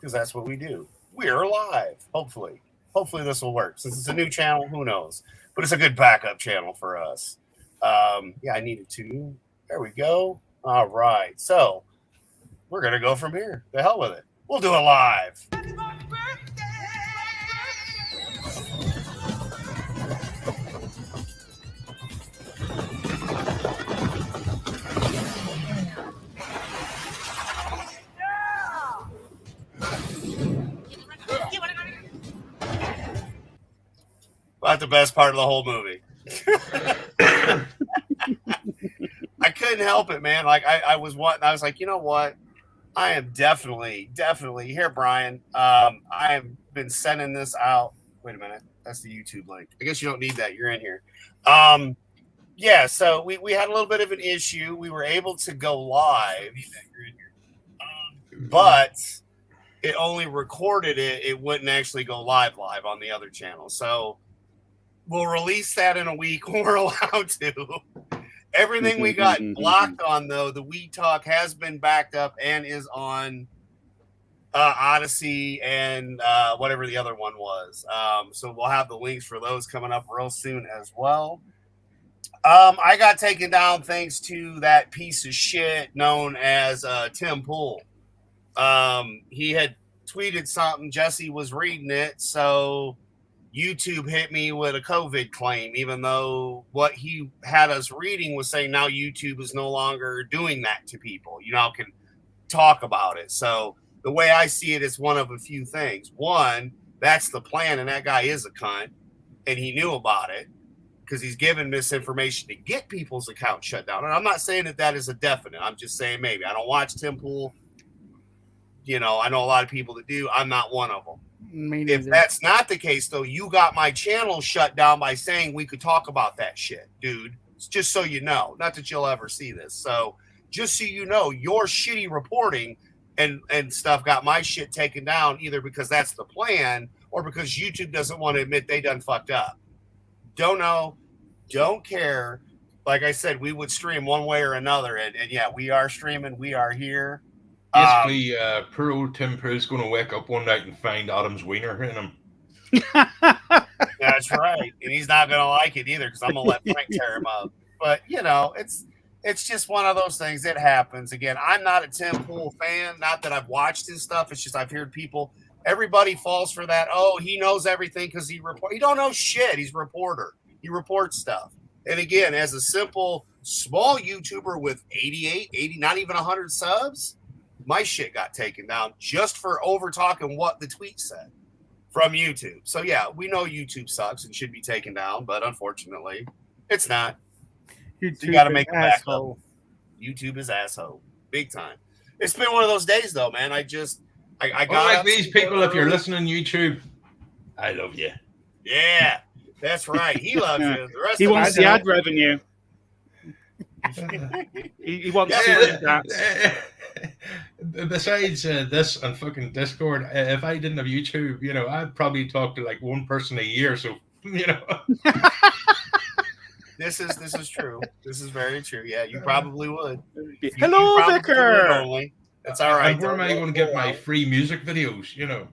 because that's what we do. We're live. Hopefully this will work. Since it's a new channel, who knows? But it's a good backup channel for us. Yeah, I needed to. There we go. All right. So we're going to go from here. The hell with it. We'll do it live. About the best part of the whole movie. I couldn't help it, man. Like I was like, you know what? I am definitely here, Brian. I have been sending this out. Wait a minute. That's the YouTube link. I guess you don't need that. You're in here. Yeah, so we had a little bit of an issue. We were able to go live, but it only recorded it. It wouldn't actually go live on the other channel. So we'll release that in a week when we're allowed to. Everything we got blocked on, though, the We Talk has been backed up and is on Odyssey and whatever the other one was. So we'll have the links for those coming up real soon as well. I got taken down thanks to that piece of shit known as Tim Pool. He had tweeted something. Jesse was reading it, so YouTube hit me with a COVID claim, even though what he had us reading was saying now YouTube is no longer doing that to people. You now can talk about it. So the way I see it is one of a few things. One, that's the plan, and that guy is a cunt, and he knew about it because he's given misinformation to get people's accounts shut down. And I'm not saying that is a definite. I'm just saying maybe. I don't watch Tim Pool. You know, I know a lot of people that do. I'm not one of them. If that's not the case, though, you got my channel shut down by saying we could talk about that shit, dude. It's just so you know. Not that you'll ever see this. So just so you know, your shitty reporting and stuff got my shit taken down either because that's the plan or because YouTube doesn't want to admit they done fucked up. Don't know. Don't care. Like I said, we would stream one way or another. And yeah, we are streaming. We are here. Basically, poor old Tim Pool's going to wake up one night and find Adam's wiener in him. That's right. And he's not going to like it either because I'm going to let Frank tear him up. But, you know, it's just one of those things. It happens. Again, I'm not a Tim Pool fan. Not that I've watched his stuff. It's just I've heard people, everybody falls for that. Oh, he knows everything because he don't know shit. He's a reporter. He reports stuff. And again, as a simple, small YouTuber with 80, not even 100 subs, my shit got taken down just for over talking what the tweet said from YouTube. So yeah, we know YouTube sucks and should be taken down, but unfortunately, it's not. You got to make it back up. YouTube is asshole, big time. It's been one of those days though, man. I got like these people. If you're listening, YouTube, I love you. Yeah, that's right. He loves you. The rest he wants the ad revenue. he wants that. Besides this and fucking Discord, if I didn't have YouTube, you know, I'd probably talk to like one person a year. So, you know, this is true. This is very true. Yeah, you probably would. Hello, Vicar. That's all right. And where am I going to get my free music videos? You know,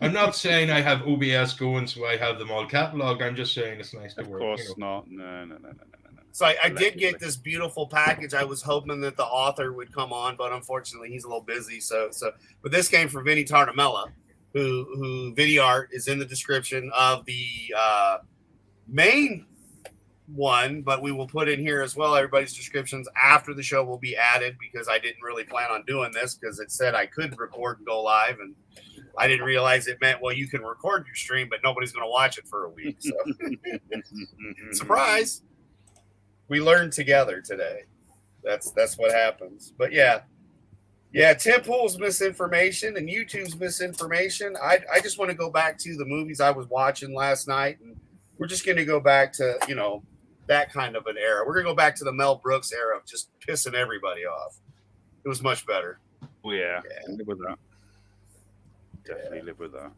I'm not saying I have OBS going, so I have them all cataloged. I'm just saying it's nice to work. Of course not. No. So I did get this beautiful package. I was hoping that the author would come on, but unfortunately he's a little busy. But this came from Vinnieart, who Vinnieart is in the description of the main one, but we will put in here as well. Everybody's descriptions after the show will be added because I didn't really plan on doing this because it said I could record and go live, and I didn't realize it meant, well, you can record your stream, but nobody's going to watch it for a week. So surprise. We learned together today. That's what happens. But yeah, Tim Pool's misinformation and YouTube's misinformation. I just want to go back to the movies I was watching last night, and we're just going to go back to, you know, that kind of an era. We're going to go back to the Mel Brooks era of just pissing everybody off. It was much better. Oh, yeah. Live with that. Definitely live with that.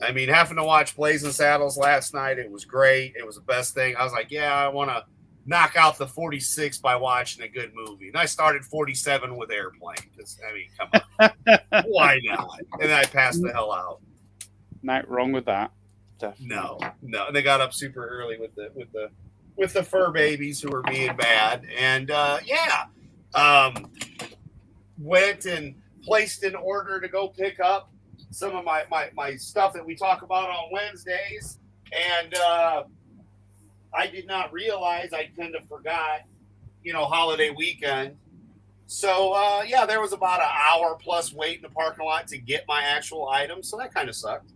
I mean, having to watch Blazing Saddles last night, it was great. It was the best thing. I was like, yeah, I want to knock out the 46 by watching a good movie. And I started 47 with Airplane because I mean, come on, why not? And I passed the hell out. Not wrong with that. Definitely. No. And they got up super early with the fur babies who were being bad, and went and placed an order to go pick up some of my stuff that we talk about on Wednesdays, and I did not realize, I kind of forgot, holiday weekend. So there was about an hour plus wait in the parking lot to get my actual items, so that kind of sucked.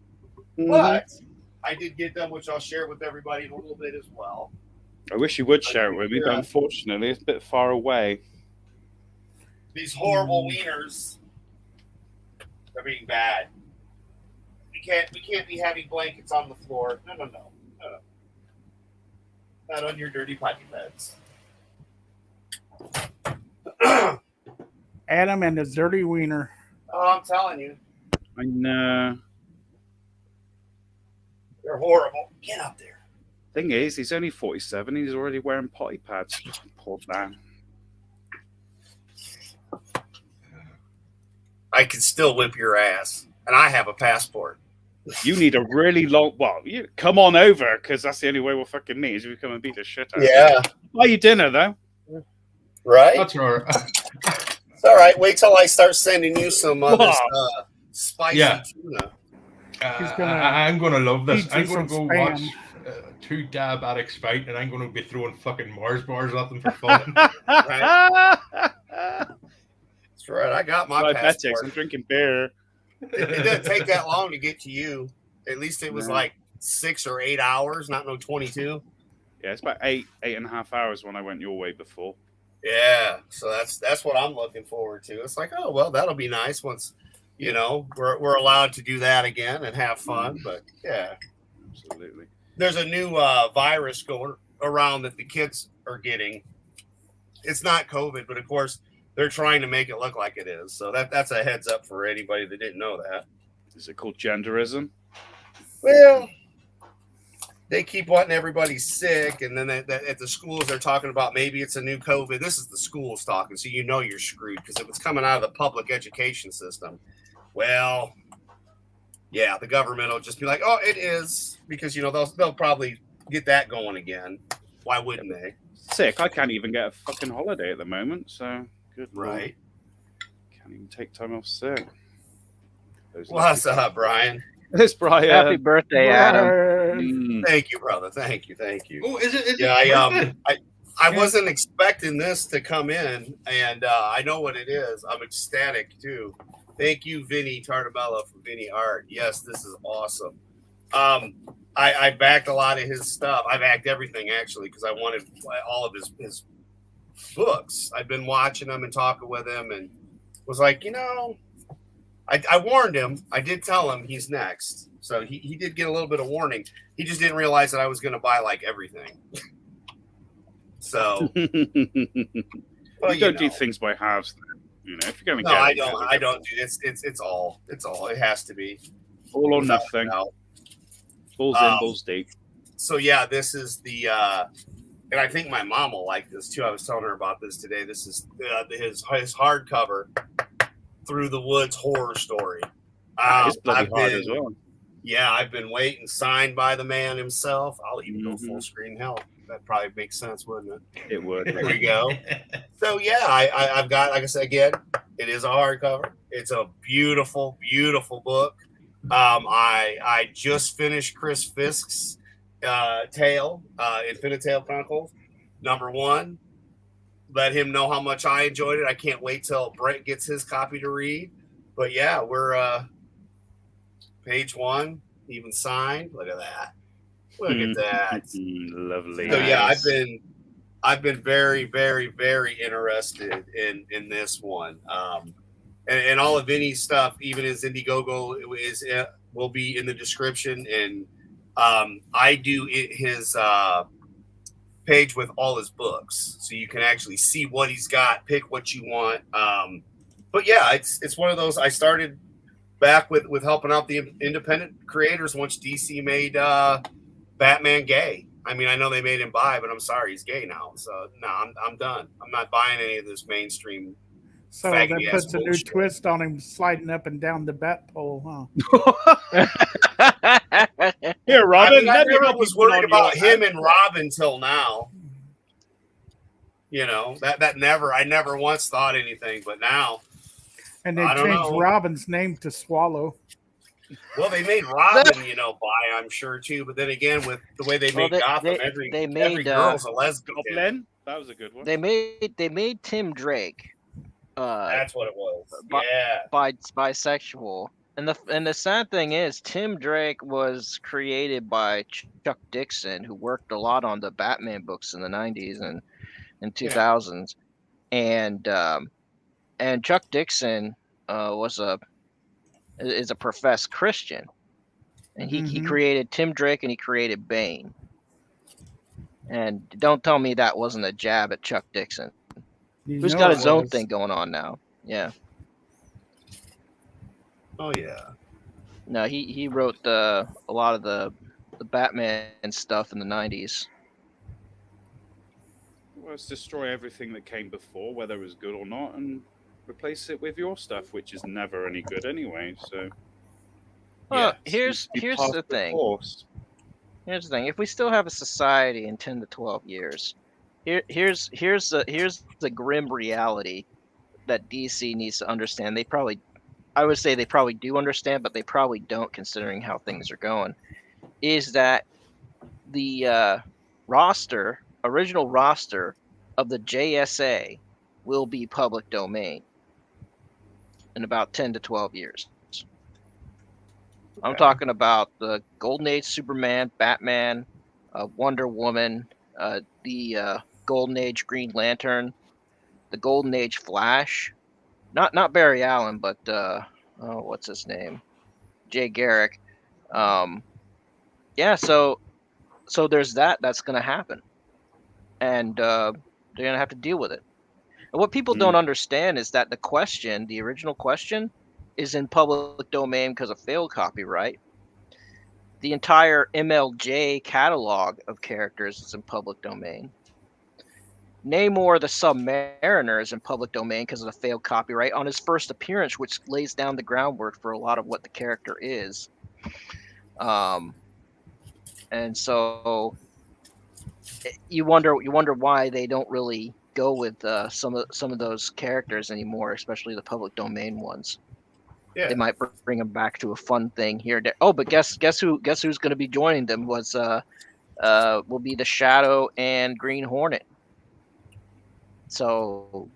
Mm-hmm. But I did get them, which I'll share with everybody in a little bit as well. I wish you would share it with me, but unfortunately, it's a bit far away. These horrible wieners are being bad. We can't be having blankets on the floor. No. Not on your dirty potty beds. Adam and his dirty wiener. Oh, I'm telling you. I know. They're horrible. Get up there. Thing is, he's only 47. He's already wearing potty pads. Poor man. I can still whip your ass, and I have a passport. You need a really long... Well, you come on over, because that's the only way we'll fucking meet, is if you come and beat the shit out of you. Buy you dinner, though. Right? That's all right. It's all right. Wait till I start sending you some this, spicy tuna. I'm going to love this. I'm going to go spam. watch two diabetics fight, and I'm going to be throwing fucking Mars bars at them for fun. Right? That's right. I got my passport. I'm drinking beer. It didn't take that long to get to you. At least it was like 6 or 8 hours, not 22. Yeah, it's about 8.5 hours when I went your way before. Yeah, so that's what I'm looking forward to. It's like, oh well, that'll be nice once we're allowed to do that again and have fun. But yeah, absolutely. There's a new virus going around that the kids are getting. It's not COVID, but of course they're trying to make it look like it is. So that's a heads up for anybody that didn't know that. Is it called genderism? Well, they keep wanting everybody sick, and then at the schools they're talking about maybe it's a new COVID. This is the schools talking, so you're screwed because if it's coming out of the public education system, well, yeah, the government will just be like, oh, it is, because they'll probably get that going again. Why wouldn't they? Sick. I can't even get a fucking holiday at the moment, so good. Right. Can't even take time off sick. What's up, Brian? It's Brian. Happy birthday, Adam. Thank you, brother. Thank you. Oh, is it? I wasn't expecting this to come in, and I know what it is. I'm ecstatic too. Thank you, Vinnie Tartabella from Vinnieart. Yes, this is awesome. I backed a lot of his stuff. I backed everything actually because I wanted all of his books. I've been watching him and talking with him, and was like, I warned him. I did tell him he's next. So he did get a little bit of warning. He just didn't realize that I was going to buy like everything. So you don't do things by halves. If you're going to I don't do it's all. It has to be all or nothing. Balls in, balls deep. So yeah, this is the and I think my mom will like this too. I was telling her about this today. This is his hardcover, Through the Woods horror story. It's bloody hard as well. Yeah, I've been waiting, signed by the man himself. I'll even go full screen. Hell, that probably makes sense, wouldn't it? It would. There we go. So yeah, I've got, like I said again, it is a hardcover. It's a beautiful, beautiful book. I just finished Chris Fisk's tale, Infinite Tale Chronicles, #1. Let him know how much I enjoyed it. I can't wait till Brent gets his copy to read. But yeah, we're page 1, even signed. Look at that. Look at that. Lovely. So yeah, I've been very, very, very interested in this one. And all of Vinny's stuff, even his Indiegogo, will be in the description. And I do his page with all his books, so you can actually see what he's got, pick what you want. But yeah, it's one of those. I started back with helping out the independent creators once DC made Batman gay, I mean, I know they made him bi, but I'm sorry, he's gay now. So no, I'm done. I'm not buying any of this mainstream. So that faggoty-ass puts a new bullshit. twist on him sliding up and down the bat pole, huh? Here, Robin. I mean, I let me never help was you put worried on about your him hat. and Robin till now. You know, I never once thought anything, but now. And they I don't changed know. Robin's name to Swallow. Well, they made Robin, bi, I'm sure too. But then again, with the way they made Gotham, every girl's a lesbian. Goblin. That was a good one. They made Tim Drake. That's what it was. Bisexual. And the sad thing is, Tim Drake was created by Chuck Dixon, who worked a lot on the Batman books in the 90s and 2000s, and Chuck Dixon is a professed Christian, and he created Tim Drake and he created Bane. And don't tell me that wasn't a jab at Chuck Dixon, who's got his own thing going on now. Yeah. Oh yeah. No, he wrote a lot of the Batman stuff in the 90s. Well, let's destroy everything that came before, whether it was good or not, and replace it with your stuff, which is never any good anyway. So, well, here's the thing. Here's the thing. If we still have a society in 10 to 12 years, here's the grim reality that DC needs to understand. I would say they probably do understand, but they probably don't, considering how things are going. Is that the original roster of the JSA will be public domain in about 10 to 12 years. I'm talking about the Golden Age Superman, Batman, Wonder Woman, the Golden Age Green Lantern, the Golden Age Flash, not Barry Allen, but what's his name, Jay Garrick. So there's that's going to happen, and they're going to have to deal with it. And what people don't understand is that the original question, is in public domain because of failed copyright. The entire MLJ catalog of characters is in public domain. Namor the Submariner is in public domain because of the failed copyright on his first appearance, which lays down the groundwork for a lot of what the character is. And so you wonder why they don't really go with some of those characters anymore, especially the public domain ones. Yeah. They might bring them back to a fun thing here. Oh, but guess who's going to be joining them will be the Shadow and Green Hornet. So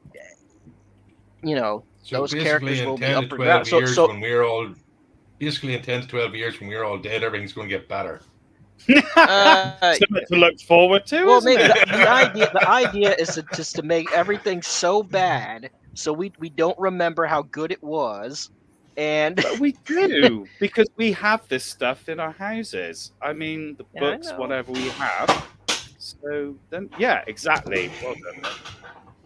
those characters will be up for grabs. Basically, in 10 to 12 years, when we're all dead, everything's going to get better. Something to look forward to. Well, maybe the idea is just to make everything so bad so we don't remember how good it was. But we do, because we have this stuff in our houses. I mean, the books, whatever we have. So then, yeah, exactly. Well done.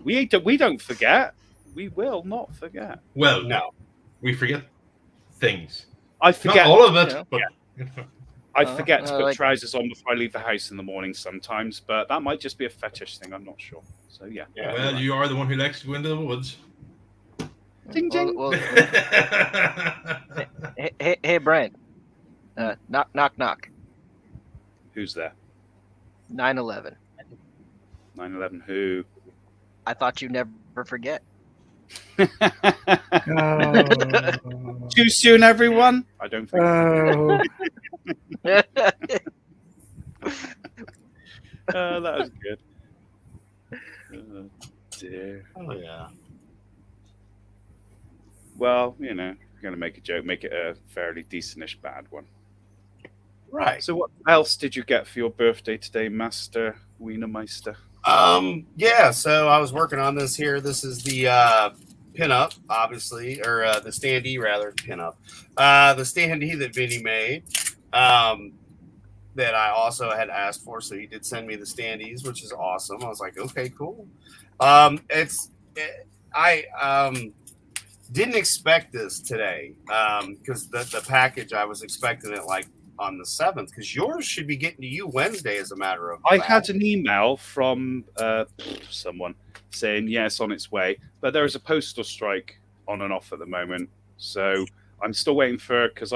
We don't forget. We will not forget. Well, no, we forget things. I forget not all of it, but I forget to put trousers on before I leave the house in the morning sometimes. But that might just be a fetish thing. I'm not sure. So yeah. Well, you are the one who likes to go into the woods. Ding ding. Hey, Brent. Knock. Who's there? 9/11. 9/11. Who? I thought you'd never forget. Too soon, everyone. I don't think. That was good. Oh, dear. Oh yeah. Well, if you're going to make a joke, make it a fairly decentish bad one. Right. So what else did you get for your birthday today, Master Wienermeister? So I was working on this here. This is the pinup, obviously, or the standee, rather, pinup. The standee that Vinny made, that I also had asked for, so he did send me the standees, which is awesome. I was like, okay, cool. I didn't expect this today because the package, I was expecting it like on the 7th, because yours should be getting to you Wednesday, as a matter of I fact. had an email from someone saying yes, on its way, but there is a postal strike on and off at the moment, so I'm still waiting for, because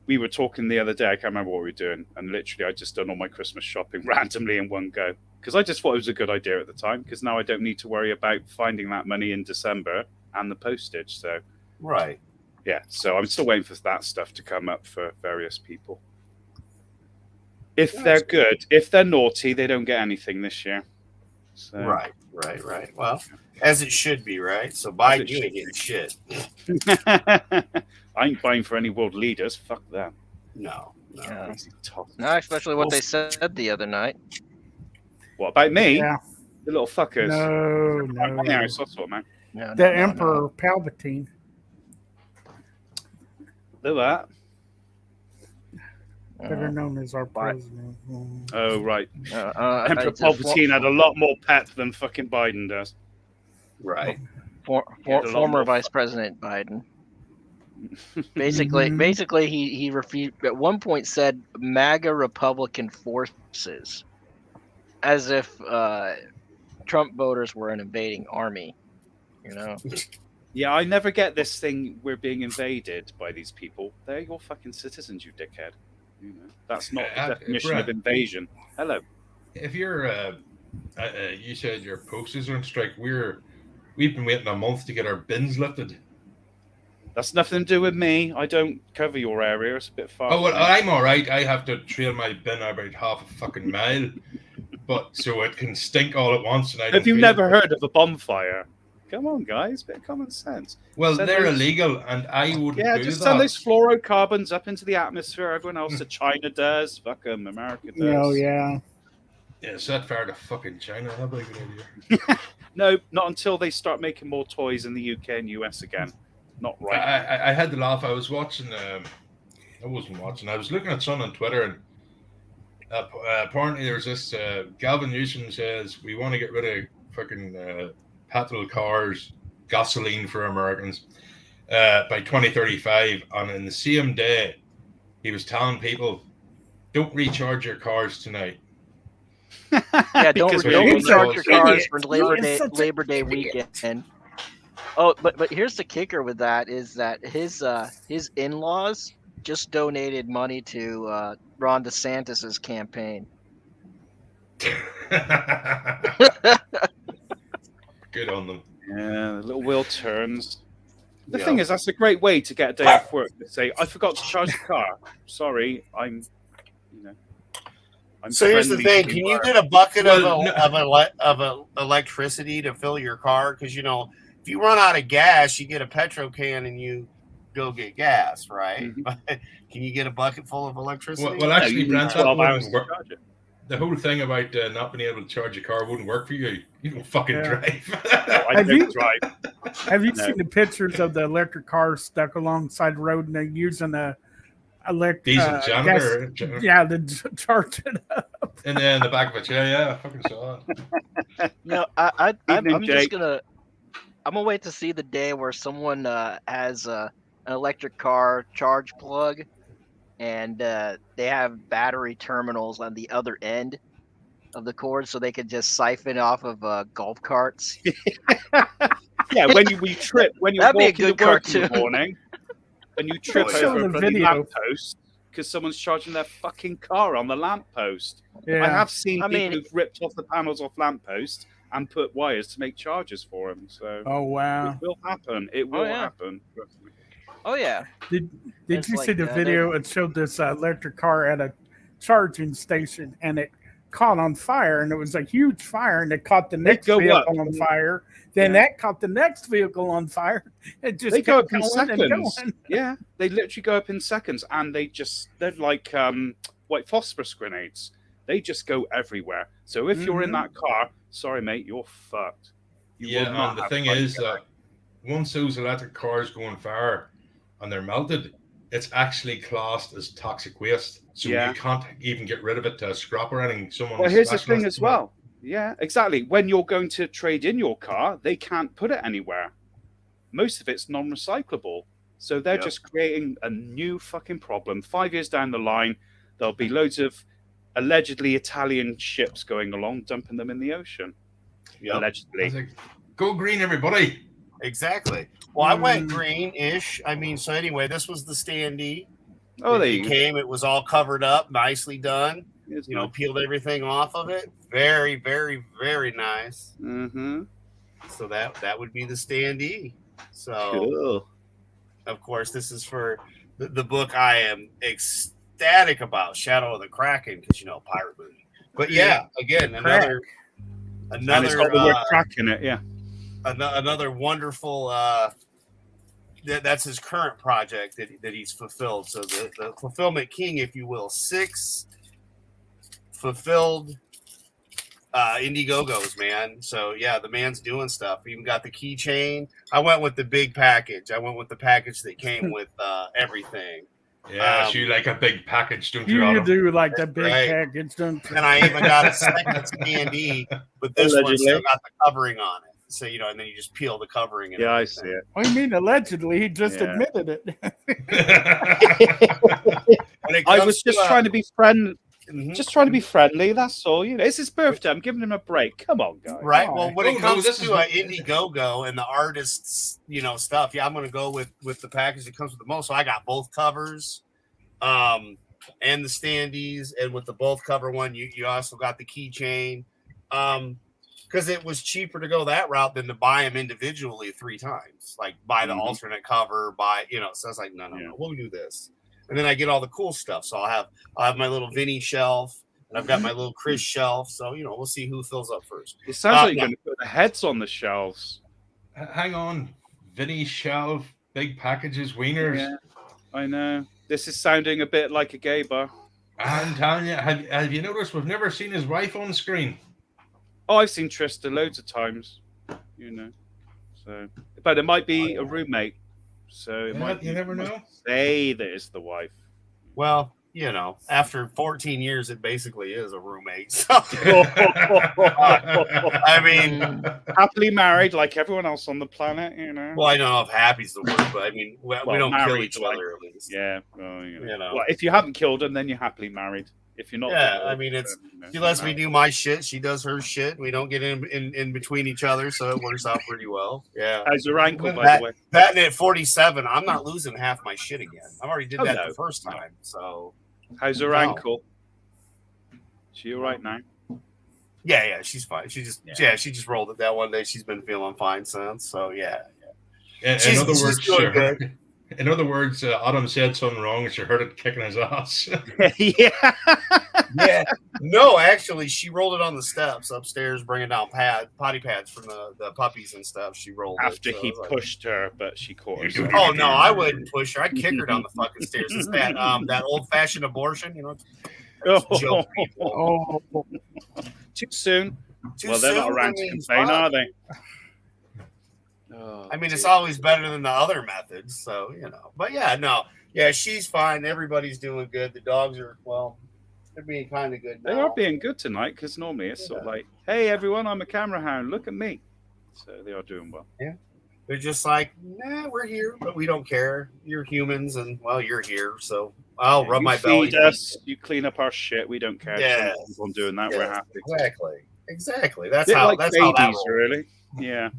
we were talking the other day, I can't remember what we were doing, and literally I just done all my Christmas shopping randomly in one go, because I just thought it was a good idea at the time, because now I don't need to worry about finding that money in December and the postage. So Right. yeah, so I'm still waiting for that stuff to come up for various people. If they're good, if they're naughty, they don't get anything this year. So. Right. Well, as it should be, right? So Biden, you ain't getting shit. I ain't buying for any world leaders. Fuck them. No. Yeah. No, especially what they said the other night. What about me? Yeah. The little fuckers. No. Yeah, I saw sort, man. No, The Emperor Palpatine. Look at Better known as our president. that. Oh, right. Emperor It's a Palpatine had a lot more pep than fucking Biden does. Right. Former Vice President Biden. Basically, he refused. At one point, said MAGA Republican forces, as if Trump voters were an invading army. You know. Yeah, I never get this thing. We're being invaded by these people. They're your fucking citizens, you dickhead. You know, that's not the definition of invasion. Hello. If you're, you said your posters are on strike. We've been waiting a month to get our bins lifted. That's nothing to do with me. I don't cover your area. It's a bit far. Oh well, I'm all right. I have to trail my bin about half a fucking mile, but so it can stink all at once. And Have you never heard of a bonfire? Come on, guys, bit of common sense. Well, they're illegal, and I wouldn't do that. Yeah, just send those fluorocarbons up into the atmosphere. Everyone else to China does. Fuck them, America does. Oh, yeah. Yeah, set fire to fucking China. That'd be a good idea. No, not until they start making more toys in the UK and US again. Not right. I had to laugh. I was watching. I wasn't watching. I was looking at something on Twitter, and apparently there's this. Gavin Newsom says we want to get rid of fucking petrol cars, gasoline for Americans by 2035. And in the same day, he was telling people, "Don't recharge your cars tonight." Yeah, don't recharge your cars for Labor Day weekend. Oh, but here's the kicker with that is that his in-laws just donated money to Ron DeSantis's campaign. Good on them. Yeah, the little wheel turns. The thing is, that's a great way to get a day off work. To say, I forgot to charge the car. Sorry, I'm so here's the thing: can you get a bucket of electricity to fill your car? Because if you run out of gas, you get a petro can and you go get gas, right? Mm-hmm. Can you get a bucket full of electricity? Well actually, Brent, that wouldn't work. The whole thing about not being able to charge a car wouldn't work for you. You don't fucking drive. I don't drive. Have you seen the pictures of the electric cars stuck alongside the road and they're using a diesel generator? To charge it up. And then the back of it, I fucking saw it. I'm gonna wait to see the day where someone has an electric car charge plug, and they have battery terminals on the other end of the cord, so they can just siphon off of golf carts. Yeah, when you trip, when you That'd walk be a good into work in the cartoon. morning, and you trip over a bloody lamppost because someone's charging their fucking car on the lamppost. Yeah. I have seen people who've ripped off the panels off lampposts and put wires to make charges for them. So, oh wow, it will happen. It will happen. Oh yeah. Did you see the video? It showed this electric car at a charging station, and it caught on fire, and it was a huge fire, and it caught the next vehicle on fire. Then that caught the next vehicle on fire. It just go up in seconds. Yeah, they literally go up in seconds, and they're like white phosphorus grenades. They just go everywhere. So if you're in that car, sorry mate, you're fucked. And the thing is that once those electric cars go on fire and they're melted, it's actually classed as toxic waste. So you can't even get rid of it to a scrap or anything. Well, here's the thing as well. Yeah, exactly. When you're going to trade in your car, they can't put it anywhere. Most of it's non-recyclable. So they're just creating a new fucking problem. 5 years down the line, there'll be loads of allegedly Italian ships going along, dumping them in the ocean. Yep. Allegedly. Like, go green, everybody. Exactly. Well, I went green-ish. I mean, so anyway, this was the standee. Oh, there you you came. It was all covered up, nicely done. It's you know, nice. peeled everything off of it. Very, very, very nice. Mm-hmm. So that would be the standee. So, Cool. of course, this is for the book I am ecstatic about, Shadow of the Kraken, because pirate movie. But yeah, again, another And it's got the word crack in it, yeah. Another wonderful. That's his current project that he's fulfilled. So the fulfillment king, if you will, 6 fulfilled Indiegogos, man. So yeah, the man's doing stuff. Even got the keychain. I went with the big package. I went with the package that came with everything. Yeah, so you like a big package, don't you? You do like the big package, don't you? And I even got a second standee, but this one still got the covering on it. So and then you just peel the covering. And I everything. see it. What do you mean allegedly? He just admitted it. I was just trying to be friendly. Just trying to be friendly. That's all. It's his birthday. I'm giving him a break. Come on, guys. Right. Well, when it comes to Indiegogo and the artists, stuff, I'm going to go with the package that comes with the most. So I got both covers, and the standees, and with the both cover one, you also got the keychain, because it was cheaper to go that route than to buy them individually 3 times, like buy the alternate cover, So I was like, no, we'll do this. And then I get all the cool stuff. So I'll have my little Vinnie shelf, and I've got my little Chris shelf. So we'll see who fills up first. It sounds like you're going to put the heads on the shelves. Hang on, Vinnie shelf, big packages, wieners. Yeah, I know. This is sounding a bit like a gay bar. I'm telling you, have you noticed we've never seen his wife on screen? Oh, I've seen Trista loads of times. So, but it might be a roommate. So it might. You never know. Say that it's the wife. Well, after 14 years, it basically is a roommate. So, I mean, happily married like everyone else on the planet, Well, I don't know if happy's the word, but I mean, we don't kill each other at least. Yeah, well, Well, if you haven't killed him, then you're happily married. If you're not, I mean, she lets me do my shit. She does her shit. We don't get in between each other, so it works out pretty well. Yeah. How's your ankle, by the way? That and at 47, I'm not losing half my shit again. I already did that the first time. So, how's her ankle? She all right now? Yeah, she's fine. She just rolled it that one day. She's been feeling fine since. So yeah. In other words, Adam said something wrong and she heard it kicking his ass. Yeah. No, actually, she rolled it on the steps upstairs, bringing down potty pads from the puppies and stuff. She rolled after it. So he pushed her, but she caught herself. Oh no, I wouldn't push her. I'd kick her down the fucking stairs. It's that old fashioned abortion, Joke people. Too soon. They're not around to complain, are they? I mean, it's always better than the other methods, so But she's fine. Everybody's doing good. The dogs are they're being kind of good now. They are being good tonight because normally it's sort of like, "Hey, everyone, I'm a camera hound. Look at me." So they are doing well. Yeah, they're just like, "Nah, we're here, but we don't care. You're humans, and you're here, so I'll rub my belly." Feed us. You clean up our shit. We don't care. Yeah, keep on doing that. We're happy. Exactly. That's how. That's babies, how that rolls. really. Yeah.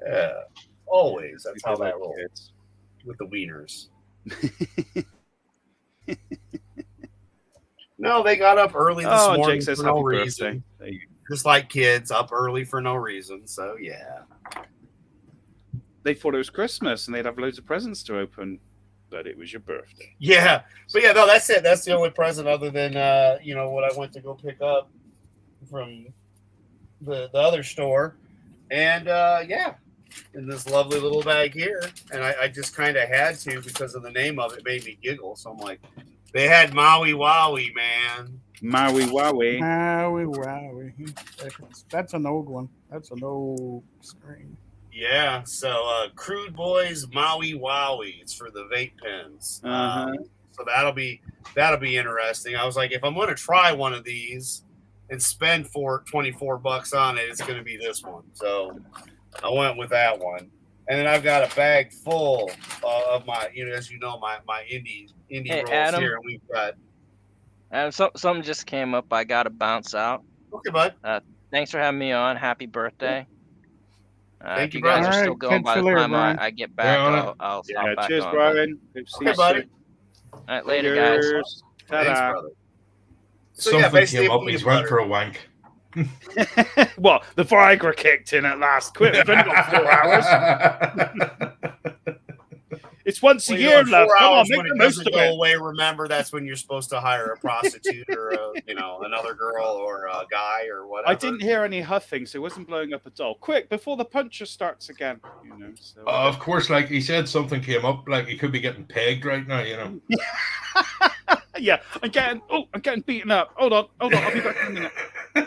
Yeah, always. That's how that rolls with the wieners. No, they got up early this morning Jake says for no happy reason. birthday. Just like kids, up early for no reason. So yeah, they thought it was Christmas and they'd have loads of presents to open, but it was your birthday. Yeah, but no, that's it. That's the only present other than what I went to go pick up from the other store, and in this lovely little bag here, and I just kind of had to because of the name of it made me giggle. So I'm like, they had Maui Wowie, man. Maui Wowie. Maui Wowie. That's an old one. That's an old screen. Yeah, so Crude Boys Maui Wowie. It's for the vape pens. So that'll be interesting. I was like, if I'm going to try one of these and spend $24 on it, it's going to be this one. So I went with that one. And then I've got a bag full of my, as you know, my indie Hey, roles Adam. here. We've got. Something just came up. I gotta bounce out. Okay, bud. Thanks for having me on. Happy birthday. Thank if you, you guys brother. are still Alright, going catch by you the later, time Brian. I get back, I'll stop back cheers, on. Brian. Hope to see Okay, you buddy. soon. All right, later, guys. Cheers. Thanks, Ta-da. brother. So Something basically came up. peanut He's went butter. for a wank. Well, the Viagra kicked in at last. Quick, we've only got 4 hours. It's once a Well, year, love. 4 Come on, hours make when the it most doesn't of go it. away. Remember, that's when you're supposed to hire a prostitute or another girl or a guy or whatever. I didn't hear any huffing, so it wasn't blowing up at all. Quick, before the puncher starts again. So, Of course, like he said, something came up. Like he could be getting pegged right now. Yeah, I'm getting beaten up. Hold on, I'll be back in a minute. Hell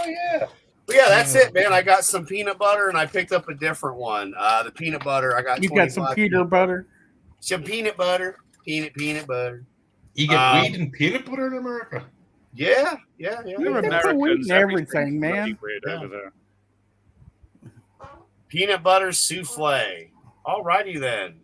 yeah. But yeah, that's it, man. I got some peanut butter and I picked up a different one. The peanut butter, I got You got some Peder butter? Some peanut butter. Peanut butter. You get weed and peanut butter in America? Yeah. You're That's a wheat and everything, man. Weird over there. Peanut butter souffle. Alrighty then.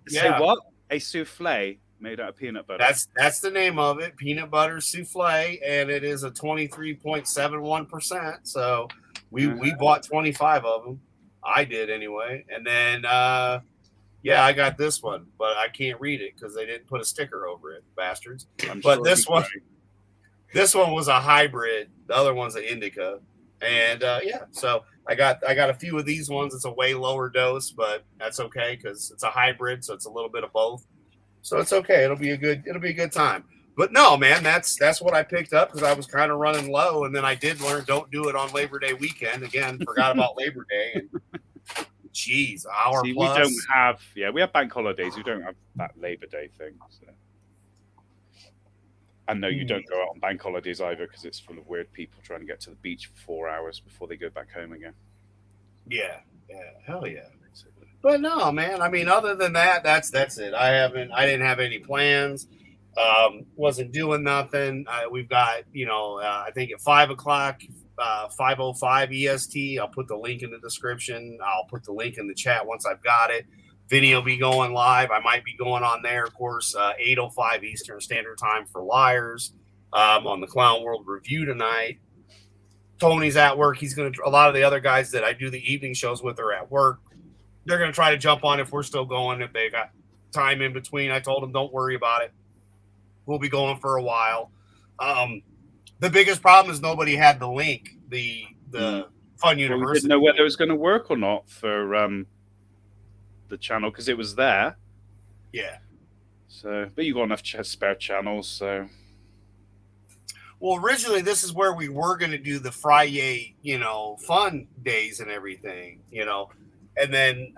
Say what? A souffle made out of peanut butter. That's the name of it, peanut butter souffle, and it is a 23.71%. So we bought 25 of them. I did anyway, and then I got this one, but I can't read it because they didn't put a sticker over it, bastards. But this one was a hybrid. The other one's an indica, and so I got a few of these ones. It's a way lower dose, but that's okay because it's a hybrid, so it's a little bit of both. So it's okay. It'll be a good time. But no, man, that's what I picked up because I was kind of running low, and then I did learn don't do it on Labor Day weekend. Again, forgot about Labor Day. And geez, hour See, plus. we don't have. Yeah, we have bank holidays. We don't have that Labor Day thing. So. And no, you don't go out on bank holidays either because it's full of weird people trying to get to the beach for 4 hours before they go back home again. Yeah, hell yeah. But no, man. I mean, other than that, that's it. I didn't have any plans. Wasn't doing nothing. We've got, I think at 5 o'clock, 5:05 EST. I'll put the link in the description. I'll put the link in the chat once I've got it. Vinny will be going live. I might be going on there, of course, 8:05 Eastern Standard Time for Liars on the Clown World Review tonight. Tony's at work. A lot of the other guys that I do the evening shows with are at work. They're going to try to jump on if we're still going, if they got time in between. I told them, don't worry about it. We'll be going for a while. The biggest problem is nobody had the link, the Fun University. We didn't know whether it was going to work or not for the channel because it was there. Yeah. So, but you got enough spare channels, so. Well, originally this is where we were going to do the Friyay, fun days and everything, and then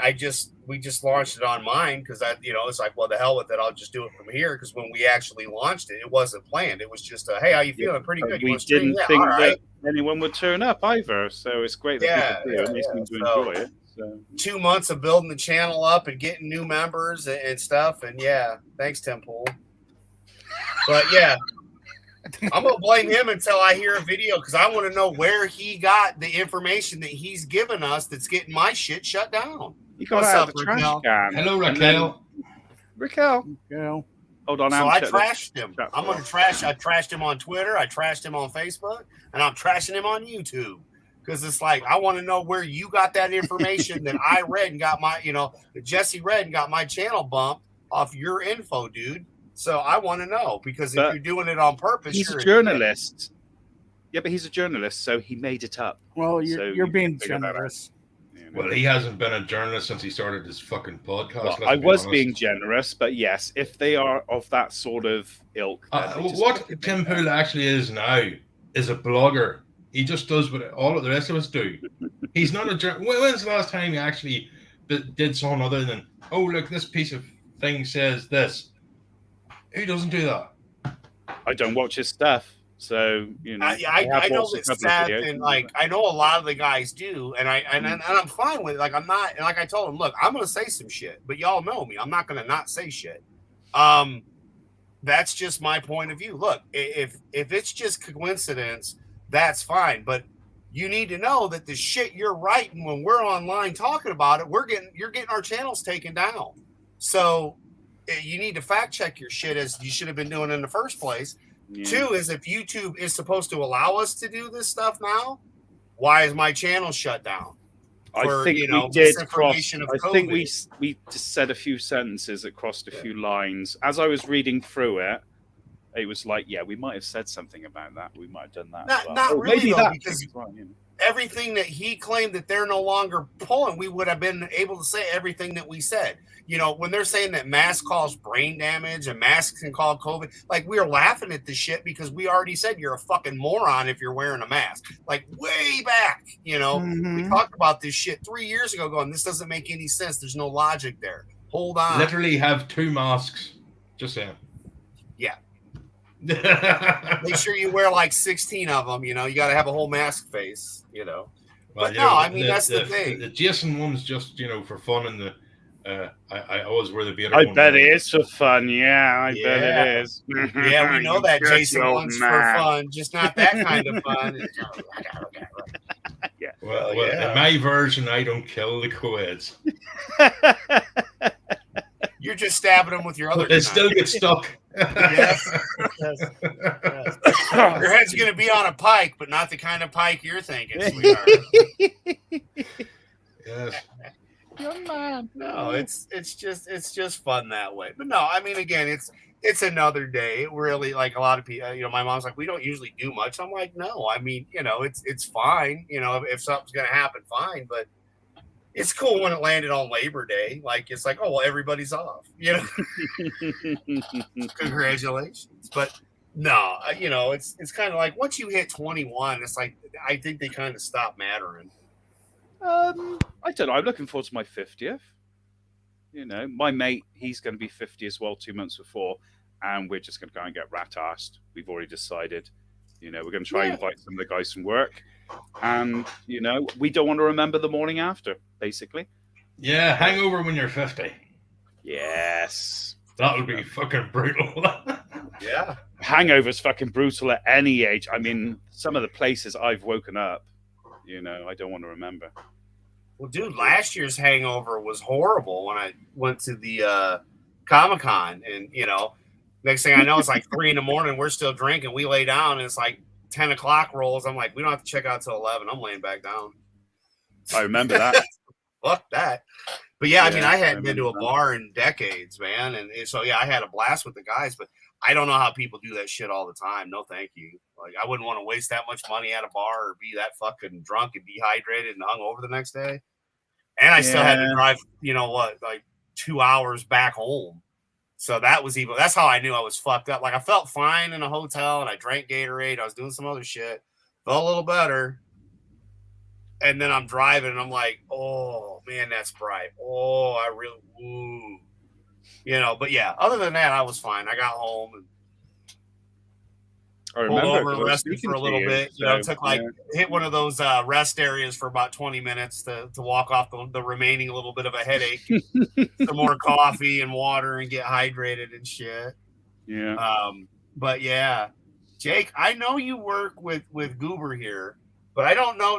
we just launched it on mine because it's like, well, the hell with it, I'll just do it from here because when we actually launched it, it wasn't planned. It was just hey, how you feeling? Pretty good. We didn't think that anyone would turn up either, so it's great that people do and they seem to enjoy it. So. 2 months of building the channel up and getting new members and stuff, and thanks, Tim Pool. But I'm gonna blame him until I hear a video because I want to know where he got the information that he's given us that's getting my shit shut down. You got out of the trash can. Hello, Raquel. Raquel. Hold on. So I trashed him. I'm gonna trash. I trashed him on Twitter. I trashed him on Facebook, and I'm trashing him on YouTube because it's like I want to know where you got that information that I read and got my, that Jesse read and got my channel bumped off your info, dude. So I want to know because if you're doing it on purpose, he's a journalist. Yeah, but he's a journalist, so he made it up. Well, you're being generous. Well, he hasn't been a journalist since he started his fucking podcast. Well, I was being generous, but yes, if they are of that sort of ilk. What Tim Pool actually is now is a blogger. He just does what all of the rest of us do. He's not a journalist. When's the last time he actually did something other than, oh, look, this piece of thing says this? Who doesn't do that? I don't watch his stuff, so I know it's sad, and I know a lot of the guys do, and I'm fine with it. Like I'm not, and like I told him, look, I'm gonna say some shit, but y'all know me. I'm not gonna not say shit. That's just my point of view. Look, if it's just coincidence, that's fine. But you need to know that the shit you're writing when we're online talking about it, you're getting our channels taken down. So you need to fact check your shit as you should have been doing in the first place. Yeah. 2 is if YouTube is supposed to allow us to do this stuff now, why is my channel shut down? I think we did cross. I think we just said a few sentences that crossed a few lines. As I was reading through it, it was like, yeah, we might have said something about that. We might have done that. Not really, though, because everything that he claimed that they're no longer pulling, we would have been able to say everything that we said. You know, when they're saying that masks cause brain damage and masks can cause COVID, like we were laughing at this shit because we already said you're a fucking moron if you're wearing a mask. Like way back, you know, we talked about this shit 3 years ago going, this doesn't make any sense. There's no logic there. Hold on. Literally have 2 masks. Just saying. Yeah. Make sure you wear like 16 of them, you know, you got to have a whole mask face, you know. Well, but no, I mean, that's the thing. The Jason one's just, you know, for fun, and the I always wear the Vader I one. bet it is for fun. Yeah, I bet it is. Yeah, we know that Jason one's for fun, just not that kind of fun. Yeah. Well, in my version, I don't kill the co-eds. You're just stabbing them with your other. They still get stuck. Yes. Your head's going to be on a pike, but not the kind of pike you're thinking, sweetheart. Yes. Young man. No, it's just fun that way. But no, I mean, again, it's another day. It really, like a lot of people, you know, my mom's like, we don't usually do much. I'm like, no, I mean, you know, it's fine. You know, if something's going to happen, fine. But it's cool when it landed on Labor Day. Like, it's like, oh, well, everybody's off, you know. Congratulations. But no, you know, it's kind of like once you hit 21, it's like I think they kind of stop mattering. I don't know. I'm looking forward to my 50th. You know, my mate, he's going to be 50 as well 2 months before, and we're just going to go and get rat-assed. We've already decided. You know, we're going to try and invite some of the guys from work. And, you know, we don't want to remember the morning after, basically. Yeah, hangover when you're 50. Yes. That would be fucking brutal. Yeah. Hangover's fucking brutal at any age. I mean, some of the places I've woken up, you know, I don't want to remember. Well, dude, last year's hangover was horrible when I went to the Comic-Con. And, you know, next thing I know, it's like 3 a.m. We're still drinking. We lay down, and it's like 10 o'clock rolls. I'm like, we don't have to check out till 11. I'm laying back down. I remember that. Fuck that. But yeah, I mean, I hadn't been to a bar in decades, man. And so, yeah, I had a blast with the guys, but I don't know how people do that shit all the time. No, thank you. Like, I wouldn't want to waste that much money at a bar or be that fucking drunk and dehydrated and hungover the next day. And I still had to drive, you know what, like 2 hours back home. So that was even, that's how I knew I was fucked up. Like, I felt fine in a hotel and I drank Gatorade. I was doing some other shit. Felt a little better. And then I'm driving and I'm like, oh, man, that's bright. Oh, I really, ooh. You know, but yeah, other than that, I was fine. I got home and pulled over and rested for a little bit. You know, took hit one of those rest areas for about 20 minutes to walk off the remaining little bit of a headache. Some more coffee and water and get hydrated and shit. Yeah. But yeah, Jake, I know you work with Goober here, but I don't know.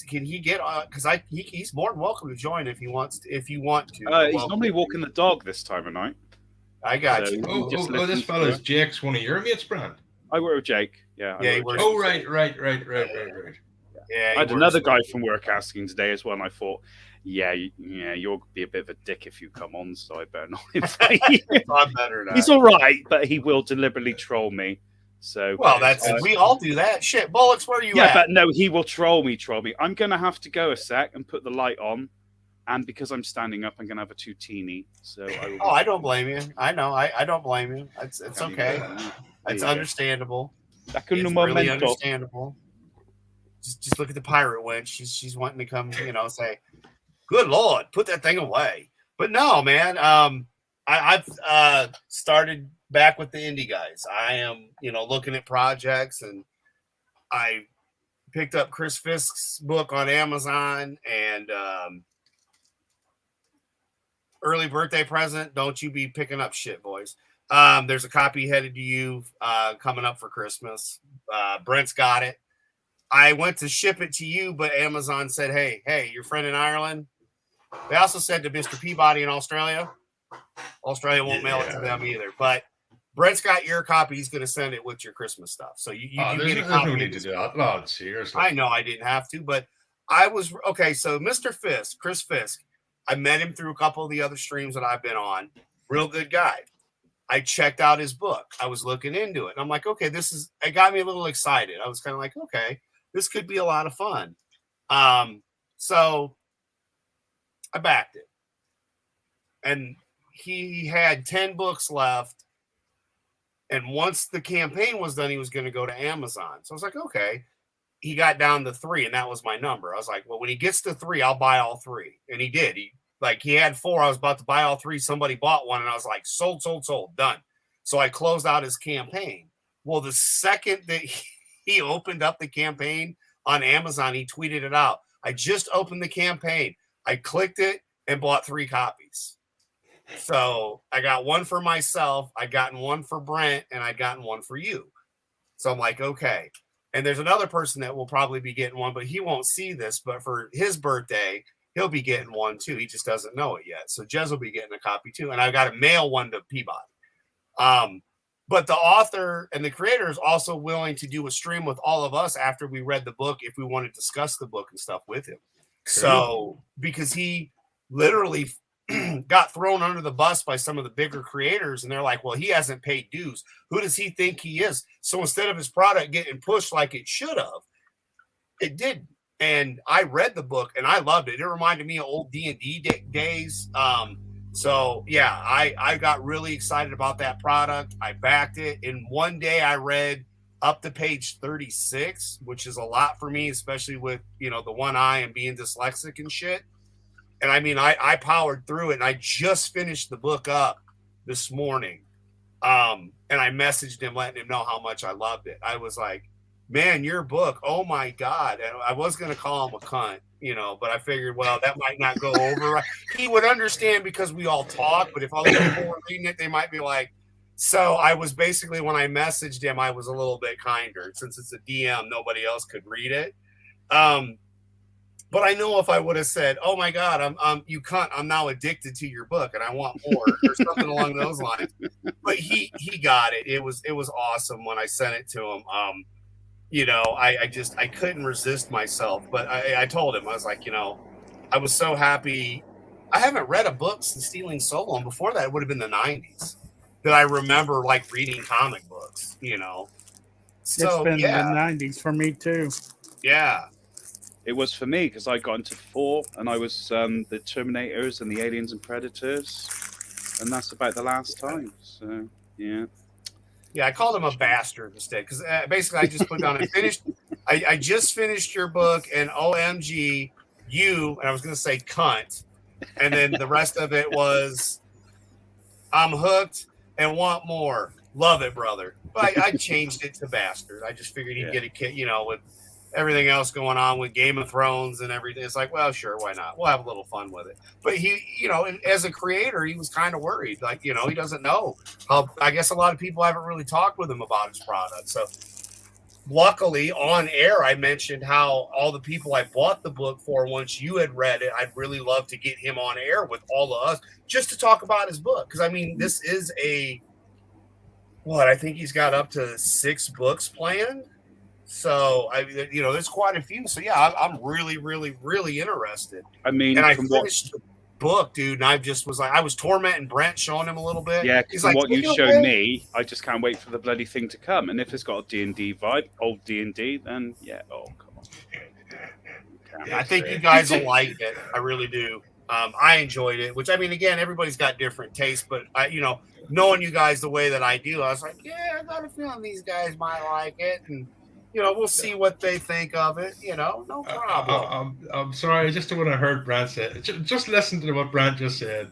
Can he get on? Because he's more than welcome to join if he wants to. If you want to, he's normally walking the dog this time of night. I got you. Oh, this fellow's Jake's one of your mates, Brent. I work with Jake. Yeah. Yeah. Right. Yeah. I had another guy from work asking today as well, and I thought, you'll be a bit of a dick if you come on, so I better not invite you. I'm better not. He's all right, but he will deliberately troll me. So we all do that. Shit, Bullocks, where are you at? Yeah, but no, he will troll me. I'm gonna have to go a sec and put the light on, and because I'm standing up, I'm gonna have a Tootini. So I don't blame you. I know. I don't blame you. It's okay. It's understandable. It's really understandable. Just look at the pirate wench. She's wanting to come, you know, say, "Good Lord, put that thing away." But no, man. I've started back with the indie guys. I am, you know, looking at projects, and I picked up Chris Fisk's book on Amazon, and early birthday present. Don't you be picking up shit, boys. There's a copy headed to you coming up for Christmas. Brent's got it. I went to ship it to you, but Amazon said, hey, your friend in Ireland. They also said to Mr. Peabody in Australia won't mail it to them either. But Brent's got your copy. He's going to send it with your Christmas stuff. So you there's get a copy. No need to do that. No, seriously. I know I didn't have to, but I was okay. So Mr. Fisk, Chris Fisk, I met him through a couple of the other streams that I've been on. Real good guy. I checked out his book. I was looking into it. And I'm like, okay, it got me a little excited. I was kind of like, okay, this could be a lot of fun. So I backed it. And he had 10 books left. And once the campaign was done, he was going to go to Amazon. So I was like, okay. He got down to 3, and that was my number. I was like, well, when he gets to 3, I'll buy all 3. And he did. He had 4. I was about to buy all 3. Somebody bought one, and I was like, sold, done. So I closed out his campaign. Well, the second that he opened up the campaign on Amazon, he tweeted it out. I just opened the campaign. I clicked it and bought 3 copies. So I got one for myself. I'd gotten one for Brent, and I'd gotten one for you. So I'm like, okay. And there's another person that will probably be getting one, but he won't see this. But for his birthday, he'll be getting one too. He just doesn't know it yet. So Jez will be getting a copy too. And I've got to mail one to Peabody. But the author and the creator is also willing to do a stream with all of us after we read the book if we want to discuss the book and stuff with him. Sure. So because he literally got thrown under the bus by some of the bigger creators, and they're like, well, he hasn't paid dues. Who does he think he is? So instead of his product getting pushed like it should have, it didn't. And I read the book and I loved it. It reminded me of old D&D days. So yeah, I got really excited about that product. I backed it. In one day I read up to page 36, which is a lot for me, especially with, the one eye and being dyslexic and shit. And I mean, I powered through it, and I just finished the book up this morning. And I messaged him, letting him know how much I loved it. I was like, man, your book, oh my God. And I was going to call him a cunt, but I figured, well, that might not go over. He would understand because we all talk, but if other people were reading it, they might be like, so I was basically, when I messaged him, I was a little bit kinder. Since it's a DM, nobody else could read it. But I know if I would have said, "Oh my God, you cunt, I'm now addicted to your book and I want more," or something along those lines. But he got it. It was awesome when I sent it to him. I couldn't resist myself. But I told him, I was like, I was so happy. I haven't read a book since Stealing Solo, and before that, it would have been the 90s that I remember reading comic books. So it's been the 90s for me too. Yeah. It was for me because I got into 4 and I was the Terminators and the Aliens and Predators, and that's about the last time. So yeah, I called him a bastard instead because basically I just put down and finished. I just finished your book and OMG you, and I was going to say cunt, and then the rest of it was I'm hooked and want more. Love it, brother. But I changed it to bastard. I just figured he'd get a kid, with everything else going on with Game of Thrones and everything. It's like, well, sure, why not? We'll have a little fun with it. But he, as a creator, he was kind of worried. He doesn't know how. I guess a lot of people haven't really talked with him about his product. So luckily on air, I mentioned how all the people I bought the book for, once you had read it, I'd really love to get him on air with all of us just to talk about his book. Because I mean, this is I think he's got up to 6 books planned. So there's quite a few. So yeah, I'm really, really, really interested. I mean, and I finished the book, dude, and I just was like, I was tormenting Brent, showing him a little bit. Yeah, because what you've shown me, I just can't wait for the bloody thing to come. And if it's got a D&D vibe, old D&D, then yeah, oh come on. Yeah, I think you guys will like it. I really do. I enjoyed it. Which I mean, again, everybody's got different tastes, but knowing you guys the way that I do, I was like, yeah, I got a feeling these guys might like it, and. We'll see what they think of it. No problem. I'm sorry, just what I heard Brent say. Just listen to what Brent just said.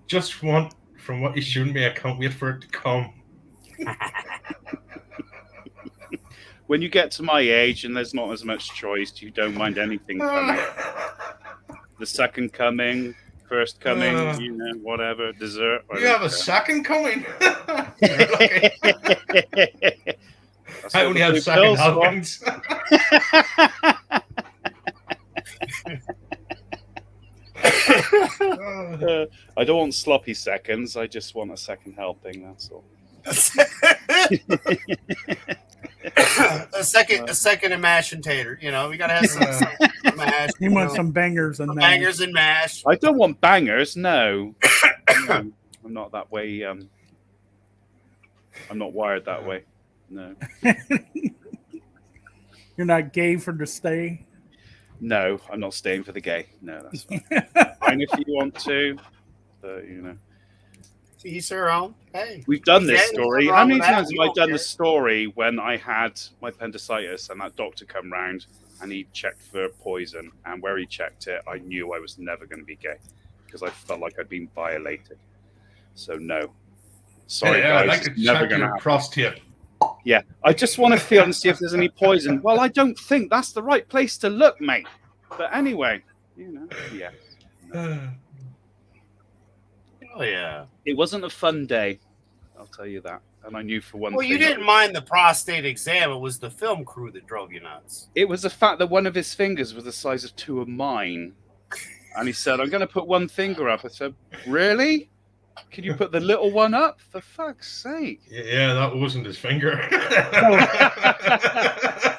Just want from what you showed me. I can't wait for it to come. When you get to my age and there's not as much choice, you don't mind anything coming. The second coming, first coming, whatever, dessert. You have a second coming? I only have second helpings. I don't want sloppy seconds. I just want a second helping. That's all. a second of mash and tater. You know, we gotta have some mash. You want some bangers and mash. Bangers and mash. I don't want bangers. No, I'm not that way. I'm not wired that way. No. You're not gay for the stay? No, I'm not staying for the gay. No, that's fine. Fine if you want to, but you know. Each their own. Hey, we've done this story. How many times have I done the story when I had my appendicitis and that doctor come round and he checked for poison, and where he checked it, I knew I was never going to be gay because I felt like I'd been violated. So no, sorry guys, I'd like to check your prostate. Yeah, I just want to feel and see if there's any poison. Well, I don't think that's the right place to look, mate. But anyway, you know, yeah. Oh yeah. It wasn't a fun day, I'll tell you that. And I knew for one thing. Well, you didn't mind the prostate exam. It was the film crew that drove you nuts. It was the fact that one of his fingers was the size of two of mine. And he said, I'm going to put one finger up. I said, really? Can you put the little one up? For fuck's sake. Yeah, that wasn't his finger.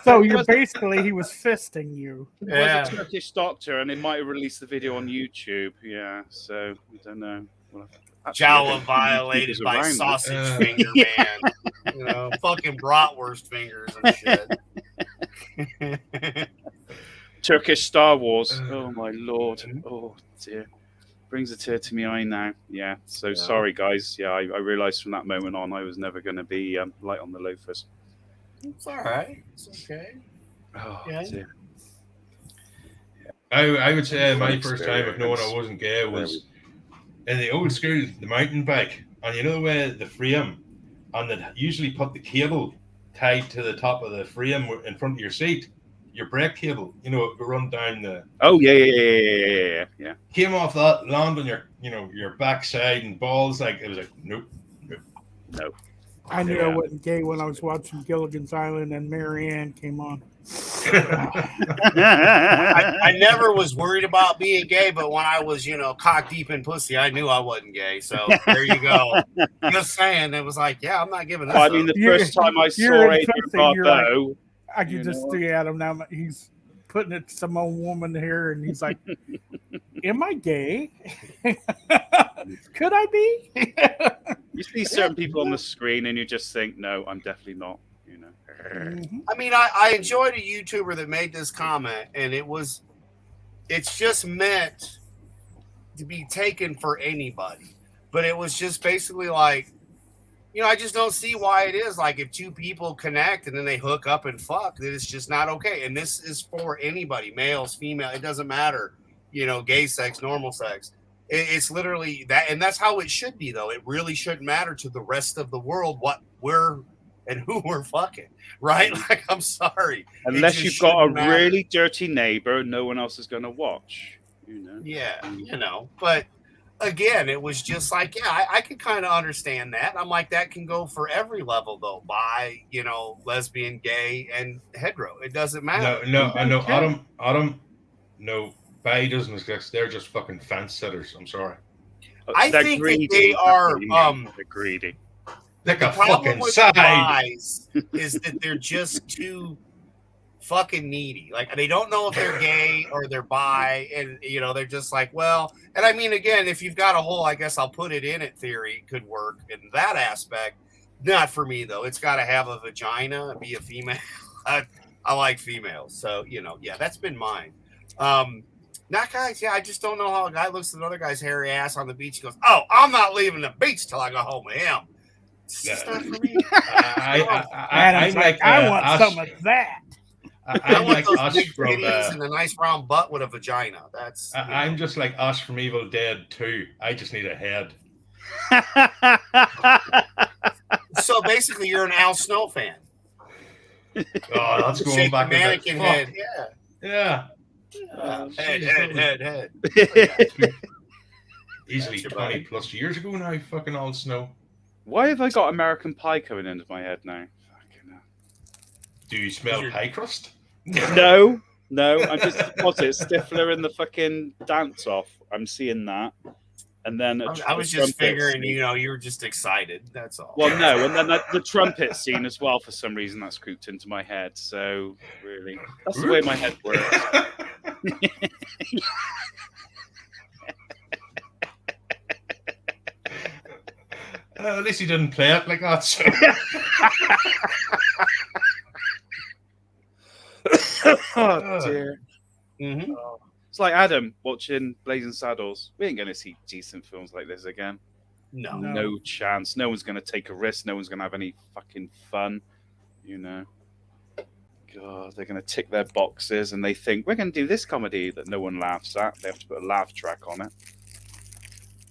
So you're basically, he was fisting you. He was a Turkish doctor, and they might have released the video on YouTube. Yeah, so I don't know. Well, Jawa violated by sausage finger man. You know, fucking bratwurst fingers and shit. Turkish Star Wars. Oh my lord. Oh dear. Brings a tear to my eye now. Yeah. So sorry guys. Yeah, I realized from that moment on I was never going to be light on the loafers. It's all right. It's okay. Oh yeah. Dear. I would say my first time of knowing I wasn't gay was in the old school, the mountain bike, and you know the way the frame, and they usually put the cable tied to the top of the frame in front of your seat, your brake cable, you know, it would run down the. Oh yeah. Came off that, land on your, you know, your backside and balls, like it was like nope. I knew I wasn't gay when I was watching Gilligan's Island and Marianne came on. I never was worried about being gay, but when I was, you know, cock deep in pussy, I knew I wasn't gay. So there you go. Just saying, it was like, yeah, I'm not giving this. I mean, the first time I saw Adrian Barbeau, like, I could just see Adam now. He's putting it to some old woman here, and he's like, "Am I gay? Could I be?" You see certain people on the screen, and you just think, "No, I'm definitely not." You know. I mean, I enjoyed a YouTuber that made this comment, and it's just meant to be taken for anybody, but it was just basically like, you know, I just don't see why it is like if two people connect and then they hook up and fuck, that it's just not okay. And this is for anybody, males, female, it doesn't matter, you know, gay sex, normal sex. It's literally that, and that's how it should be, though. It really shouldn't matter to the rest of the world what we're and who we're fucking, right? Like, I'm sorry. Unless you've got a really dirty neighbor, no one else is going to watch, you know? Yeah, you know, but again, it was just like, yeah, I can kind of understand that. I'm like, that can go for every level, though. Bi, you know, lesbian, gay, and hetero. It doesn't matter. No, I know. Adam, no, bi doesn't exist. They're just fucking fence sitters. I'm sorry. I think that they are greedy. Like the a fucking side. Guys is that they're just too fucking needy. Like, they don't know if they're gay or they're bi, and you know, they're just like, well, and I mean, again, if you've got a whole, I guess I'll put it in it theory, could work in that aspect. Not for me though. It's got to have a vagina and be a female. I like females, so you know, yeah, that's been mine. Not guys, yeah, I just don't know how a guy looks at another guy's hairy ass on the beach. He goes, oh, I'm not leaving the beach till I go home with him. It's just not for me. I want some of that. I want those big titties and a nice round butt with a vagina. That's. I'm just like Ash from Evil Dead 2. I just need a head. So basically, you're an Al Snow fan. Oh, that's going back. Mannequin head. Yeah. Head. Easily 20 plus years ago now. Fucking Al Snow. Why have I got American Pie coming into my head now? Do you smell pie crust? No, I'm just a deposit Stifler in the fucking dance off. I'm seeing that. And then I was just figuring, you were just excited. That's all. Well, no, and then the trumpet scene as well. For some reason, that's creeped into my head. So really, that's the way my head works. At least he didn't play it like that. So. Oh dear. Mm-hmm. It's like Adam watching Blazing Saddles. We ain't going to see decent films like this again. No chance. No one's going to take a risk. No one's going to have any fucking fun. God, they're going to tick their boxes and they think, we're going to do this comedy that no one laughs at. They have to put a laugh track on it.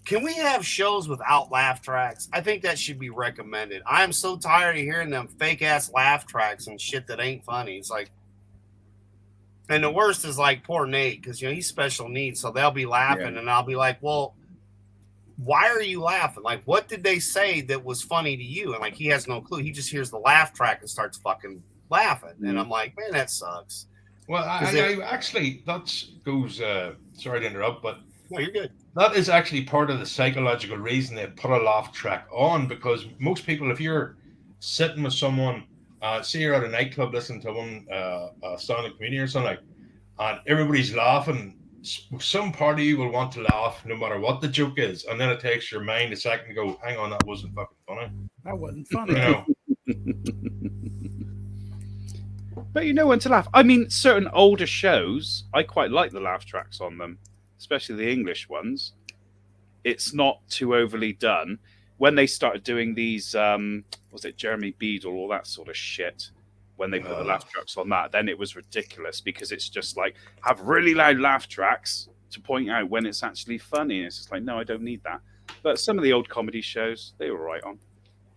Can we have shows without laugh tracks? I think that should be recommended. I am so tired of hearing them fake-ass laugh tracks and shit that ain't funny. It's like, and the worst is like poor Nate, because he's special needs, so they'll be laughing, and I'll be like, "Well, why are you laughing? Like, what did they say that was funny to you?" And like, he has no clue. He just hears the laugh track and starts fucking laughing, and I'm like, "Man, that sucks." Well, I actually that goes. Sorry to interrupt, but no, you're good. That is actually part of the psychological reason they put a laugh track on, because most people, if you're sitting with someone. Say you're at a nightclub listening to one stand-up comedian or something, and everybody's laughing. Some part of you will want to laugh no matter what the joke is, and then it takes your mind a second to go, "Hang on, that wasn't fucking funny." That wasn't funny. But you know when to laugh. I mean, certain older shows, I quite like the laugh tracks on them, especially the English ones. It's not too overly done. When they started doing these, was it Jeremy Beadle, all that sort of shit, when they put the laugh tracks on that, then it was ridiculous, because it's just like, have really loud laugh tracks to point out when it's actually funny. And it's just like, no, I don't need that. But some of the old comedy shows, they were right on,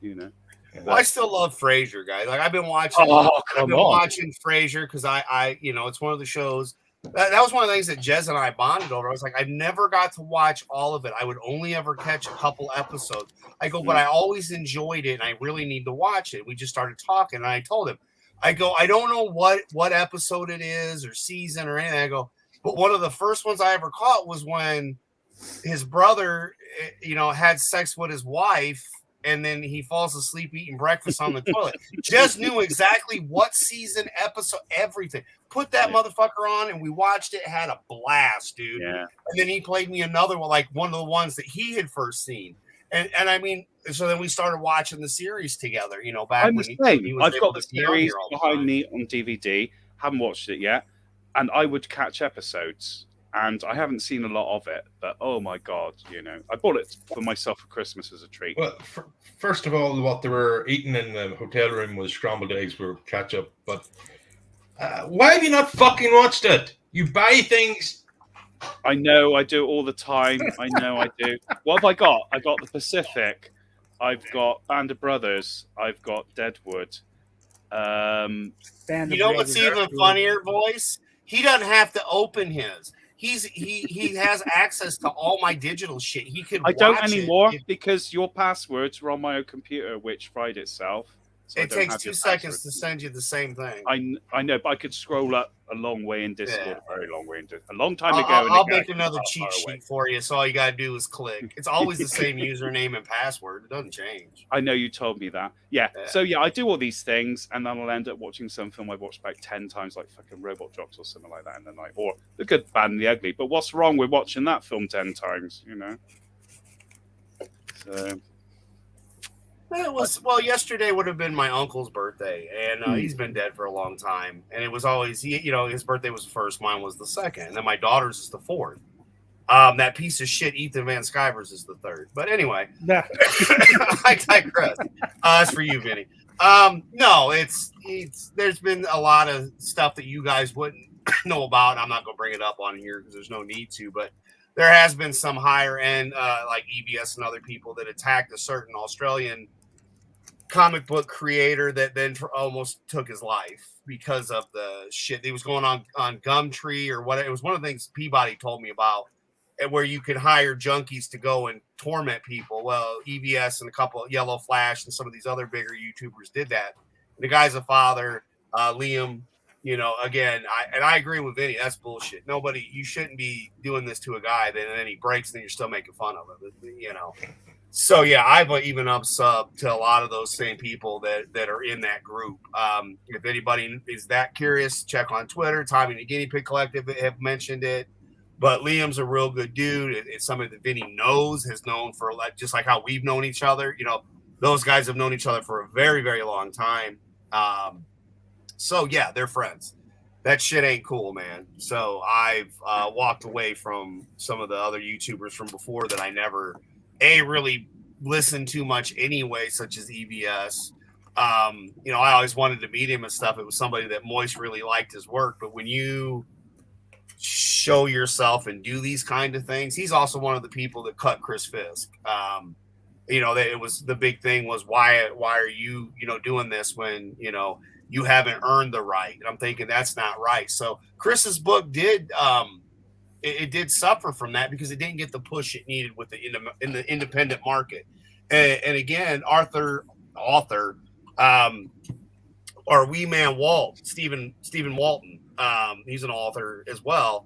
Well, I still love Frasier, guys. Like, I've been watching. Watching Frasier because I, it's one of the shows. That was one of the things that Jez and I bonded over. I was like, I never got to watch all of it. I would only ever catch a couple episodes. I go, but I always enjoyed it, and I really need to watch it. We just started talking, and I told him, I go, I don't know what episode it is or season or anything. I go, but one of the first ones I ever caught was when his brother, had sex with his wife, and then he falls asleep eating breakfast on the toilet. Jez knew exactly what season, episode, everything. Put that motherfucker on, and we watched it. Had a blast, dude. Yeah. And then he played me another one, like one of the ones that he had first seen. And I mean, so then we started watching the series together. Back I'm when the same. he was I've got the series behind me on DVD. Haven't watched it yet, and I would catch episodes. And I haven't seen a lot of it, but oh my god, I bought it for myself for Christmas as a treat. Well, first of all, what they were eating in the hotel room was scrambled eggs for ketchup. But why have you not fucking watched it? You buy things. I know, I do it all the time. I know I do. What have I got? I got the Pacific. I've got Band of Brothers. I've got Deadwood. What's even funnier, voice? He doesn't have to open his. He has access to all my digital shit. He could. I don't anymore because your passwords were on my own computer, which fried itself. So it takes 2 seconds to send you the same thing. I know, but I could scroll up a long way in Discord, a very long way in Discord. A long time ago. I'll make another cheat sheet for you, so all you gotta do is click. It's always the same username and password. It doesn't change. I know you told me that. Yeah. So I do all these things, and then I'll end up watching some film I watched about 10 times, like fucking Robot Jocks or something like that in the night, or The Good, Bad, and the Ugly. But what's wrong with watching that film 10 times? So. Yesterday would have been my uncle's birthday, and he's been dead for a long time. And it was always, his birthday was the first, mine was the second, and then my daughter's is the fourth. That piece of shit Ethan Van Skyvers is the third. But anyway, I digress. It's for you, Vinny. No, it's there's been a lot of stuff that you guys wouldn't know about. I'm not going to bring it up on here because there's no need to, but there has been some higher end, like EBS and other people that attacked a certain Australian comic book creator that then almost took his life because of the shit that was going on Gumtree or what. It was one of the things Peabody told me about, where you could hire junkies to go and torment people. Well, EBS and a couple of Yellow Flash and some of these other bigger YouTubers did that. The guy's a father. Liam, you know, again, I agree with Vinny. That's bullshit. You shouldn't be doing this to a guy, then he breaks, and then you're still making fun of him. You know. So yeah, I've even unsub to a lot of those same people that are in that group. If anybody is that curious, check on Twitter. Tommy the Guinea Pig Collective have mentioned it. But Liam's a real good dude. It's somebody that Vinny has known for just like how we've known each other. You know, those guys have known each other for a very, very long time. So yeah, they're friends. That shit ain't cool, man. So I've walked away from some of the other YouTubers from before that I never really listened too much anyway, such as EVS. You know, I always wanted to meet him and stuff. It was somebody that Moist really liked his work. But when you show yourself and do these kind of things, he's also one of the people that cut Chris Fisk. You know, it was the big thing was why are you doing this when you haven't earned the right? And I'm thinking that's not right. So Chris's book did it did suffer from that because it didn't get the push it needed in the independent market. And again, author or Wee Man Walt, Stephen Walton, he's an author as well,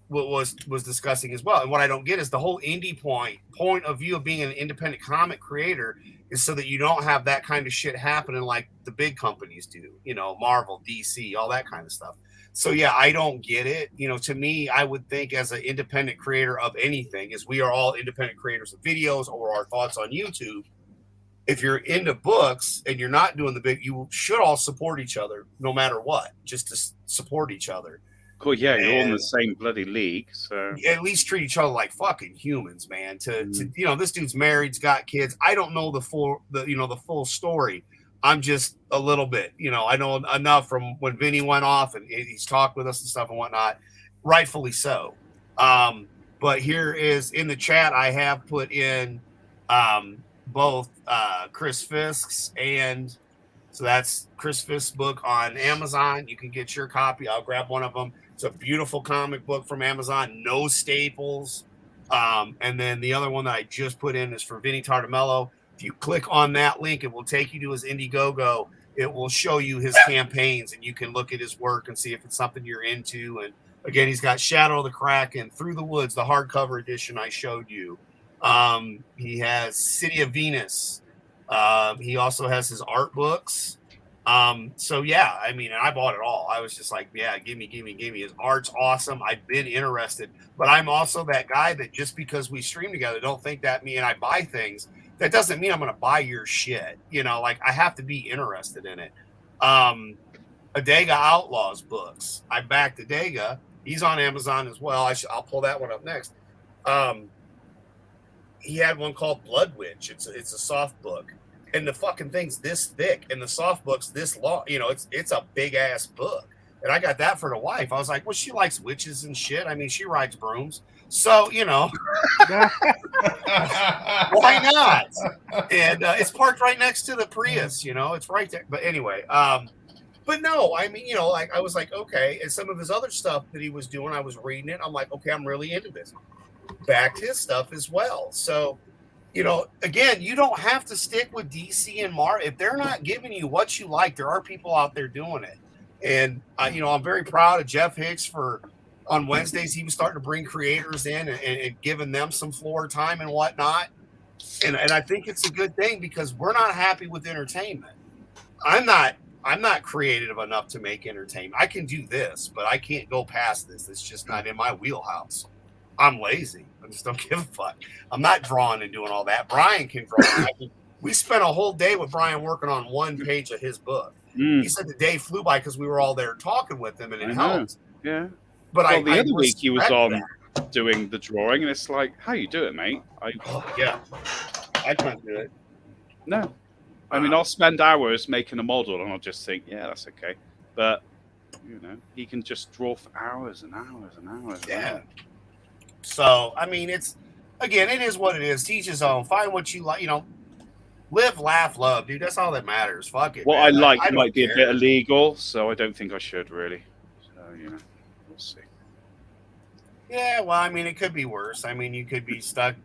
was discussing as well. And what I don't get is the whole indie point of view of being an independent comic creator is so that you don't have that kind of shit happening like the big companies do, Marvel, DC, all that kind of stuff. So yeah, I don't get it. To me, I would think as an independent creator of anything, as we are all independent creators of videos or our thoughts on YouTube, if you're into books and you're not doing the big, you should all support each other no matter what, just to support each other. Cool, yeah, you're all in the same bloody league, so at least treat each other like fucking humans, man. To this dude's married, he's got kids. I don't know the full story. I'm just a little bit, I know enough from when Vinny went off and he's talked with us and stuff and whatnot, rightfully so. But here is in the chat, I have put in both Chris Fisk's and so that's Chris Fisk's book on Amazon. You can get your copy. I'll grab one of them. It's a beautiful comic book from Amazon, no staples. And then the other one that I just put in is for Vinny Tartamello. If you click on that link, it will take you to his Indiegogo. It will show you his campaigns, and you can look at his work and see if it's something you're into. And again, he's got Shadow of the Kraken, Through the Woods, the hardcover edition I showed you. He has City of Venus. He also has his art books. So yeah, I mean, and I bought it all. I was just like, yeah, give me. His art's awesome. I've been interested, but I'm also that guy that just because we stream together, don't think that me and I buy things. That doesn't mean I'm going to buy your shit. Like I have to be interested in it. Adega Outlaws books. I backed Adega. He's on Amazon as well. I'll pull that one up next. He had one called Blood Witch. It's a soft book. And the fucking thing's this thick, and the soft book's this long. It's a big ass book. And I got that for the wife. I was like, well, she likes witches and shit. I mean, she rides brooms. So, why not? And it's parked right next to the Prius, it's right there. But anyway, but no, I mean, like I was like, okay. And some of his other stuff that he was doing, I was reading it. I'm like, okay, I'm really into this. Backed his stuff as well. So, again, you don't have to stick with DC and Marvel. If they're not giving you what you like, there are people out there doing it. And, I'm very proud of Jeff Hicks on Wednesdays, he was starting to bring creators in and giving them some floor time and whatnot. And I think it's a good thing because we're not happy with entertainment. I'm not creative enough to make entertainment. I can do this, but I can't go past this. It's just not in my wheelhouse. I'm lazy. I just don't give a fuck. I'm not drawing and doing all that. Brian can draw. We spent a whole day with Brian working on one page of his book. He said the day flew by because we were all there talking with him and it helped. Yeah. But the other week he was on doing the drawing, and it's like, how you do it, mate? Yeah, I can't do it. No, I mean, I'll spend hours making a model, and I'll just think, yeah, that's okay. But he can just draw for hours and hours and hours. Yeah. So I mean, it is what it is. Teach his own. Find what you like. Live, laugh, love, dude. That's all that matters. Fuck it. What I like might be a bit illegal, so I don't think I should really. So we'll see. Yeah, well, I mean, it could be worse. I mean, you could be stuck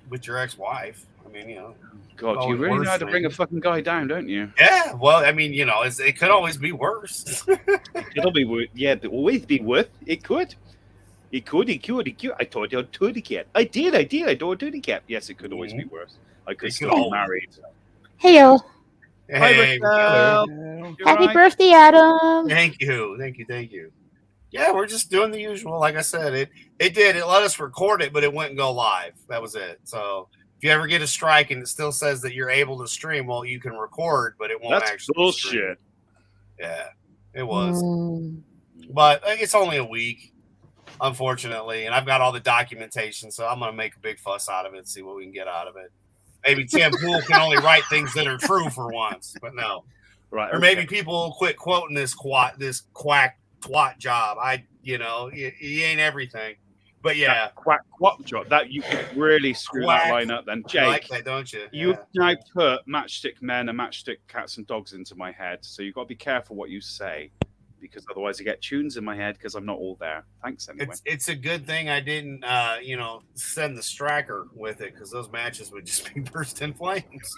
with your ex-wife. I mean, you know. God, you really know how to bring a fucking guy down, don't you? Yeah. Well, I mean, you know, it could always be worse. It'll be worth. Yeah, it'll always be worth. It could. It could. I told you I'd do it again. I did. I don't do it again. Yes, it could always be worse. I could still be married. Hey, yo. Hey, Happy birthday, Adam. Thank you. Yeah, we're just doing the usual. Like I said, it let us record it, but it wouldn't go live. That was it. So if you ever get a strike and it still says that you're able to stream, well, you can record, but it won't actually bullshit. Stream. Yeah, it was. But it's only a week, unfortunately, and I've got all the documentation, so I'm going to make a big fuss out of it and see what we can get out of it. Maybe Tim Pool can only write things that are true for once, but no. Right. Or maybe people will quit quoting this quack twat job. He ain't everything. But yeah. Quack job. That you could really screw that line up then. Jake, you like that, don't you? You've now put matchstick men and matchstick cats and dogs into my head, so you've got to be careful what you say, because otherwise I get tunes in my head because I'm not all there. Thanks anyway. It's a good thing I didn't send the striker with it, because those matches would just be burst in flames.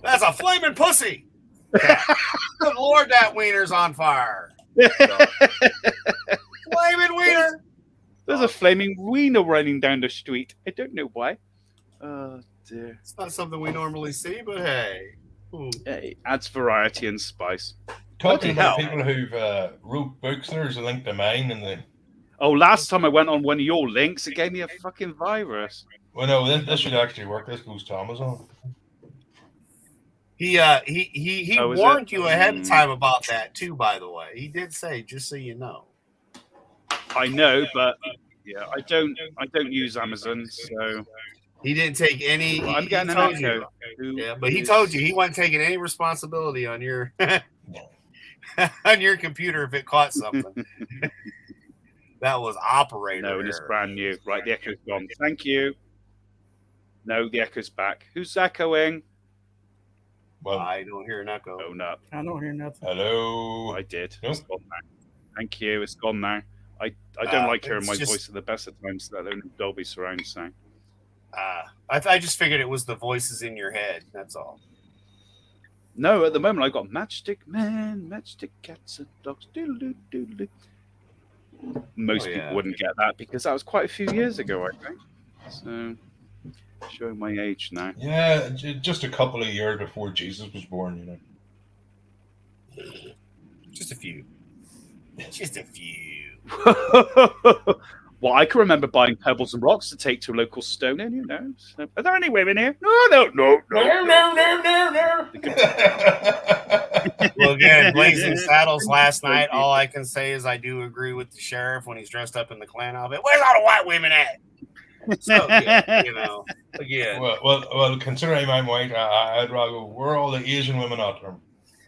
That's a flaming pussy. Good Lord, that wiener's on fire. Flaming wiener. There's a flaming wiener running down the street. I don't know why. Oh dear. It's not something we normally see, but hey. Hey, adds variety and spice. Talking about people who've wrote books, there's a link to mine in the. Oh, last time I went on one of your links, it gave me a fucking virus. Well, no, this should actually work. This goes to Amazon. He warned you ahead of time about that too, by the way. He did say, just so you know. I know, but yeah, I don't use Amazon, so he didn't take any. Well, I'm getting an echo. Yeah, but he told you he wasn't taking any responsibility on your on your computer if it caught something. That was operator. No, it's brand new. Right, the echo's gone. Thank you. No, the echo's back. Who's echoing? Well, I don't hear an echo. Oh no, I don't hear nothing. Hello. I did. Nope. It's gone now. Thank you. It's gone now. I don't like hearing my voice at the best of times, let alone Dolby surround sound. I just figured it was the voices in your head. That's all. No, at the moment I've got matchstick men, matchstick cats and dogs. Doodle-doo. Most people wouldn't get that because that was quite a few years ago, I think. So, showing my age now. Yeah, just a couple of years before Jesus was born, you know. Just a few. Just a few. Well, I can remember buying pebbles and rocks to take to a local stone inn, you know. So, are there any women here? No. Well, again, Blazing Saddles last night, all I can say is I do agree with the sheriff when he's dressed up in the Klan outfit. Where's all the white women at? So, yeah, you know, again. Well, considering I'm white, I'd rather go, where are all the Asian women at? Or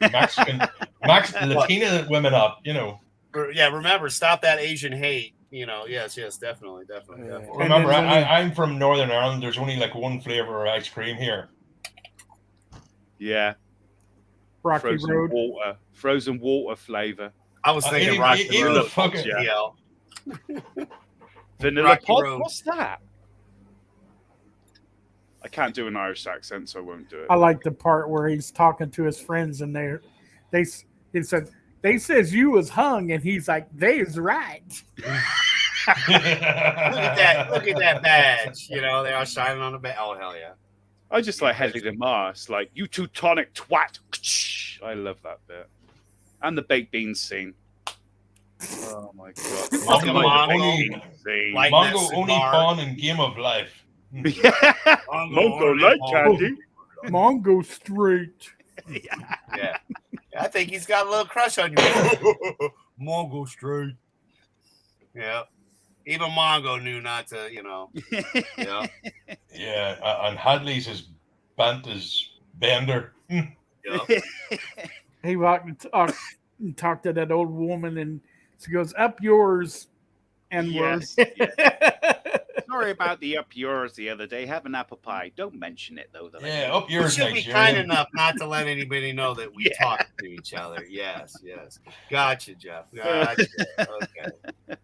Mexican, Latina women at, you know. Yeah, remember, stop that Asian hate. You know, yes, definitely. Remember, I'm from Northern Ireland. There's only like one flavor of ice cream here. Yeah. Rocky Road. Frozen water flavor. I was thinking Rocky Road. Vanilla Rocky Pod? Road. What's that? I can't do an Irish accent, so I won't do it. I like the part where he's talking to his friends and he said, they says you was hung, and he's like, they's right. Look at that badge. You know, they are shining on the badge. Oh, hell yeah. I just like Hedley the Mars, like, you Teutonic twat. I love that bit. And the baked beans scene. Oh my god. Mongo only pawn in Game of Life. Mongo like candy. Mongo straight. Yeah. I think he's got a little crush on you. Mongo straight. Yeah. Even Mongo knew not to, you know. Yeah. Yeah, and Hadley's as bent as Bender. Yep. He walked and talked to that old woman, and she goes, up yours. And yes. Sorry about the up yours the other day. Have an apple pie. Don't mention it, though. Yeah, up yours. We should be kind enough not to let anybody know that we talk to each other. Yes. Gotcha, Jeff. Gotcha. Okay.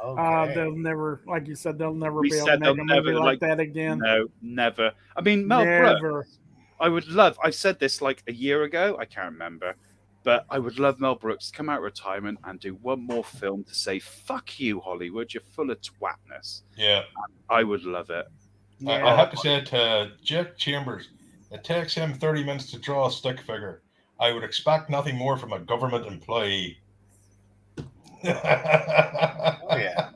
Okay. They'll never, like you said, they'll never We be able said to make they'll a never, movie like, like that again. No, never. I mean, Mel Never. Brooks. I would love. I said this like a year ago. I can't remember, but I would love Mel Brooks to come out of retirement and do one more film to say "fuck you, Hollywood. You're full of twatness." Yeah, I would love it. I have to say to Jack Chambers, it takes him 30 minutes to draw a stick figure. I would expect nothing more from a government employee. Oh yeah.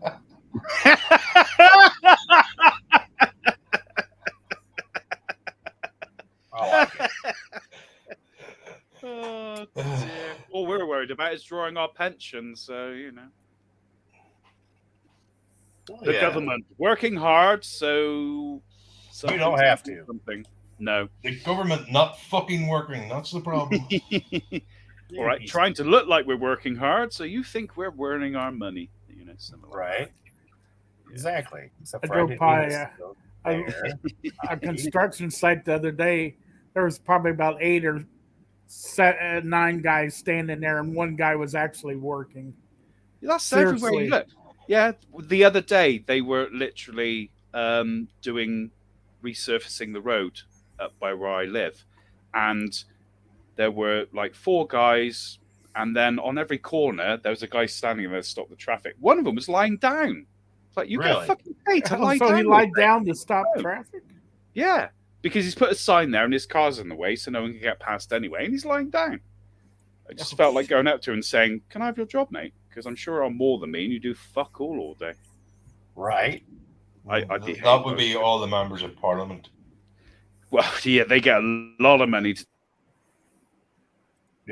Oh, dear. All we're worried about is drawing our pensions. So the government working hard, so you don't have to. Something. No. The government not fucking working. That's the problem. All right, trying to look like we're working hard, so you think we're earning our money. Right. Yeah. Exactly. I drove by a construction site the other day. There was probably about 8 or 9 guys standing there, and one guy was actually working. That's everywhere you look. Yeah, the other day they were literally doing resurfacing the road up by where I live, and there were like 4 guys, and then on every corner there was a guy standing there to stop the traffic. One of them was lying down. It's like, you get fucking paid to lie down. So he lied down to stop traffic? Yeah, because he's put a sign there and his car's in the way, so no one can get past anyway, and he's lying down. I just felt like going up to him and saying, "Can I have your job, mate? Because I'm sure I'm more than me, and you do fuck all day." Right. That would be all the members of Parliament. Well, yeah, they get a lot of money to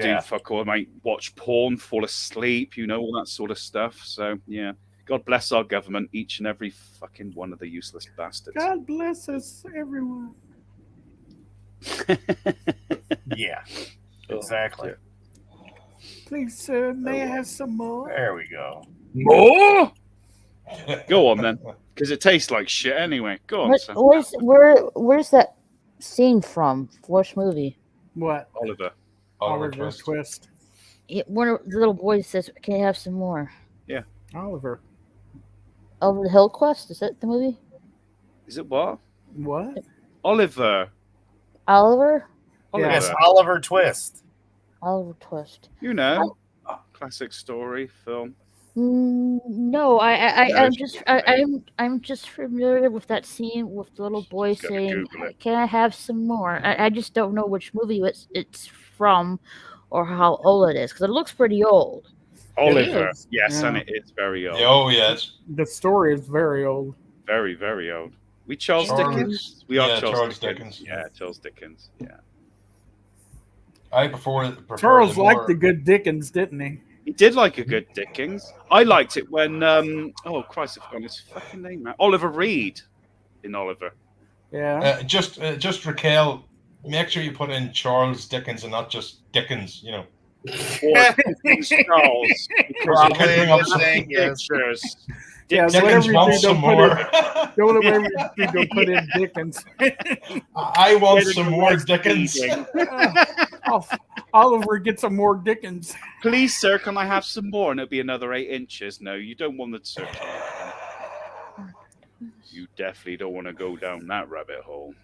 do fuck all, mate. Watch porn, fall asleep, all that sort of stuff. So, yeah. God bless our government, each and every fucking one of the useless bastards. God bless us, everyone. Yeah, exactly. Please, sir, may I have some more? There we go. More? Go on, then. Because it tastes like shit anyway. Go on, sir. Where's that scene from? Which movie? What? Oliver Twist. One of the little boys says, "Can I have some more?" Yeah. Oliver. Over the Hill Quest? Is that the movie? Is it what? What? Oliver. Oliver? Yes, Oliver Twist. Oliver Twist. Classic story film. No, I'm just familiar with that scene with the little boy saying, "Can I have some more?" I just don't know which movie it's from or how old it is, because it looks pretty old. Oliver, yes, and it is very old. Oh, yes. The story is very old. Very, very old. We Charles Dickens. We are Charles Dickens. Yeah, Charles Dickens. Yeah. I prefer Charles liked the good Dickens, didn't he? He did like a good Dickens. I liked it when oh Christ, I've forgotten his fucking name now. Oliver Reed in Oliver. Yeah. Just Raquel, make sure you put in Charles Dickens and not just Dickens, Or Dickens Charles. Dickens wants some more. Don't put in Dickens. I want some more Dickens. Oliver, get some more Dickens. Please, sir, can I have some more? And it'll be another 8 inches. No, you don't want the circle. You definitely don't want to go down that rabbit hole.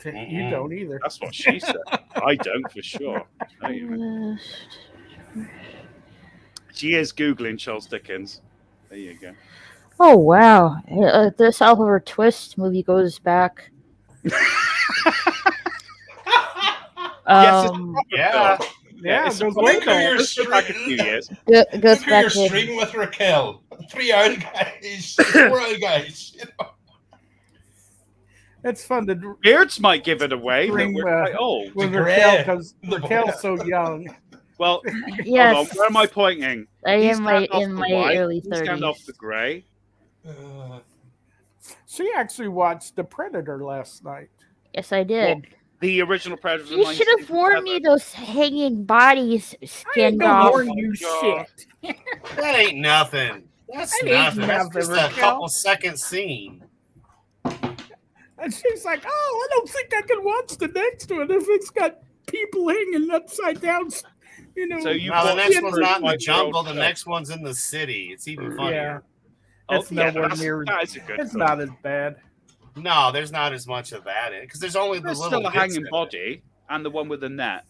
You don't either. That's what she said. I don't, for sure. She is Googling Charles Dickens. There you go. Oh, wow. This Oliver Twist movie goes back. Yes, it goes back a few years. Goes back to stream with Raquel. 3 old guys, 4 old guys. It's fun to. Beards might give it away. Stream, we're quite old. With Raquel, because Raquel's so young. Well, yes. Hold on. Where am I pointing? I am in my early 30s. Stand off the grey. She actually watched The Predator last night. Yes, I did. The original Predator. You should have warned me those hanging bodies skinned off. Warn you shit. That ain't nothing. That's nothing. That's just a couple second scene. And she's like, "Oh, I don't think I can watch the next one if it's got people hanging upside down." So the next one's not in the jungle. The next one's in the city. It's even funnier. It's nowhere near. That is a good It's film. not as bad. No, there's not as much of that in it because there's only There's the little still a bits hanging in it. body and the one with the net.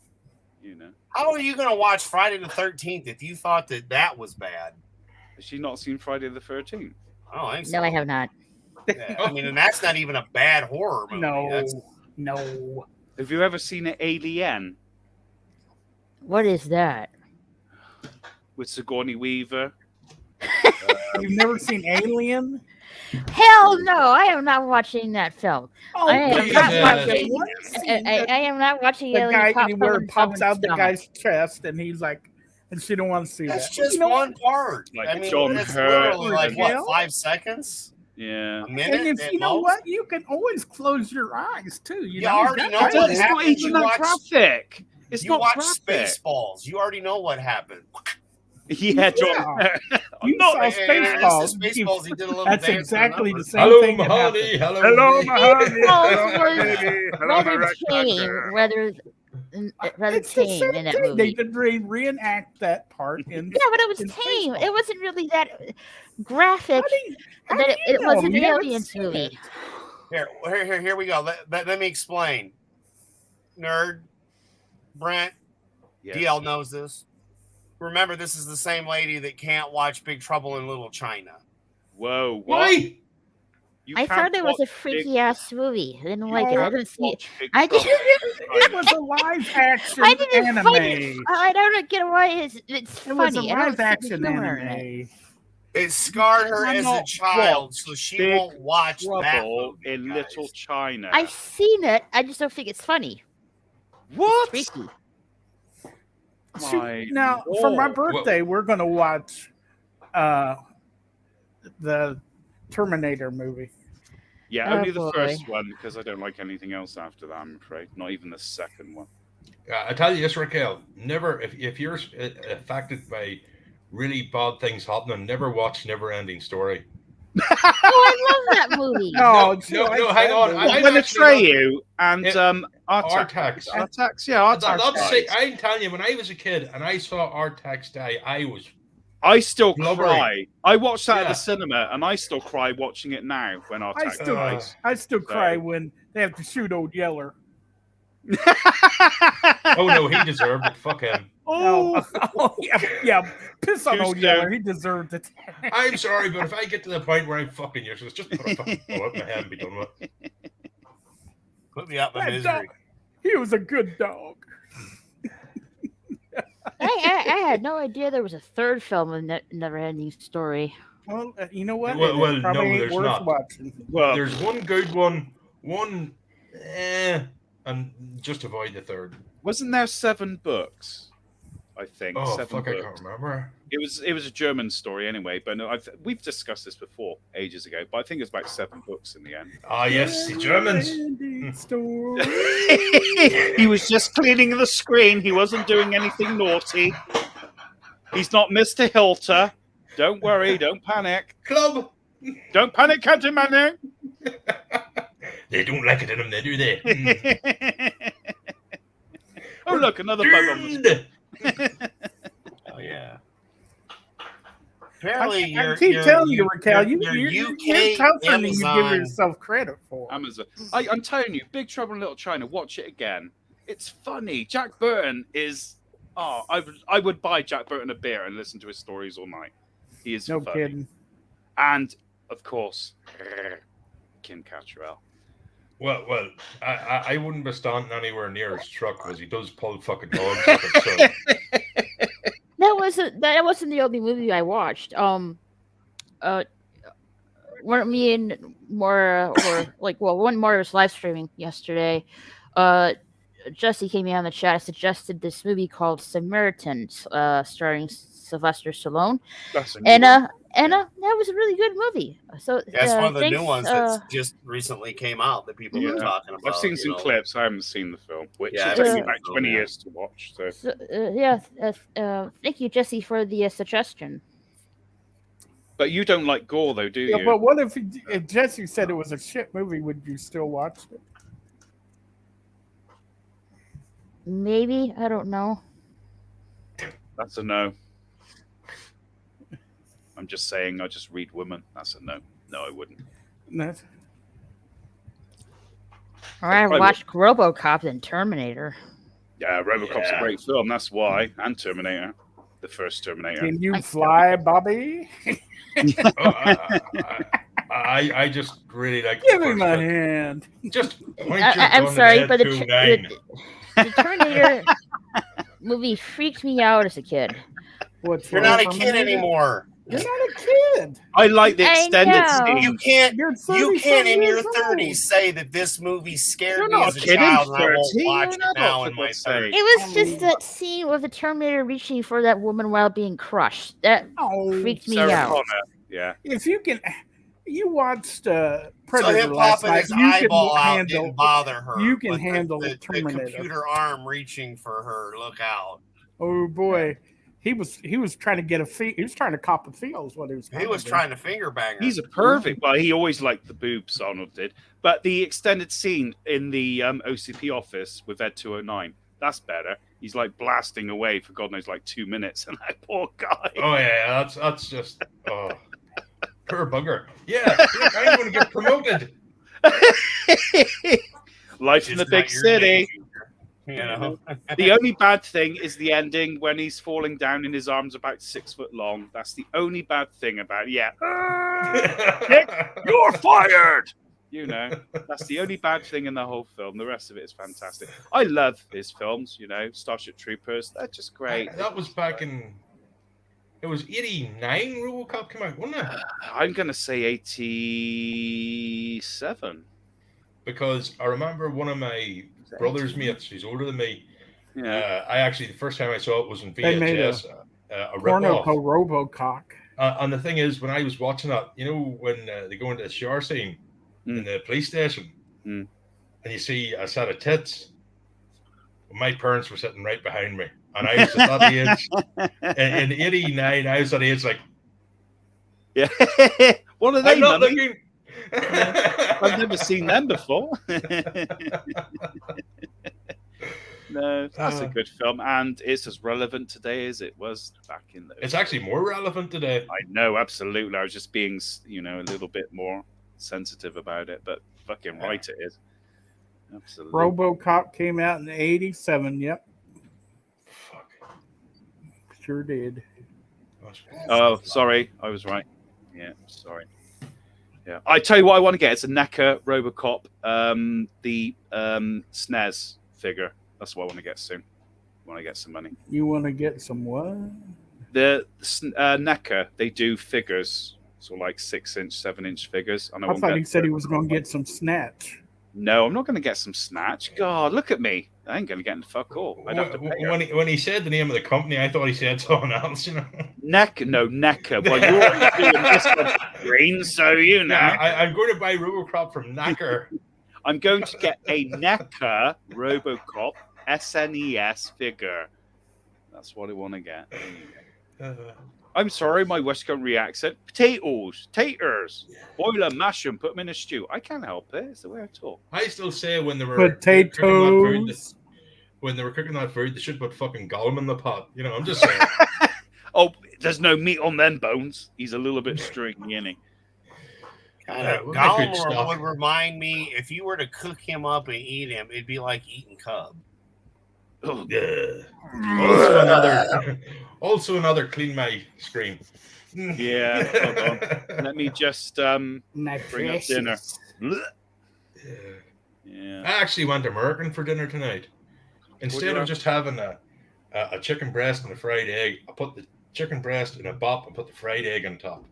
You know. How are you going to watch Friday the 13th if you thought that was bad? Has she not seen Friday the 13th? I don't think so. No, I have not. Yeah, I mean, and that's not even a bad horror movie. No. Have you ever seen an Alien What is that? with Sigourney Weaver? You've never seen Alien? Hell no! I am not watching that film. Oh, I am not watching. what? I am not watching The Alien guy Pop where Someone's it pops out the stomach. guy's chest, and he's like, and she don't want to see That's that. just You know one part. Like I mean, John it's Hurt literally like, and- what, 5 seconds? Yeah. A minute? And if at you know most? what, you can always close your eyes too. You You know, already That know kind what of- It's not happens. even You that watch- graphic. It's You not watch graphic. Spaceballs. You already know what happened. Yeah, John. You not saw And Spaceballs. Spaceballs, he did a little That's dance exactly and the same Hello, thing that Mahoney. happened. Hello, Hello, me. Mahoney. Rather tame, rather It's the tame same in that thing. movie. They reenact that part in. Yeah, but it was in tame. Spaceballs. It wasn't really that graphic. How That do you it was know? an You haven't Aliens seen movie. it. Here we go. Let me explain. Nerd, Brent, Yes. DL knows this. Remember, this is the same lady that can't watch Big Trouble in Little China. Whoa, what? Why? You I can't thought it was a watch freaky Big- ass movie. I didn't you like it. I can't didn't see it. watch Big I Trouble didn't. in It was a live action I didn't find it. anime. I don't get why it's It was a funny. I don't live see the action humor in it. anime. It scarred her as a cannot child, watch so she Big won't watch that Trouble movie, in guys. Little China. I've seen it. I just don't think it's funny. What? It's freaky. My Now, for my Lord. birthday, we're going to watch the Terminator movie. Yeah, Oh, only the boy. first one because I don't like anything else after that. I'm afraid, not even the second one. I tell you this, Raquel. Never, if you're affected by really bad things happening, never watch Never Ending Story. Oh, I love that movie. No, No, hang on. I'm going to betray you and Artax. Artax. Artax, yeah, Artax. dies. I'm telling you, when I was a kid and I saw Artax die, I was I still Blubbery. cry. I watched that at Yeah. the cinema, and I still cry watching it now when Artax dies. I still cry when they have to shoot Old Yeller. oh no, he deserved it. Fuck him. Oh, Oh, yeah. Piss on Too Old soon. Yeller. He deserved it. I'm sorry, but if I get to the point where I'm fucking useless, just put a fucking bullet in my head and be done with it. Put me out my That misery. dog, he was a good dog. I had no idea there was a third film of Never Ending Story. Well, you know what? Well, It probably no, ain't there's worth not. watching. well, There's one good one, and just avoid the third. wasn't there 7 books? I think. Oh 7 fuck, I books. can't remember. It was a German story anyway, but no, we've discussed this before ages ago. But I think it was about 7 books in the end. Ah yes, the Germans. Ending story. He was just cleaning the screen. He wasn't doing anything naughty. He's not Mr. Hilter. Don't worry. Don't panic. Club. Don't panic, Captain Manning. They don't like it in them, they do they? Oh, look, another bug on the screen. Doomed. Oh yeah. Apparently, I keep telling you, Raquel, you're UK tougher than you Amazon. give yourself credit for. Amazon. I'm telling you, Big Trouble in Little China. Watch it again. It's funny. Jack Burton is. Oh, I would buy Jack Burton a beer and listen to his stories all night. He is No funny. kidding. And of course, Kim Cattrall. Well, I wouldn't be standing anywhere near his truck because he does pull fucking dogs. Up it, so. That wasn't the only movie I watched. When me and Maura when Maura was live streaming yesterday, Jesse came in on the chat. I suggested this movie called Samaritans, starring Sylvester Stallone, That's a and new one. that was a really good movie. So That's one of the thanks, new ones that just recently came out that people Yeah. are talking about. I've seen you some know. clips. I haven't seen the film, which Yeah, it I've took me seen about the film, 20 yeah. years to watch. So, thank you, Jesse, for the suggestion. but you don't like gore, though, do Yeah, you? but what if Jesse said it was a shit movie? Would you still watch it? Maybe, I don't know. That's a no. I'm just saying. I just read women. That's a no. No, I wouldn't. That's... Or I watched RoboCop and Terminator. Yeah, RoboCop's a great film. That's why. And Terminator, the first Terminator. Can you fly, Bobby? I just really like. Give me my hand. Just point I'm sorry, but the Terminator movie freaked me out as a kid. You're not a kid anymore. You're not a kid. I like the extended scene. You can't in your 30s say that this movie scared me as a child and I won't watch it now in my 30s. It was just that scene with the Terminator reaching for that woman while being crushed. That freaked me out. Yeah. If you can... You watched Predator so him last popping night. his eyeball out didn't bother her. You can handle the Terminator. The computer arm reaching for her. Look out! Oh boy, he was trying to get a feel. He was trying to cop a feel. Is what he was. He was trying to finger bang her. He's a perfect. Well, he always liked the boobs. Arnold did, but the extended scene in the OCP office with Ed 209. That's better. He's like blasting away for God knows like 2 minutes, and that poor guy. Oh yeah, that's just. Oh. Poor bugger. Yeah, I'm going to get promoted. Life in the big city. You know? The only bad thing is the ending when he's falling down and his arms about 6 foot long. That's the only bad thing about it. Yeah. You're fired. You know, that's the only bad thing in the whole film. The rest of it is fantastic. I love his films, you know, Starship Troopers. They're just great. That was back in... It was 89 RoboCop came out, wasn't it? I'm going to say 87. Because I remember one of my brother's mates, he's older than me. Yeah. I actually, the first time I saw it was in They made VHS. a Porno RoboCop. And the thing is, when I was watching that, you know, when they go into the shower scene in the police station, and you see a set of tits, my parents were sitting right behind me. And I was at that age, in 89, I was at the age like, yeah, what are they? I'm not looking. I've never seen them before. No, that's a good film, and it's as relevant today as it was back in the. It's actually more relevant today. I know, absolutely. I was just being, you know, a little bit more sensitive about it, but fucking right, it is. Absolutely. RoboCop came out in '87. Yep. Fuck. Sure did. Oh, sorry, I was right. Yeah, sorry. Yeah, I tell you what, I want to get. It's a NECA RoboCop, the SNES figure. That's what I want to get soon. I want to get some money. You want to get some what? The NECA, they do figures, so like 6-inch, 7-inch figures. And I thought he said he was going to get some Snatch. No, I'm not going to get some Snatch. God, look at me. I ain't going to get fuck all. I'd have to pay her. When he said the name of the company, I thought he said someone else, you know. NECA. Well, you're doing this on screen, so you know. Yeah, I'm going to buy RoboCop from NECA. I'm going to get a NECA RoboCop SNES figure. That's what I want to get. I'm sorry, my West Country accent. Potatoes, taters, boil them, mash them, put them in a stew. I can't help it. It's the way I talk. I still say when they were potatoes, when they were cooking that food, they should put fucking Gollum in the pot. You know, I'm just saying. Oh, there's no meat on them bones. He's a little bit stringy, isn't he? Gollum would remind me, if you were to cook him up and eat him, it'd be like eating cub. Oh, yeah. Also another clean my screen. Yeah, hold on. Let me just bring up dinner. Yeah. I actually went American for dinner tonight. Instead of just having a chicken breast and a fried egg, I put the chicken breast in a bop and put the fried egg on top.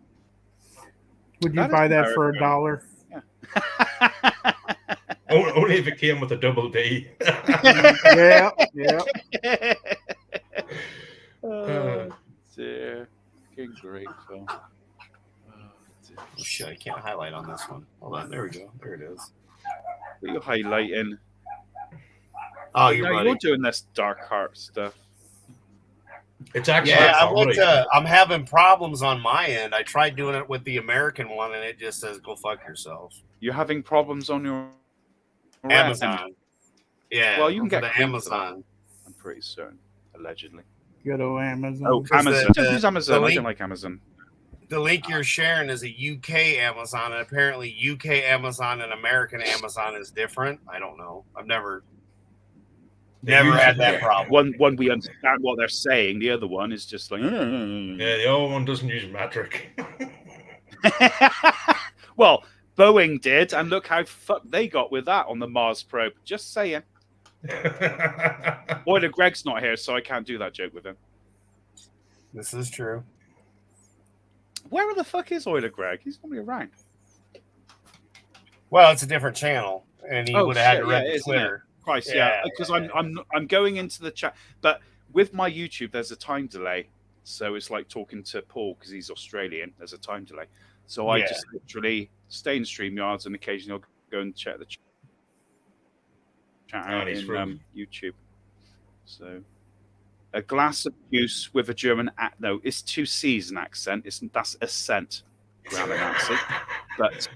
Would you buy that for $1? Yeah. Only if it came with a double D. Yeah. Dear. Great film. Oh, shit, I can't highlight on this one. Hold on, there we go. There it is. What are you highlighting? Oh, you're doing this dark heart stuff. It's actually I'm having problems on my end. I tried doing it with the American one, and it just says "Go fuck yourself." You're having problems on your Amazon. Yeah. Well, you can get the Amazon. I'm pretty certain, allegedly. Go to Amazon. Oh, Amazon. Don't use Amazon. I don't like Amazon. The link you're sharing is a UK Amazon, and apparently UK Amazon and American Amazon is different. I don't know. I've never had that problem. One we understand what they're saying. The other one is just like, yeah, the other one doesn't use metric. Well, Boeing did, and look how fucked they got with that on the Mars probe. Just saying. Euler Greg's not here, so I can't do that joke with him. This is true. Where the fuck is Euler Greg? He's normally around. Well, it's a different channel, and he would have had to read Twitter. Christ, yeah, because I'm going into the chat, but with my YouTube, there's a time delay, so it's like talking to Paul because he's Australian. There's a time delay, so I just literally stay in StreamYards and occasionally I'll go and check the chat out in YouTube. So, a glass of juice with a German no, it's 2 C's an accent. That's a cent, grammar Nazi, but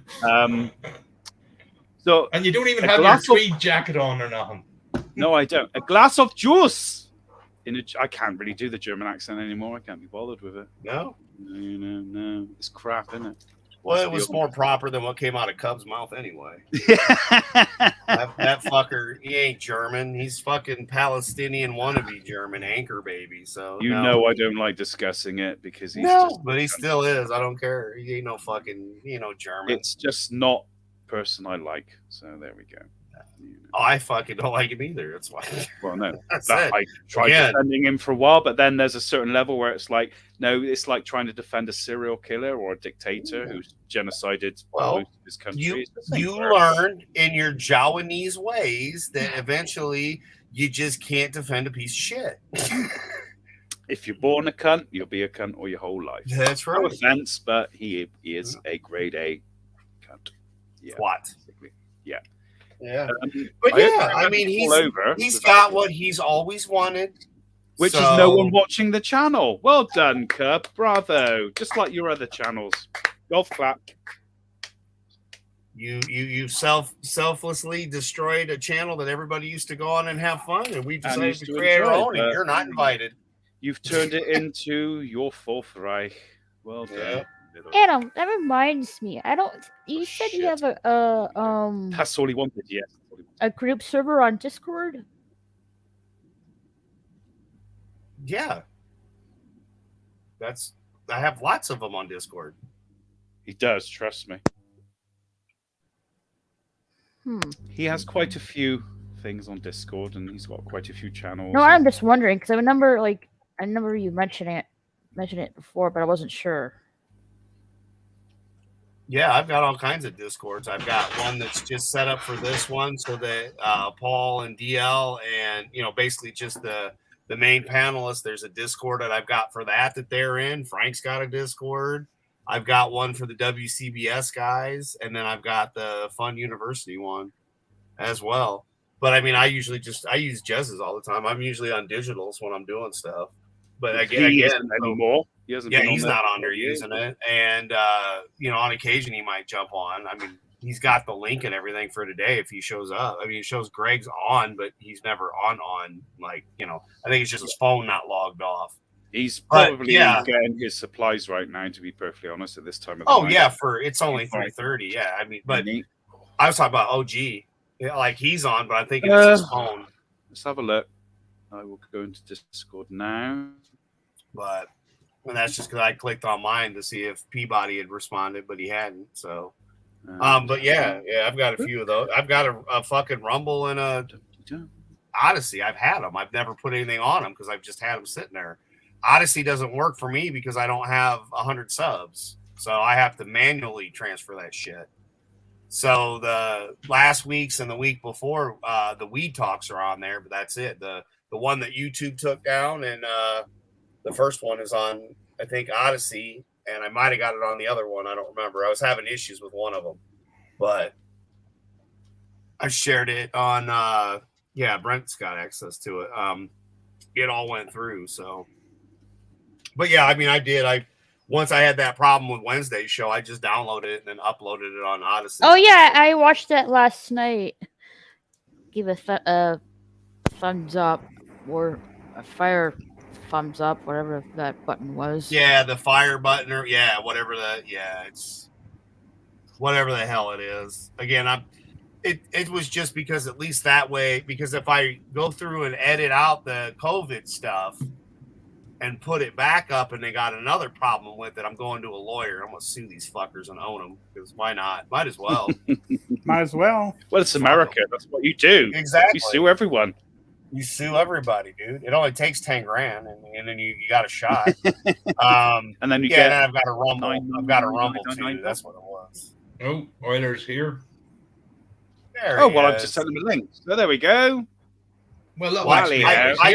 So, and you don't even have your tweed jacket on or nothing. No, I don't. A glass of juice. I can't really do the German accent anymore. I can't be bothered with it. No? No. It's crap, isn't it? Well, it was more proper than what came out of Cub's mouth anyway. that fucker, he ain't German. He's fucking Palestinian wannabe German anchor baby. So you know I don't like discussing it because he's but he still is. I don't care. He ain't no fucking, German. It's just not person I like, so there we go. I fucking don't like him either. That's why. Well, no, I tried defending him for a while, but then there's a certain level where it's like, no, it's like trying to defend a serial killer or a dictator who's genocided most of his country. You learn in your Jawanese ways that eventually you just can't defend a piece of shit. If you're born a cunt, you'll be a cunt all your whole life. That's right. No offense, but he is a grade A cunt. Yeah. What? Yeah. Yeah. But I mean, he's got what he's always wanted. Which is no one watching the channel. Well done, Cub. Bravo. Just like your other channels. Golf clap. You selflessly destroyed a channel that everybody used to go on and have fun, and we decided to create our own, and you're not invited. You've turned it into your Fourth Reich. Well done. Yeah. Adam, that reminds me. You said you have That's all he wanted, yes. A group server on Discord? Yeah. I have lots of them on Discord. He does, trust me. He has quite a few things on Discord, and he's got quite a few channels. No, I'm just wondering because I remember you mentioned it before, but I wasn't sure. Yeah, I've got all kinds of Discords. I've got one that's just set up for this one so that Paul and DL and, basically just the main panelists, there's a Discord that I've got for that they're in. Frank's got a Discord. I've got one for the WCBS guys, and then I've got the Fun University one as well. But, I mean, I use Jez's all the time. I'm usually on digitals when I'm doing stuff. But again anymore. He's not on there using it. And, on occasion he might jump on. I mean, he's got the link and everything for today if he shows up. I mean, it shows Greg's on, but he's never on. Like, I think it's just his phone not logged off. He's probably getting his supplies right now, to be perfectly honest, at this time of the night. It's only 3:30. Yeah, I mean, but I was talking about OG. Like, he's on, but I'm thinking it's his phone. Let's have a look. I will go into Discord now. And that's just because I clicked on mine to see if Peabody had responded, but he hadn't. So, but I've got a few of those. I've got a fucking Rumble and a Odyssey. I've had them. I've never put anything on them because I've just had them sitting there. Odyssey doesn't work for me because I don't have 100 subs, so I have to manually transfer that shit. So the last week's and the week before, the Weed Talks are on there, but that's it. The one that YouTube took down and the first one is on, I think, Odyssey, and I might have got it on the other one. I don't remember. I was having issues with one of them, but I shared it on. Brent's got access to it. It all went through. So, but yeah, I mean, I did. Once I had that problem with Wednesday's show, I just downloaded it and then uploaded it on Odyssey. Oh yeah, I watched that last night. Give a thumbs up or a thumbs up, whatever that button was. Yeah, the fire button or whatever it's whatever the hell it is. Again, it was just because at least that way, because if I go through and edit out the COVID stuff and put it back up and they got another problem with it, I'm going to a lawyer. I'm going to sue these fuckers and own them because why not? Might as well. Might as well. Well, it's America. That's what you do. Exactly. You sue everyone. You sue everybody, dude. It only takes $10,000 and then you got a shot. And then you get. And I've got a rumble. I've got a rumble too. That's what it was. Oh, Euler's here. There I've just sent them a link. So there we go. Well, look, I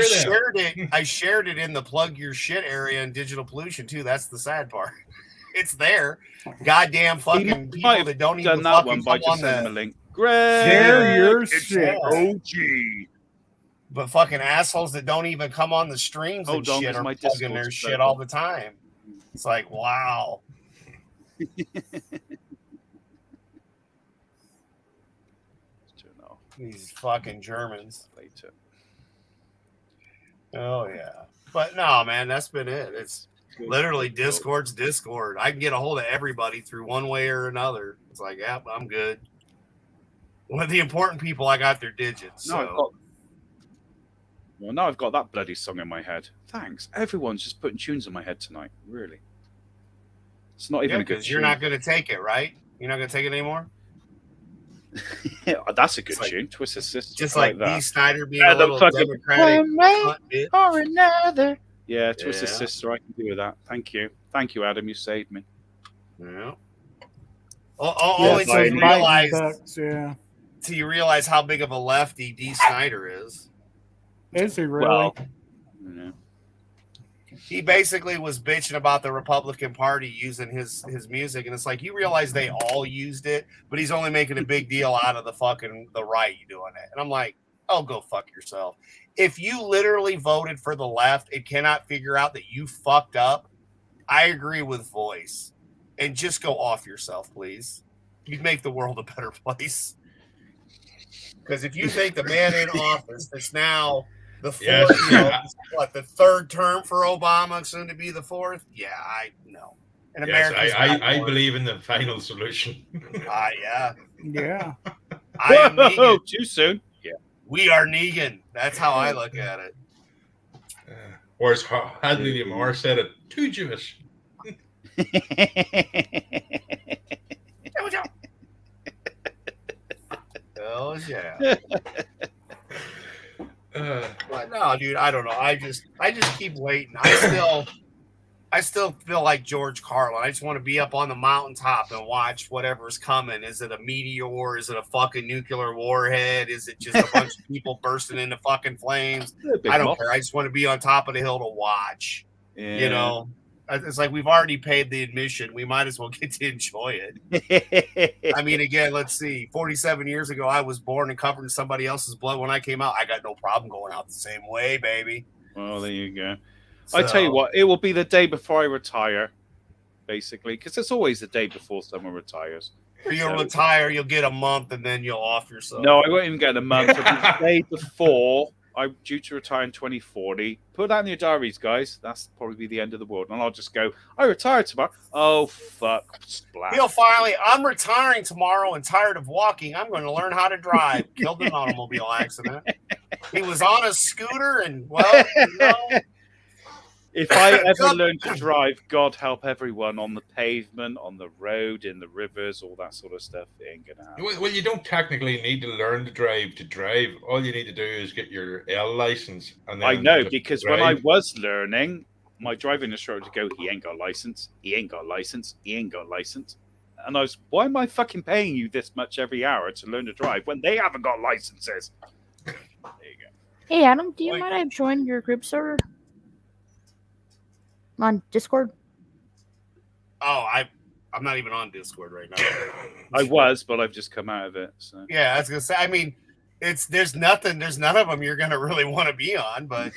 shared it. I shared it in the plug your shit area in digital pollution too. That's the sad part. It's there. Goddamn fucking people that don't even fucking come on the link. Great. Share your shit. OG. But fucking assholes that don't even come on the streams and shit are plugging their shit all the time. It's like, wow. These fucking Germans. Later. Oh yeah. But no, man, that's been it. It's literally Discord's Discord. I can get a hold of everybody through one way or another. It's like, yeah, I'm good. With the important people, I got their digits. Now I've got that bloody song in my head. Thanks. Everyone's just putting tunes in my head tonight. Really. It's not even a good tune. You're not going to take it, right? You're not going to take it anymore? That's a good tune. Twisted Sister. Just like that. D. Snyder being a little Democratic. Or another. Yeah, Twisted Sister. I can do with that. Thank you. Thank you, Adam. You saved me. Yeah. Only to you realize how big of a lefty D. Snyder is. Is he really? Well, he basically was bitching about the Republican Party using his music, and it's like, you realize they all used it, but he's only making a big deal out of the right doing it. And I'm like, oh, go fuck yourself. If you literally voted for the left and cannot figure out that you fucked up, I agree with Voice. And just go off yourself, please. You'd make the world a better place. Because if you think the man in office that's now the fourth, the third term for Obama, soon to be the fourth? Yeah, I know. And I believe in the final solution. Yeah. Yeah. I am Negan. Too soon. Yeah. We are Negan. That's how I look at it. Or as Hadley Lamar said it, too Jewish. Oh yeah. But no, dude, I don't know. I just keep waiting. I still feel like George Carlin. I just want to be up on the mountaintop and watch whatever's coming. Is it a meteor? Is it a fucking nuclear warhead? Is it just a bunch of people bursting into fucking flames? I don't care. I just want to be on top of the hill to watch. Yeah. You know, it's like we've already paid the admission. We might as well get to enjoy it. I mean, again, let's see. 47 years ago, I was born and covered in somebody else's blood when I came out. I got no problem going out the same way, baby. Well, there you go. So, I tell you what, it will be the day before I retire, basically, because it's always the day before someone retires. You'll retire, you'll get a month, and then you'll off yourself. No, I won't even get a month. It'll be the day before I'm due to retire in 2040. Put that in your diaries, guys. That's probably be the end of the world. And I'll just go, I retired tomorrow. Oh, fuck. Splash. He'll finally, I'm retiring tomorrow and tired of walking. I'm going to learn how to drive. Killed an automobile accident. He was on a scooter and, well, you know. If I ever learn to drive, God help everyone on the pavement, on the road, in the rivers, all that sort of stuff. It ain't going to happen. Well, you don't technically need to learn to drive to drive. All you need to do is get your L license. And then I know, because when I was learning, my driving instructor would go, he ain't got a license, he ain't got a license, he ain't got a license. And I was, why am I fucking paying you this much every hour to learn to drive when they haven't got licenses? There you go. Hey, Adam, do you mind I join your group server? On Discord? Oh, I'm not even on Discord right now. I was, but I've just come out of it. So. Yeah, I was gonna say. I mean, there's none of them you're gonna really want to be on, but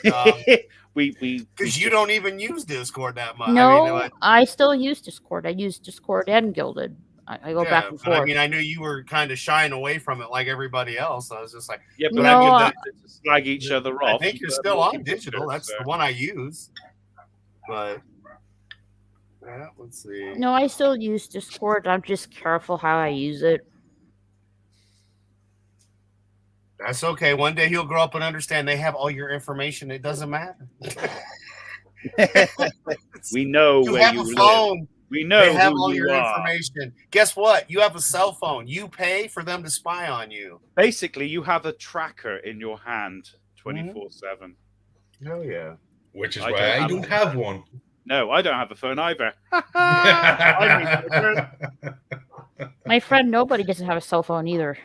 because you don't even use Discord that much. No, I still use Discord. I use Discord and Gilded. I go back and forth. I mean, I knew you were kind of shying away from it like everybody else. I was just like, yeah, but No, I could slag each other off. I think you're still on digital. That's the one I use. But yeah, let's see. No, I still use Discord. I'm just careful how I use it. That's okay. One day he'll grow up and understand they have all your information. It doesn't matter. We know You where have you a live. phone. We know They have who all you your are. information. Guess what? You have a cell phone. You pay for them to spy on you. Basically, you have a tracker in your hand 24/7. Oh yeah. Which is I why don't I don't have one. No, I don't have a phone either. My friend, nobody doesn't have a cell phone either.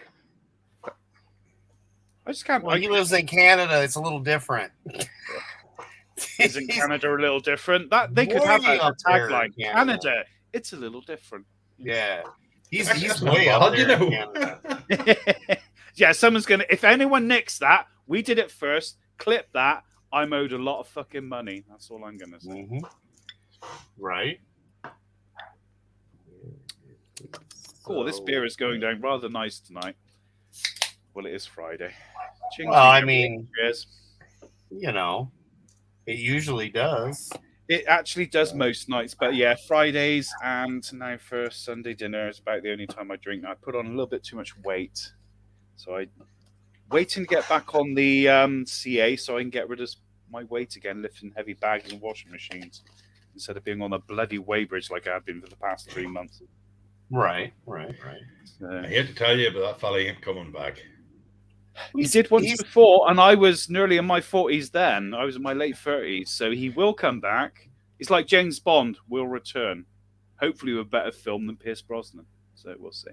I just can't. Well, he lives in Canada. It's a little different. Isn't Canada a little different? That they could have way a up there tagline. in Canada. Canada, it's a little different. Yeah. He's That's way not up bad, there. you in know. Canada. Yeah, someone's gonna. If anyone nicks that, we did it first. Clip that. I'm owed a lot of fucking money. That's all I'm gonna say. Mhm. Right. Cool. This beer is going down rather nice tonight. Well, it is Friday. Ching, Well, I ching, mean, cheers. you know, it usually does. It actually does most nights, but yeah, Fridays and now for Sunday dinner is about the only time I drink. I put on a little bit too much weight, so I waiting to get back on the CA so I can get rid of my weight again, lifting heavy bags and washing machines instead of being on a bloody weighbridge like I've been for the past 3 months. Right. I hate to tell you, but that fella ain't coming back. He did once before, and I was nearly in my 40s then. I was in my late 30s, so he will come back. It's like James Bond will return, hopefully with a better film than Pierce Brosnan. So we'll see.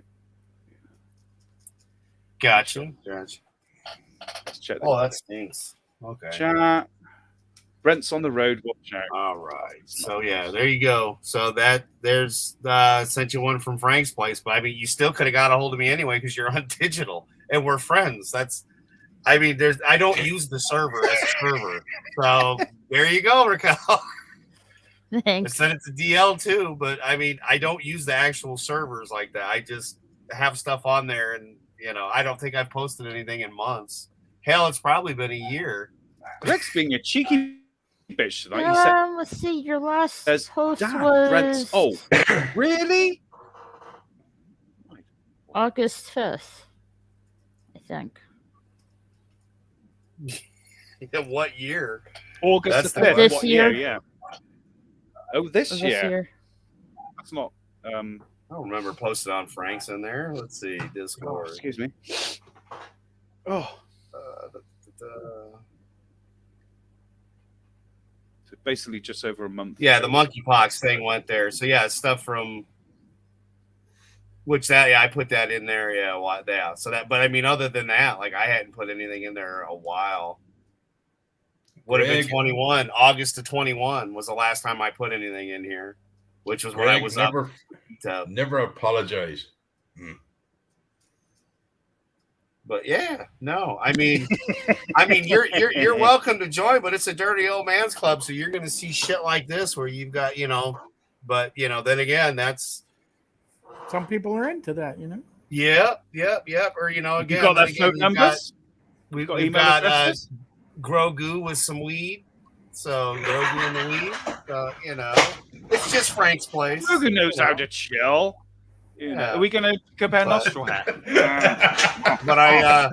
Gotcha. Let's check. Oh, that stinks. Okay. Chat. Brent's on the road. Watch out. All right. So yeah, there you go. So there's sent you one from Frank's place, but I mean, you still could have got a hold of me anyway because you're on digital and we're friends. I don't use the server as a server. So there you go, Raquel. I Thanks. sent it to DL too, but I mean, I don't use the actual servers like that. I just have stuff on there, and I don't think I've posted anything in months. Hell, it's probably been a year. Greg's being a cheeky bitch tonight. He said, Let's see. Your last Says, post "Dad, was Brent's really? August 5th, I think. What year? August That's the the 5th. This What year? Yeah. Oh, this This year. year. That's not. I don't remember posted on Frank's in there. Let's see, Oh, Discord. excuse me. Oh, so basically just over a month. Yeah, the monkeypox thing went there. So yeah, stuff from I put that in there. Yeah. So but I mean, other than that, like I hadn't put anything in there a while. Would have been 21. August of 21 was the last time I put anything in here, which was when I was never apologize. But yeah, no, I mean, you're welcome to join, but it's a dirty old man's club, so you're going to see shit like this where you've got, but then again, that's some people are into that, Yep. Or again, you got that phone numbers? We've got Grogu with some weed, so Grogu and the weed, it's just Frank's place. Grogu knows how to chill. Are we going to compare nostril hair? But I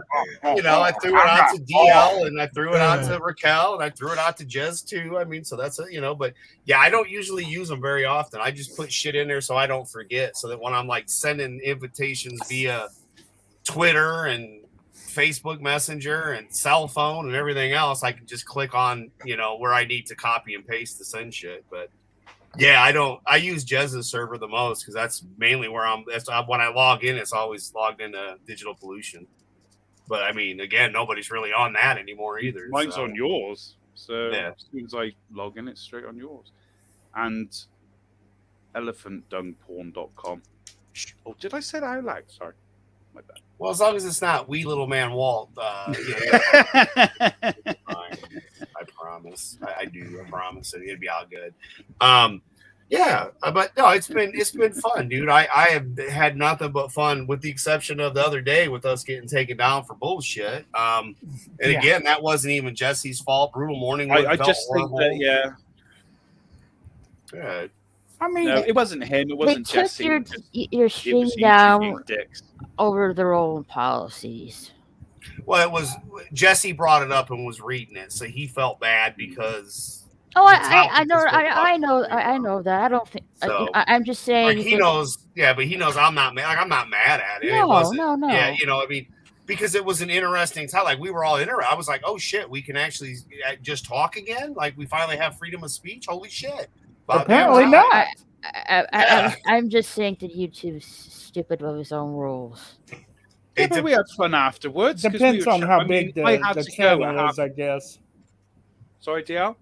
threw it out to DL, and I threw it out to Raquel, and I threw it out to Jez too. I mean, so that's it, but yeah, I don't usually use them very often. I just put shit in there so I don't forget, so that when I'm like sending invitations via Twitter and Facebook Messenger and cell phone and everything else, I can just click on, where I need to copy and paste to send shit. But yeah, I use Jez's server the most because that's mainly where when I log in, it's always logged into Digital Pollution. But I mean, again, nobody's really on that anymore either. Mine's on yours. So yeah. As soon as I log in, it's straight on yours. And elephantdungporn.com. Oh, did I say that out loud? Sorry. My bad. Well, as long as it's not wee little man Walt, fine. I promise. I do. I promise. It'll be all good. Yeah, but no, it's been fun, dude. I have had nothing but fun, with the exception of the other day with us getting taken down for bullshit. And again, that wasn't even Jesse's fault. Brutal Morning Wood I felt just horrible. think that Yeah. I mean, no, it wasn't him. It wasn't they took Jesse. your stream down dicks. over their own policies. Well, it was Jesse brought it up and was reading it, so he felt bad because. Oh, I know that. I don't think. So, I'm just saying. Like he knows, yeah, but he knows I'm not mad. Like I'm not mad at it. No, it wasn't, no. Yeah, you know, I mean, because it was an interesting time. Like we were all interested. I was like, oh shit, we can actually just talk again. Like we finally have freedom of speech. Holy shit! Apparently not. I'm just saying that YouTube's stupid with his own rules. Yeah, but we had fun afterwards. Depends on how big the channel is, I guess. Sorry, DL?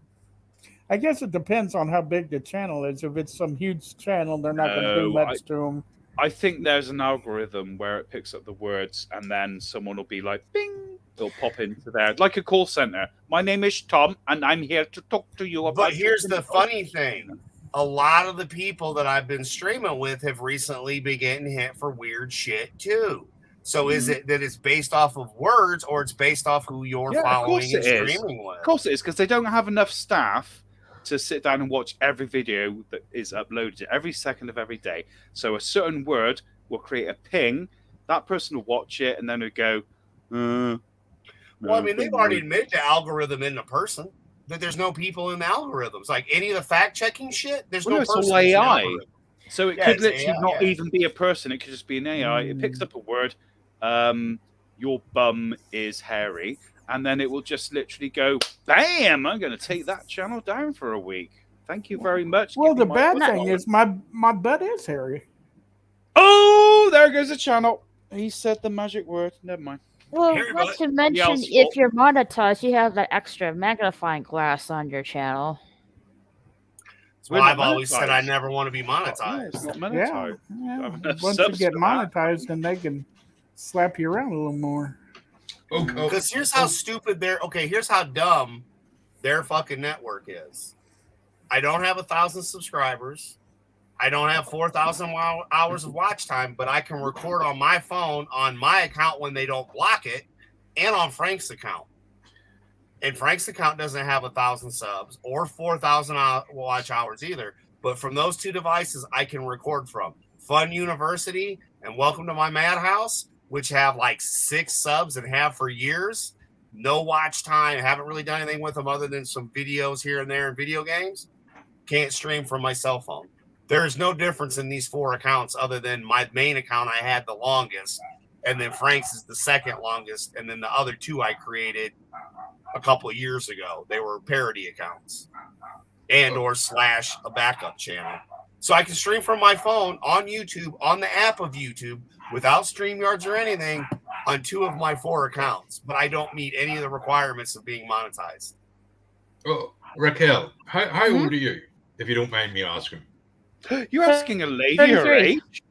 I guess it depends on how big the channel is. If it's some huge channel, they're not going to do much to them. I think there's an algorithm where it picks up the words and then someone will be like, bing, it'll pop into there. Like a call center. My name is Tom and I'm here to talk to you about... But here's the funny thing. A lot of the people that I've been streaming with have recently been getting hit for weird shit too. So is it that it's based off of words or it's based off who you're following and streaming with? Of course it is, because they don't have enough staff to sit down and watch every video that is uploaded every second of every day. So a certain word will create a ping, that person will watch it, and then it'll go, well, I mean, they've already admitted the algorithm in the person, that there's no people in the algorithms. Like any of the fact-checking shit, there's no person. It's all AI. So it could literally AI, not even be a person, it could just be an AI. It picks up a word, your bum is hairy, and then it will just literally go, bam, I'm going to take that channel down for a week. Thank you very much. Well, the bad thing is my butt is hairy. Oh, there goes the channel. He said the magic word. Never mind. Well, not to mention, if you're monetized, you have that extra magnifying glass on your channel. Well, I've always said I never want to be monetized. It's not monetized. Yeah. Once you get monetized, then they can slap you around a little more. Because here's how stupid here's how dumb their fucking network is. I don't have 1,000 subscribers. I don't have 4,000 hours of watch time, but I can record on my phone on my account when they don't block it, and on Frank's account. And Frank's account doesn't have 1,000 subs or 4,000 watch hours either. But from those two devices, I can record from Fun University and Welcome to My Madhouse, which have like 6 subs and have for years. No watch time. Haven't really done anything with them other than some videos here and there in video games. Can't stream from my cell phone. There is no difference in these 4 accounts other than my main account I had the longest, and then Frank's is the second longest, and then the other 2 I created a couple of years ago. They were parody accounts and or / a backup channel. So I can stream from my phone on YouTube, on the app of YouTube, without StreamYards or anything, on 2 of my 4 accounts. But I don't meet any of the requirements of being monetized. Oh, Raquel, how old are you, if you don't mind me asking? You're asking a lady her age?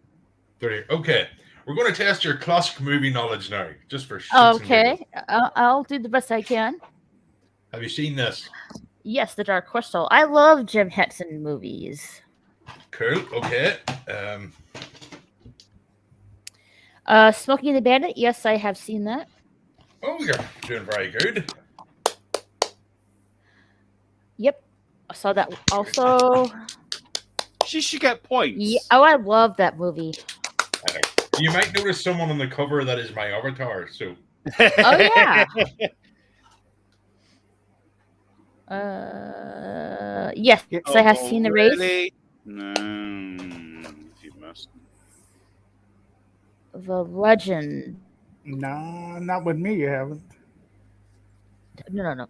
30. Okay. We're going to test your classic movie knowledge now, just for Okay. I'll do the best I can. Have you seen this? Yes, The Dark Crystal. I love Jim Henson movies. Cool. Okay. Smokey and the Bandit. Yes, I have seen that. Oh, you're doing very good. Yep. I saw that also. She should get points. Yeah. Oh, I love that movie. You might notice someone on the cover that is my avatar. So. Oh yeah. Yes, I have seen The Race. No, you must. The Legend. No, not with me. You haven't. No.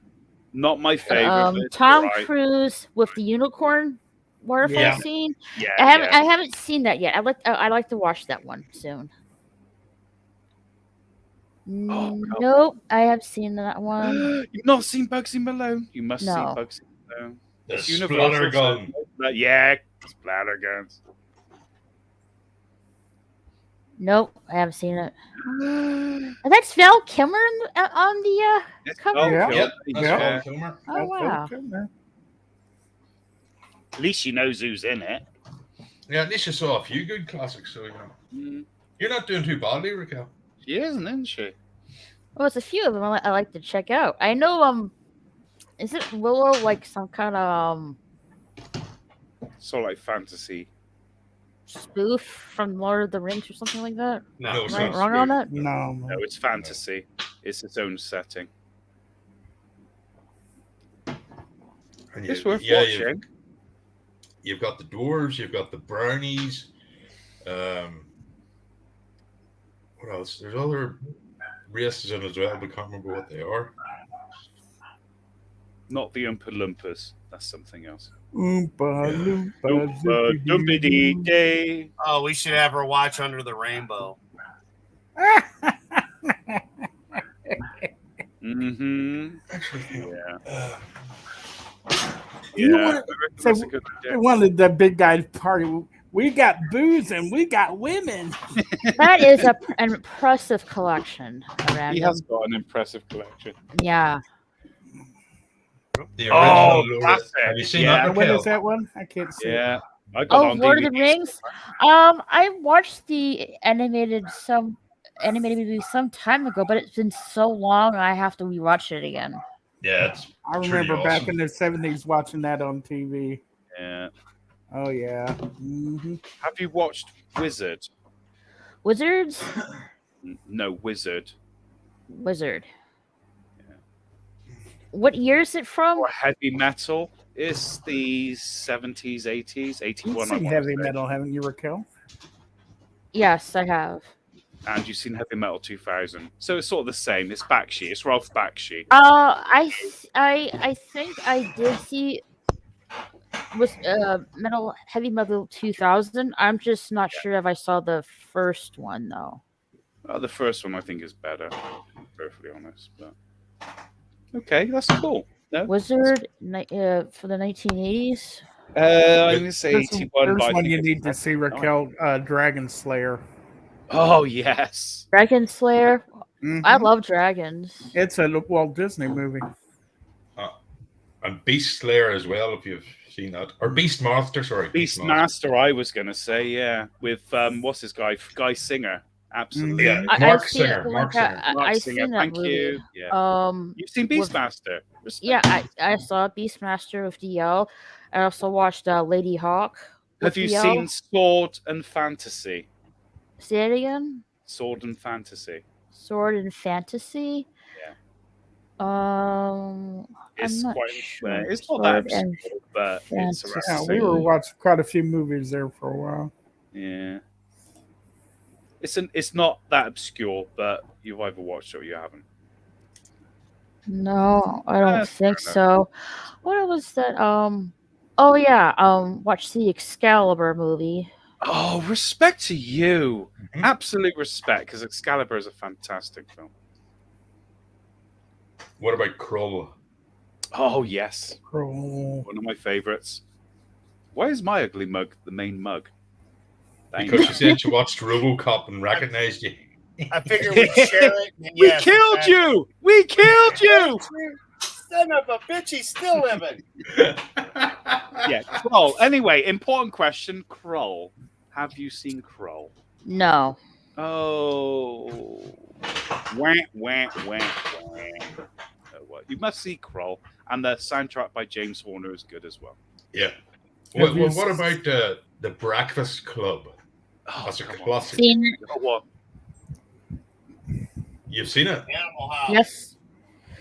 Not my favorite. Tom Cruise with the unicorn waterfall scene. Yeah, I haven't seen that yet. I'd like to watch that one soon. Nope, I have seen that one. You've not seen Bugsy Malone? You must see Bugsy Malone. The splatter gun. Yeah, splatter guns. Nope, I haven't seen it. That's Val Kilmer on the cover. Yeah, that's Val Kilmer. Oh wow. At least she knows who's in it. Yeah, at least you saw a few good classics, so you're not doing too badly, Raquel. She isn't she? Well, it's a few of them I like to check out. I know. Is it Willow like some kind of sort of like fantasy spoof from Lord of the Rings or something like that? No, am I wrong on that? No, it's fantasy. It's its own setting. It's worth watching. You've got the dwarves, you've got the brownies. What else? There's other races in as well, but I can't remember what they are. Not the Oompa Loompas. That's something else. Oompa Loompa. Dumpity day. Oh, we should have her watch Under the Rainbow. Yeah. You want to say one of the big guys party? We got booze and we got women. That is an impressive collection. He has got an impressive collection. Yeah. The original classic. Have you seen that? What is that one? I can't see. Yeah. It. Lord of the Rings. I watched the animated movie some time ago, but it's been so long I have to rewatch it again. Yeah, I remember back in the 70s watching that on TV. Yeah. Oh yeah. Mm-hmm. Have you watched Wizard? Wizards? No, Wizard. Wizard. Yeah. What year is it from? Or Heavy Metal. It's the 70s, 80s, 81. You've seen Heavy Metal, haven't you, Raquel? Yes, I have. And you've seen Heavy Metal 2000. So it's sort of the same. It's Bakshi. It's Ralph Bakshi. I think I did see Heavy Metal 2000. I'm just not sure if I saw the first one though. The first one I think is better, to be perfectly honest. But okay, that's cool. No? Wizard for the 1980s. I'm gonna say 81. There's one you need to see, Raquel. Dragon Slayer. Oh yes, Dragon Slayer. Mm-hmm. I love dragons. It's a Walt Disney movie. And Beast Slayer as well, if you've seen that, or Beastmaster. Sorry, Beastmaster. I was gonna say, yeah, with what's his guy Singer. Absolutely, yeah. Mark Singer. I've seen that Thank movie. you. Yeah. You've seen Beastmaster. Yeah, I saw Beastmaster with DL. I also watched Lady Hawk. Have you seen Sword and Fantasy? Say it again. Sword and Fantasy. Sword and Fantasy. Yeah. It's I'm not quite. sure. It's not that obscure, but it's around. We were watching quite a few movies there for a while. Yeah. It's not that obscure, but you've either watched it or you haven't. No, I don't think so. What was that? Oh yeah. Watch the Excalibur movie. Oh, respect to you. Mm-hmm. Absolute respect, because Excalibur is a fantastic film. What about Krull? Oh yes, Krull. One of my favorites. Why is my ugly mug the main mug? Because she said she watched RoboCop and recognized you. I figured we'd share it. We killed you! We killed you! Son of a bitch, he's still living. Yeah, Krull. Anyway, important question, Krull. Have you seen Krull? No. Oh. Wah, wah, wah, wah. You must see Krull. And the soundtrack by James Horner is good as well. Yeah. What about The Breakfast Club? That's a classic. Seen it. What? You've seen it? Animal House. Yes.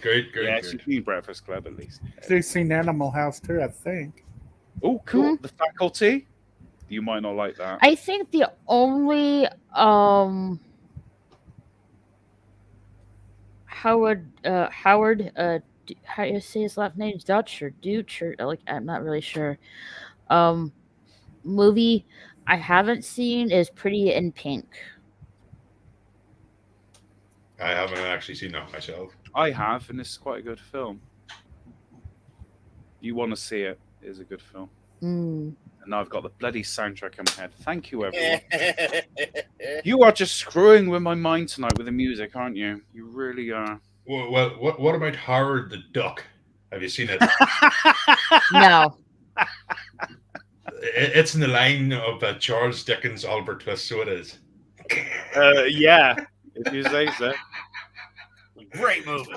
Good. Yeah, you've seen Breakfast Club at least. They've seen Animal House too, I think. Oh, cool. Mm-hmm. The Faculty? You might not like that. I think the only Howard how do you say his last name? Dutch or Dutch or like I'm not really sure. Movie I haven't seen is Pretty in Pink. I haven't actually seen that myself. I have, and it's quite a good film. You want to see it? It is a good film. Mm. And now I've got the bloody soundtrack in my head. Thank you, everyone. You are just screwing with my mind tonight with the music, aren't you? You really are. Well, what about Howard the Duck? Have you seen it? No. It's in the line of Charles Dickens' Oliver Twist, so it is. Yeah, if you say so. Great movie.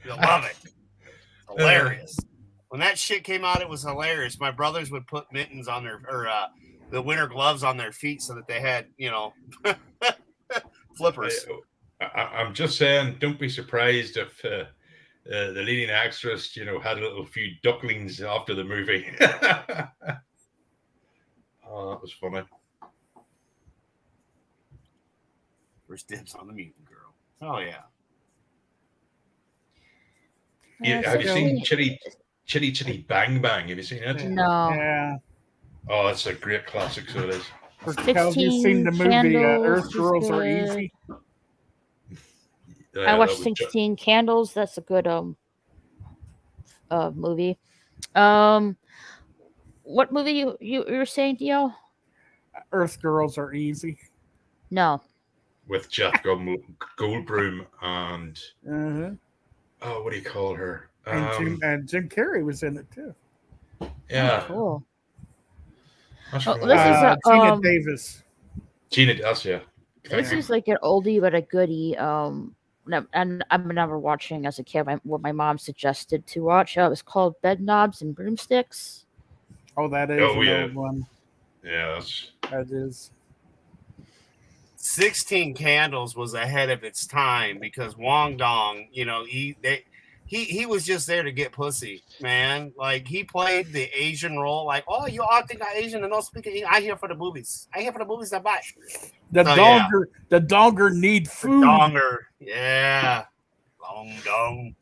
You'll love it. Hilarious. When that shit came out, it was hilarious. My brothers would put mittens on their, or the winter gloves on their feet so that they had, flippers. I'm just saying, don't be surprised if the leading actress, had a little few ducklings after the movie. Oh, that was funny. First dibs on the mutant girl. Oh, yeah. Have you seen Chitty Bang Bang? Have you seen it? No. Yeah. Oh, it's a great classic, so it is. Have you seen the movie Earth Girls Are good. Easy? I watched 16 Candles. That's a good movie. What movie you were saying, Dio? Earth Girls Are Easy. No. With Jeff Goldblum and Uh-huh. What do you call her? And Jim Carrey was in it too. Yeah. Oh, cool. This is Gina Davis. Gina, that's yeah. This is like an oldie but a goodie. And I remember watching as a kid what my mom suggested to watch. It was called Bed Knobs and Broomsticks. Oh, that is an old one. Yeah, that is. 16 Candles was ahead of its time because Wong Dong, he was just there to get pussy, man. Like he played the Asian role, like, oh, you all think I'm Asian and don't speak English. I'm here for the movies. I'm here for the movies that buy. The donger need food. The donger, yeah. Long dong.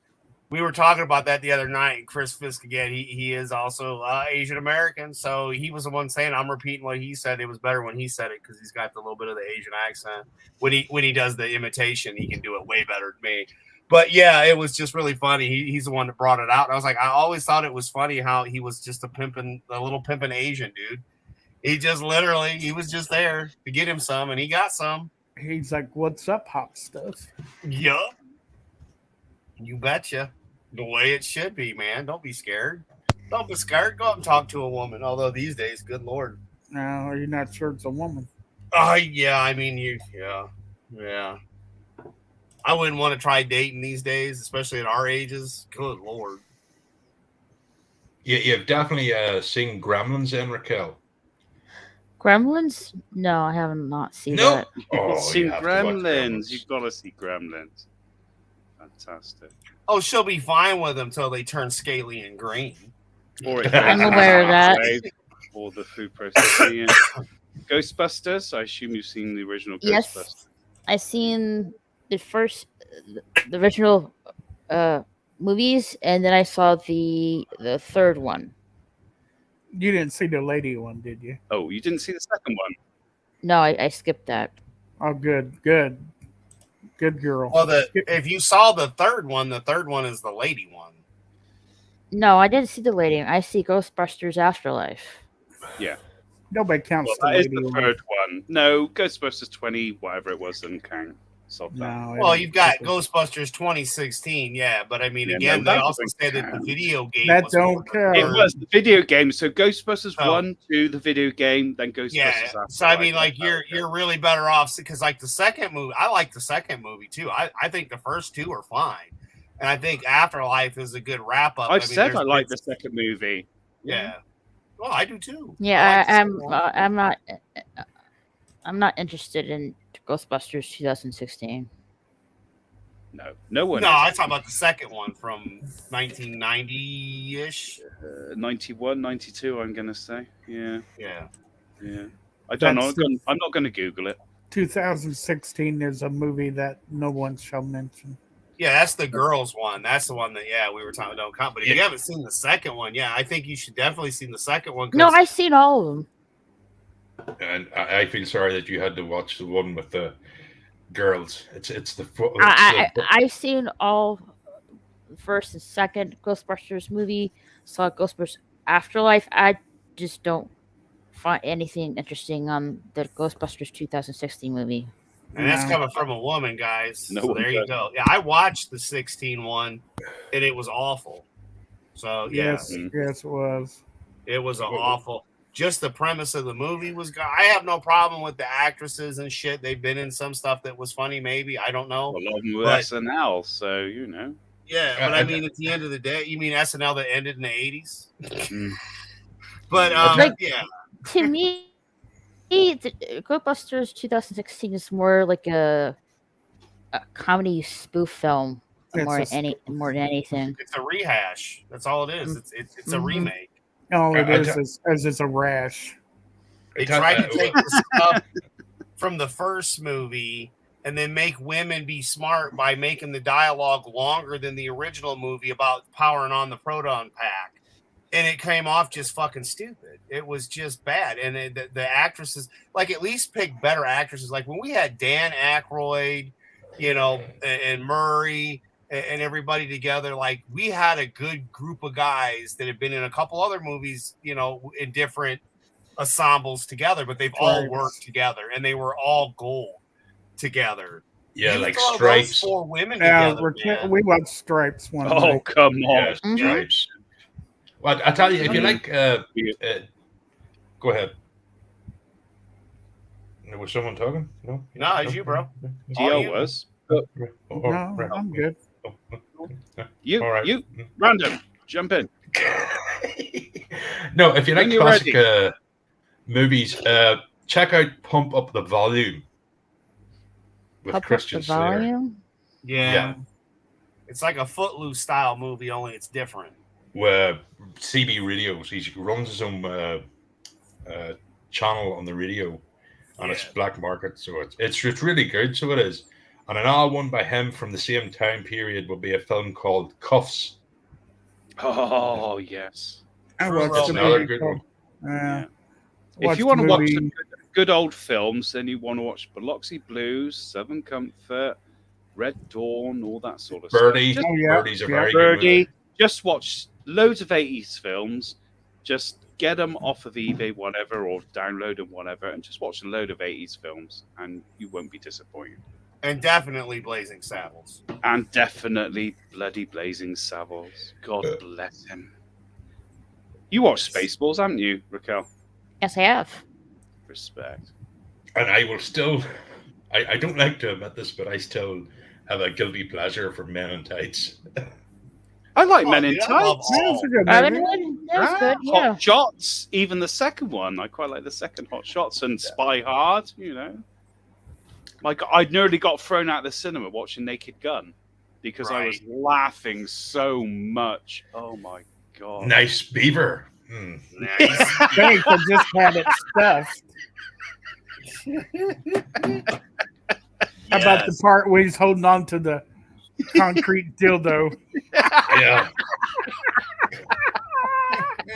We were talking about that the other night. Chris Fisk again. He is also Asian American, so he was the one saying. I'm repeating what he said. It was better when he said it because he's got the little bit of the Asian accent. When he does the imitation, he can do it way better than me. But yeah, it was just really funny. He's the one that brought it out. And I was like, I always thought it was funny how he was just a little pimping Asian dude. He was just there to get him some, and he got some. He's like, "What's up, hot stuff?" Yup. You betcha. The way it should be, man. Don't be scared. Don't be scared. Go up and talk to a woman. Although these days, good Lord. No, you're not sure it's a woman. Yeah. I mean, yeah. I wouldn't want to try dating these days, especially at our ages. Good Lord. Yeah, you've definitely seen Gremlins, then, Raquel. Gremlins? No, I haven't not seen that. You've seen Gremlins. You've got to see Gremlins. Fantastic. Oh, she'll be fine with them till they turn scaly and green. I'm aware of that. Or the food processing. Ghostbusters. I assume you've seen the original Ghostbusters. Yes, I've seen the original movies, and then I saw the third one. You didn't see the lady one, did you? Oh, you didn't see the second one? No, I skipped that. Oh, good girl. Well, if you saw the third one is the lady one. No, I didn't see the lady. I see Ghostbusters Afterlife. Yeah. Nobody counts the lady one. Third one. No, Ghostbusters 20, whatever it was, and Kang. Well, you've got Ghostbusters 2016, yeah, but I mean, again, they also said that the video game that don't count. It was the video game, so Ghostbusters 1, 2, the video game, then Ghostbusters. Yeah, so I mean, like you're really better off because like the second movie, I like the second movie too. I think the first two are fine, and I think Afterlife is a good wrap up. I said I like the second movie. Yeah, well, I do too. Yeah, I'm not interested in Ghostbusters 2016. No one. No, I'm talking about the second one from 1990-ish. 91, 92, I'm going to say. Yeah. I don't know. I'm not going to Google it. 2016 is a movie that no one shall mention. Yeah, that's the girls one. That's the one that, we were talking about. But if you haven't seen the second one, I think you should definitely see the second one. No, I've seen all of them. And I feel sorry that you had to watch the one with the girls. I've seen all first and second Ghostbusters movie. Saw Ghostbusters Afterlife. I just don't find anything interesting on the Ghostbusters 2016 movie. And that's coming from a woman, guys. So there you go. Yeah, I watched the 16 one, and it was awful. So yes, it was. It was awful. just the premise of the movie was good. I have no problem with the actresses and shit. They've been in some stuff that was funny, maybe. I don't know. A lot of them were SNL, so you know. Yeah, but I mean, at the end of the day, you mean SNL that ended in the 80s? But yeah. To me, Ghostbusters 2016 is more like a comedy spoof film more than anything. It's a rehash. That's all it is. It's a remake. All it is it's a rash. They tried to take the stuff from the first movie and then make women be smart by making the dialogue longer than the original movie about powering on the proton pack. And it came off just fucking stupid. It was just bad. And the actresses, like, at least pick better actresses. Like when we had Dan Aykroyd, you know, and Murray and everybody together, like we had a good group of guys that have been in a couple other movies, you know, in different ensembles together, but they've all worked together and they were all gold together. Yeah, you like Stripes. 4 women together, we watched Stripes one night. Oh, come on. Yeah, Stripes. Well, I tell you, if you like, go ahead. Was someone talking? No, it's you, bro. Gio was. No, I'm good. You, random, jump in. No, if you like classic movies, check out Pump Up the Volume with Pump Christian Up the Volume? Yeah. It's like a Footloose style movie, only it's different. Where CB Radios, he runs his own channel on the radio, and it's black market, so it's really good. So it is. And another one by him from the same time period will be a film called Cuffs. Oh yes, I watched another good one. If you want to watch some good old films, then you want to watch Biloxi Blues, Southern Comfort, Red Dawn, all that sort of Birdie. stuff. Birdie's a very good movie. Just watch loads of 80s films. Just get them off of eBay, whatever, or download them, whatever, and just watch a load of 80s films, and you won't be disappointed. And definitely Blazing Saddles. And definitely bloody Blazing Saddles. God bless him. You watched Spaceballs, haven't you, Raquel? Yes, I have. Respect. And I will still, I don't like to admit this, but I still have a guilty pleasure for Men in Tights. I like Men in Tights. Hot Shots, even the second one. I quite like the second Hot Shots and Spy Hard, you know. Like, I nearly got thrown out of the cinema watching Naked Gun because I was laughing so much. Oh my God. Nice beaver. Nice. Thanks, I just had it stuffed. How about the part where he's holding on to the concrete dildo? Yeah.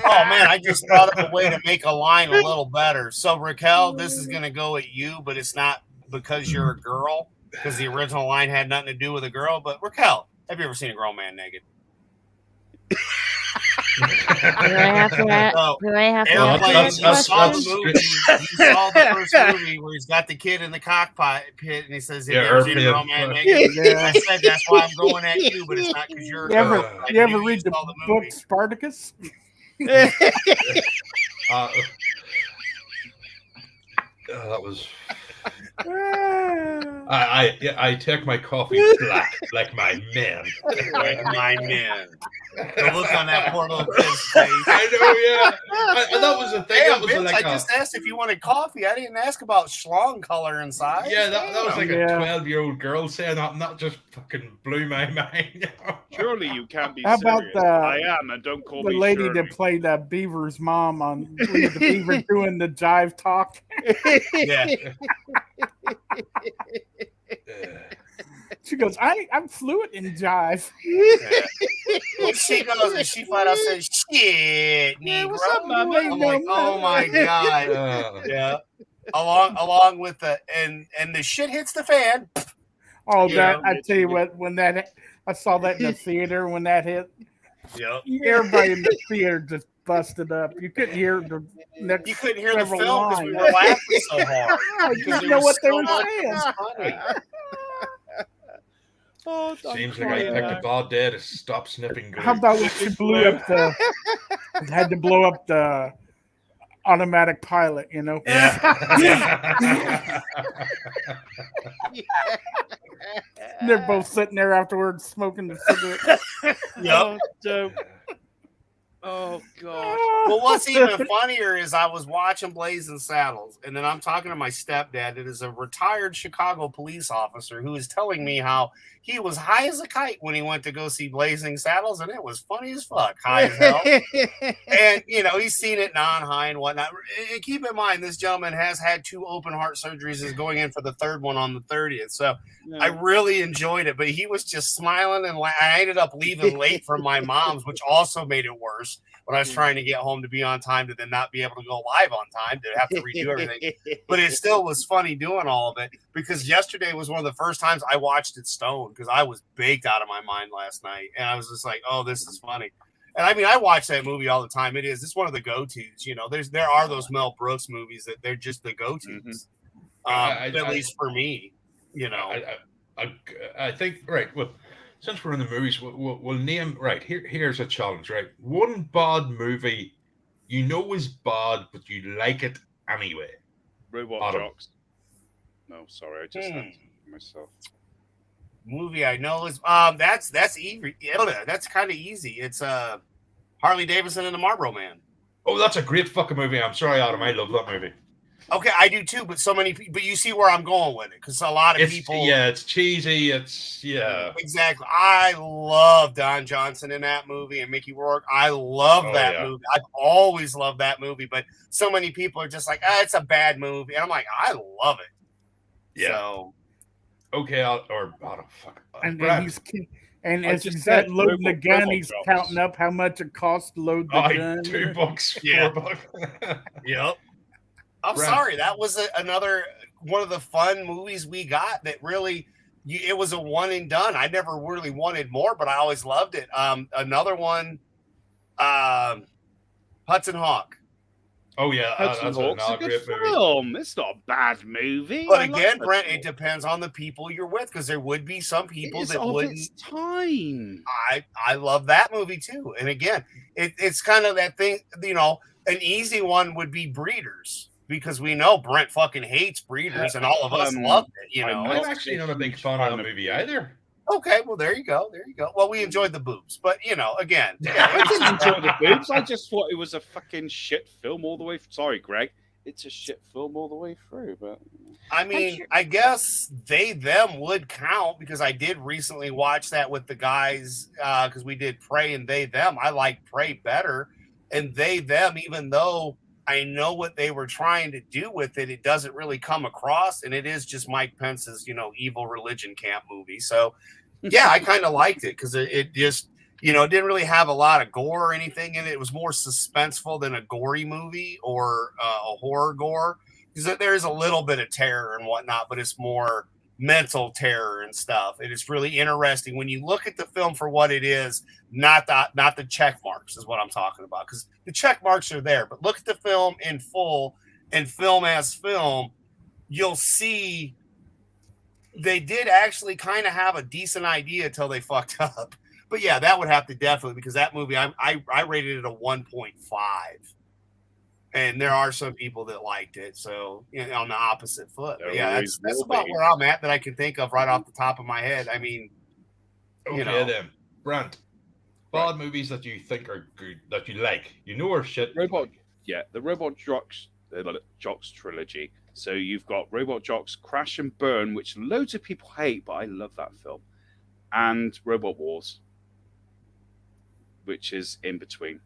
Oh man, I just thought of a way to make a line a little better. So Raquel, this is gonna go at you, but it's not because you're a girl, because the original line had nothing to do with a girl. But Raquel, have you ever seen a grown man naked? Do I have to? You saw the first movie where he's got the kid in the cockpit and he says, "Have you ever seen a grown man naked?" I said that's why I'm going at you, but it's not because you're a girl. You ever read the book Spartacus? That was. I take my coffee black like my man. Like my man. The look on that poor little kid's face. I know, yeah. That was the thing. Hey, that was Vince, like I just asked if you wanted coffee. I didn't ask about schlong color and size. Yeah, that was like a 12-year-old girl saying that, and that just fucking blew my mind. Surely you can't be How serious. about I am, and don't call me the lady Shirley. that played Beaver's mom on the Beaver doing the jive talk? Yeah. She goes, I'm fluent in jive. Well, she goes and she flat out says, "Shit, Negro." What's up, Mama? I'm like, oh my God. Yeah. Along with the and the shit hits the fan. Oh, I tell you what, when that I saw that in the theater when that hit. Yep. Everybody in the theater just busted up. You couldn't hear the next. You couldn't hear the film lines. because we were laughing so hard. You didn't know what they were saying. Funny. Oh, seems like I picked a bad day to stop sniffing glue. How about when she blew up had to blow up the automatic pilot, you know. Yeah. They're both sitting there afterwards smoking the cigarette. Yep. Oh God. Well, what's even funnier is I was watching Blazing Saddles, and then I'm talking to my stepdad, that is a retired Chicago police officer, who is telling me how he was high as a kite when he went to go see Blazing Saddles, and it was funny as fuck, high as hell. And he's seen it non-high and whatnot. And keep in mind, this gentleman has had 2 open heart surgeries, is going in for the 3rd one on the 30th. So I really enjoyed it, but he was just smiling, and I ended up leaving late from my mom's, which also made it worse when I was trying to get home to be on time, to then not be able to go live on time, to have to redo everything. But it still was funny doing all of it, because yesterday was one of the first times I watched it stoned, because I was baked out of my mind last night, and I was just like, oh, this is funny. And I mean, I watch that movie all the time. It's one of the go-tos. There are those Mel Brooks movies that they're just the go-tos. At least for me, I think, right. Well, since we're in the movies, we'll name, right, here's a challenge, right? One bad movie is bad, but you like it anyway. Robot Jocks. No, sorry, I just had to myself. Movie I know is that's easy. That's kind of easy. It's Harley Davidson and the Marlboro Man. Oh, that's a great fucking movie. I'm sorry, Adam. I love that movie. Okay, I do too, but so many people. But you see where I'm going with it, because a lot of people. Yeah, it's cheesy. Exactly. I love Don Johnson in that movie, and Mickey Rourke. I love that movie. I've always loved that movie, but so many people are just like, it's a bad movie, and I'm like, I love it. Yeah. So, okay, fuck. And then as he's loading the gun, he's counting up how much it costs to load the gun. $2, $4. Yep. I'm sorry. That was another one of the fun movies we got that really, it was a one and done. I never really wanted more, but I always loved it. Another one, Hudson Hawk. Oh, yeah. That's a good film. It's not a bad movie. But again, Brent, it depends on the people you're with, because there would be some people that wouldn't. Its time. I love that movie too. And again, it's kind of that thing, an easy one would be Breeders, because we know Brent fucking hates Breeders, and all of us loved it. I'm actually not a big fan of the movie either. Okay, well, there you go. Well, we enjoyed the boobs, but again, I didn't enjoy the boobs. I just thought it was a fucking shit film all the way. Sorry, Greg. It's a shit film all the way through. But I mean, I guess them would count, because I did recently watch that with the guys, because we did Prey and them. I like Prey better, and them, even though I know what they were trying to do with it, it doesn't really come across, and it is just Mike Pence's, evil religion camp movie. So, yeah, I kind of liked it, because it just, it didn't really have a lot of gore or anything in it. It was more suspenseful than a gory movie or a horror gore, because there is a little bit of terror and whatnot, but it's more mental terror and stuff. It is really interesting when you look at the film for what it is, not the check marks is what I'm talking about, because the check marks are there, but look at the film in full and film as film, you'll see they did actually kind of have a decent idea until they fucked up. But yeah, that would have to definitely, because that movie, I rated it a 1.5. And there are some people that liked it, so on the opposite foot. But yeah, that's about where I'm at that I can think of right off the top of my head. I mean, then, Brent, bad movies that you think are good, that you like, are shit. The Robot Jocks trilogy. So you've got Robot Jocks, Crash and Burn, which loads of people hate, but I love that film, and Robot Wars, which is in between.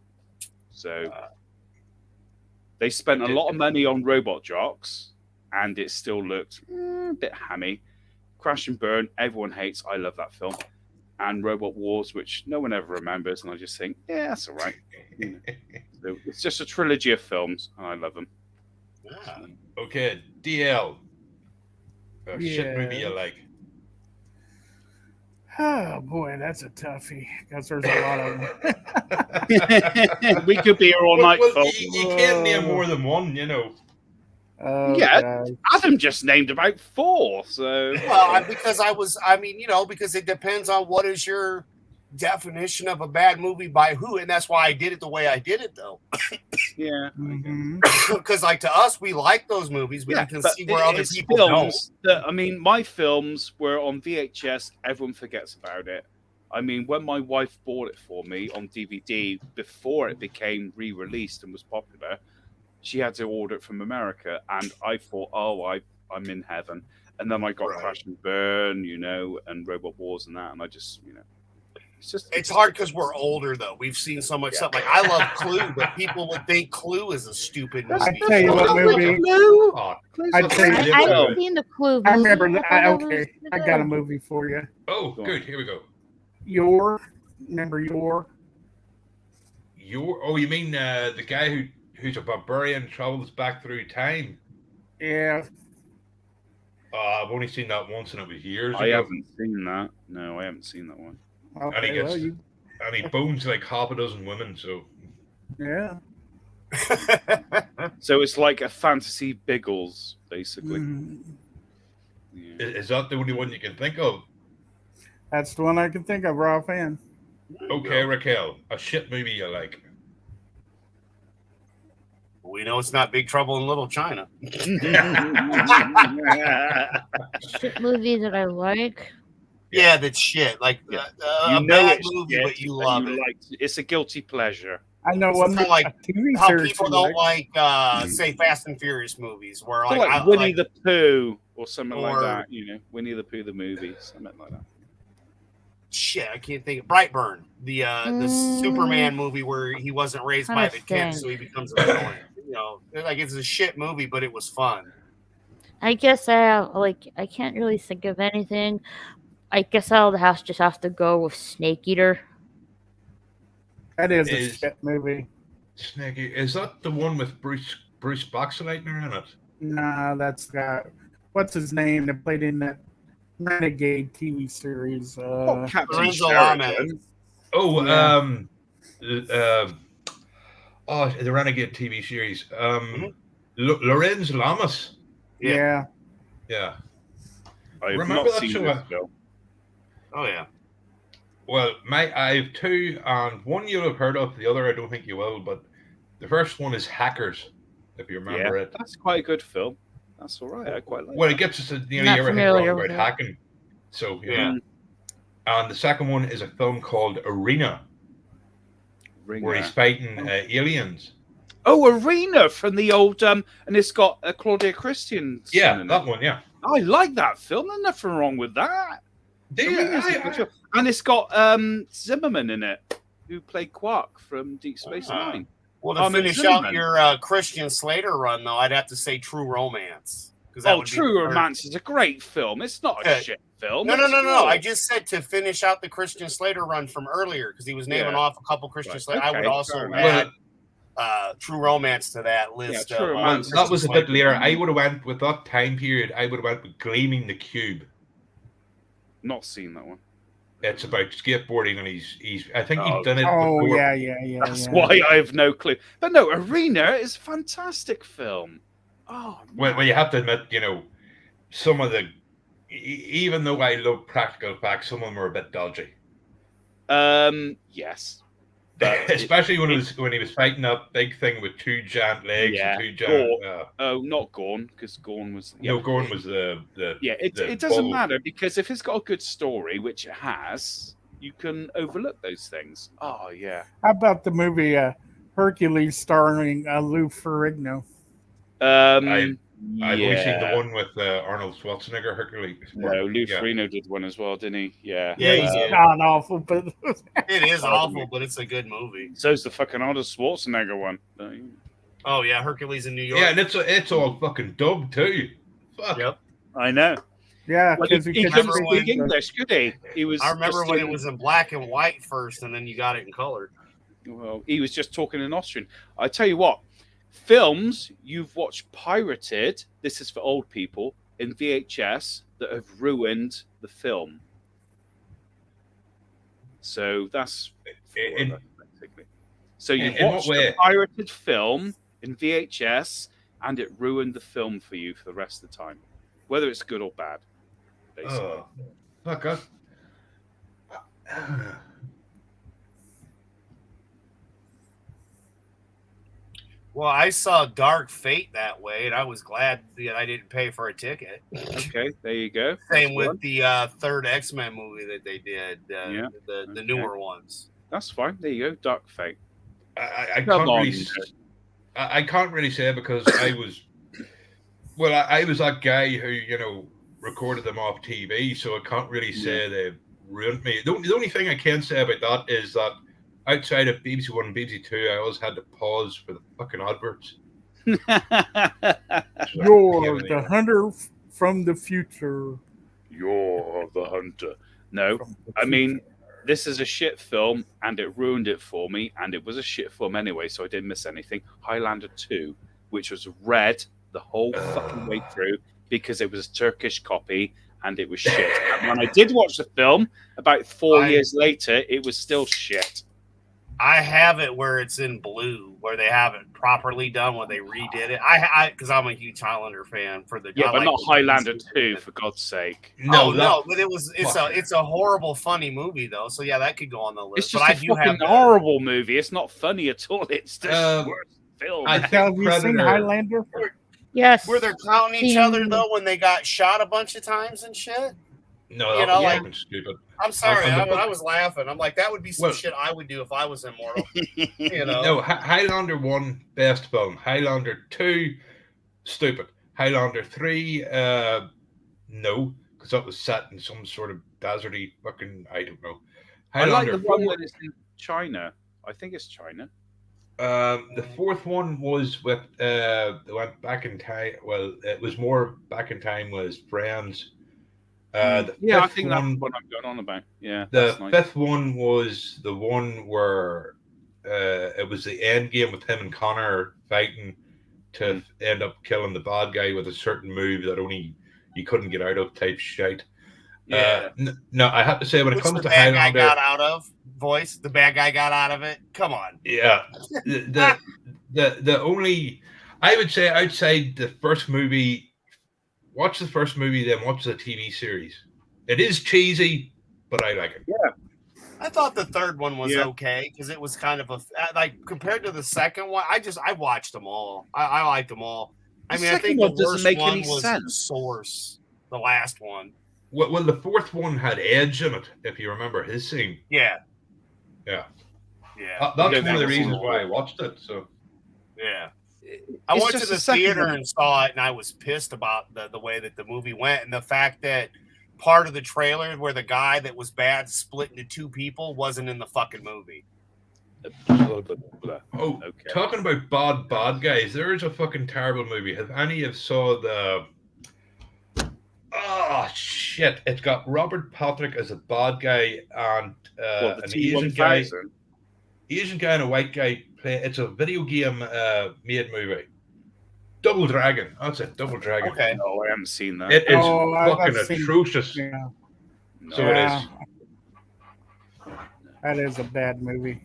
So. They spent a lot of money on Robot Jocks, and it still looked a bit hammy. Crash and Burn, everyone hates. I love that film. And Robot Wars, which no one ever remembers, and I just think, yeah, that's all right. So it's just a trilogy of films, and I love them. Okay, DL. Shit movie you like. Oh boy, that's a toughie, because there's a lot of them. We could be here all night, folks. You can't name more than one, Yeah, Adam just named about 4. So because it depends on what is your definition of a bad movie by who, and that's why I did it the way I did it, though. Yeah. Because like to us, we like those movies, but you can see where other people don't. I mean, my films were on VHS. Everyone forgets about it. I mean, when my wife bought it for me on DVD before it became re-released and was popular, she had to order it from America, and I thought, I'm in heaven. And then I got Crash and Burn, and Robot Wars and that, and I just, it's hard because we're older though. We've seen so much stuff. Like I love Clue, but people would think Clue is a stupid movie. I tell you what movie. I haven't seen the Clue movie. I remember that. Okay, I got a movie for you. Oh, good. Here we go. Remember Your? Oh, you mean the guy who's a barbarian travels back through time? Yeah. I've only seen that once, and it was years ago. I haven't seen that. No, I haven't seen that one. Okay, and he bones like half a dozen women. So yeah. So it's like a fantasy Biggles, basically. Yeah. Is that the only one you can think of? That's the one I can think of, raw fan. Okay, Raquel, a shit movie you like. We know it's not Big Trouble in Little China. Shit movie that I like. Yeah, that's shit. Like a bad movie, but you love it. It's a guilty pleasure. I know what like how people don't like say Fast and Furious movies, where like Winnie the Pooh or something like that. Winnie the Pooh the movie, something like that. Shit, I can't think. Brightburn, the Superman movie where he wasn't raised by the kid, so he becomes a villain. Like it's a shit movie, but it was fun. I guess I can't really think of anything. I guess I'll just have to go with Snake Eater. That is a shit movie. Snake Eater. Is that the one with Bruce Boxleitner in it? Nah, that's got what's his name that played in that Renegade TV series. Captain Sheridan. The Renegade TV series. Lorenz Lamas. Yeah. I remember that show. Oh yeah. Well, I have two, and one you'll have heard of. The other I don't think you will. But the first one is Hackers, if you remember it. That's quite a good film. That's all right. I quite like. Well, it gets us to nearly everything wrong about hacking. So yeah. And the second one is a film called Arena, where he's fighting aliens. Oh, Arena from the old and it's got Claudia Christian. Yeah, that one. Yeah, I like that film. There's nothing wrong with that. And it's got Zimmerman in it, who played Quark from Deep Space Nine. Well, to finish out your Christian Slater run, though, I'd have to say True Romance. True Romance is a great film. It's not a shit film. No. I just said to finish out the Christian Slater run from earlier, because he was naming off a couple Christian Slater. Okay, I would also add True Romance to that list. True Romance. That was a bit later. I would have went with that time period. I would have went with Gleaming the Cube. Not seen that one. It's about skateboarding, and he's. I think he's done it. Oh before. Yeah. That's why I have no clue. But no, Arena is a fantastic film. Oh, well, you have to admit, some of the, even though I love practical effects, some of them are a bit dodgy. Yes. Especially when he was fighting that big thing with two giant legs and two giant. Not Gorn, because Gorn was. No, Gorn was the. It doesn't matter, because if it's got a good story, which it has, you can overlook those things. Oh yeah. How about the movie Hercules starring Lou Ferrigno? I've only seen the one with Arnold Schwarzenegger, Hercules. No, Lou Ferrigno did one as well, didn't he? Yeah. Yeah, he's not awful, but it is awful, but it's a good movie. So's the fucking Arnold Schwarzenegger one. Oh yeah, Hercules in New York. Yeah, and it's all fucking dubbed too. Fuck. Yep. I know. Yeah, because he couldn't speak English, could he? I remember when it was in black and white first, and then you got it in color. Well, he was just talking in Austrian. I tell you what. Films you've watched pirated, this is for old people, in VHS that have ruined the film. So that's basically. So you watched a pirated film in VHS and it ruined the film for you for the rest of the time. Whether it's good or bad. Basically. Oh, fuck us. Well, I saw Dark Fate that way, and I was glad that I didn't pay for a ticket. Okay, there you go. Same with the third X-Men movie that they did, the newer ones. That's fine. There you go, Dark Fate. I can't really say because I was that guy who recorded them off TV, so I can't really say they ruined me. The only thing I can say about that is that outside of BBC One and BBC Two, I always had to pause for the fucking adverts. You're the hunter from the future. You're the hunter. No, I mean, this is a shit film, and it ruined it for me, and it was a shit film anyway, so I didn't miss anything. Highlander 2, which was red the whole fucking way through because it was a Turkish copy, and it was shit. And when I did watch the film, about 4 years later, it was still shit. I have it where it's in blue, where they have it properly done when they redid it. Because I'm a huge Highlander fan for the but not Highlander 2 for God's sake. No, but it's a horrible, funny movie though. So yeah, that could go on the list. It's just a fucking horrible movie. It's not funny at all. It's the worst film. Have you seen Highlander? Yes. Were they clowning each other though when they got shot a bunch of times and shit? No, that was stupid. I'm sorry, I was laughing. I'm like, that would be some shit I would do if I was immortal. No, Highlander 1, best film. Highlander 2, stupid. Highlander 3, no, because that was set in some sort of deserty fucking, I don't know. Highlander I like the one that is in China. I think it's China. The fourth one was with, they went back in time. Well, it was more back in time was Friends. I think that's what I'm going on about. Yeah, the fifth one was the one where it was the end game with him and Connor fighting to end up killing the bad guy with a certain move that only you couldn't get out of type shit. Yeah. No, I have to say when it comes to Highlander, the bad guy got out of it. Come on. Yeah, the only I would say outside the first movie. Watch the first movie, then watch the TV series. It is cheesy, but I like it. Yeah. I thought the third one was okay because it was kind of compared to the second one. I watched them all. I liked them all. I think the worst one was Source, the last one. Well, the fourth one had Edge in it, if you remember his scene. Yeah. That's one of the reasons why I watched it. So. Yeah. I went to the theater and saw it, and I was pissed about the way that the movie went and the fact that part of the trailer where the guy that was bad split into two people wasn't in the fucking movie. Oh, okay. Talking about bad guys, there is a fucking terrible movie. Have any of saw the... Oh, shit. It's got Robert Patrick as a bad guy and an Asian guy. Asian guy and a white guy play. It's a video game made movie. Double Dragon. That's it. Double Dragon. Okay. No, I haven't seen that. It is fucking atrocious. Yeah. So it is. That is a bad movie.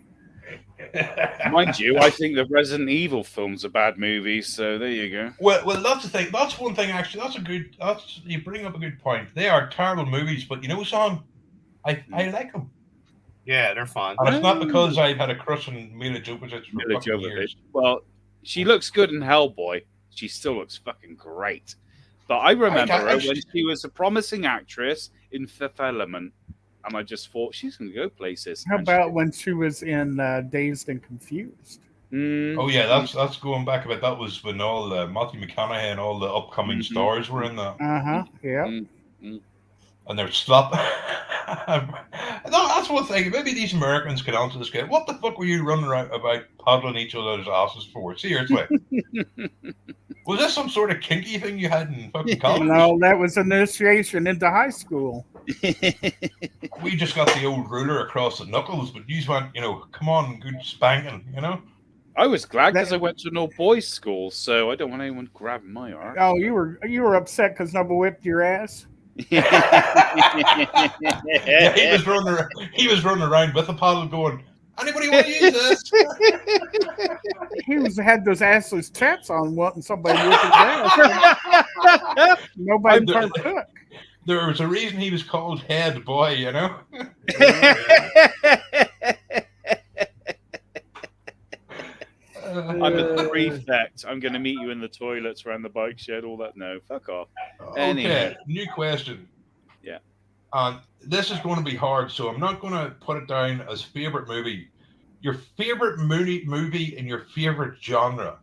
Mind you, I think the Resident Evil film's a bad movie. So there you go. Well, that's the thing. That's one thing. Actually, you bring up a good point. They are terrible movies, but you know, Sam, I like them. Yeah, they're fun. And it's not because I've had a crush on Mila Jovovich for fucking years. Well, she looks good in Hellboy. She still looks fucking great. But I remember her when she was a promising actress in Fifth Element. And I just thought, she's going to go places. How about when she was in Dazed and Confused? Oh, yeah, that's going back a bit. That was when all Matthew McConaughey and all the upcoming stars were in that. Uh-huh, yeah. And they're slap. No, that's one thing. Maybe these Americans could answer this game. What the fuck were you running around about paddling each other's asses for? Seriously. Was this some sort of kinky thing you had in fucking college? No, that was initiation into high school. We just got the old ruler across the knuckles, but you went, come on, good spanking, I was glad because I went to an all-boys school, so I don't want anyone grabbing my arm. Oh, you were upset because nobody whipped your ass? Yeah, he was running around with a paddle going, anybody want to use this? He had those assless chaps on wanting somebody to whip his ass. Nobody partook. There was a reason he was called Head Boy, I'm a 3 expect? I'm going to meet you in the toilets, around the bike shed, all that. No, fuck off. Okay, Anyway. new question. Yeah. This is going to be hard, so I'm not going to put it down as favorite movie. Your favorite movie in your favorite genre.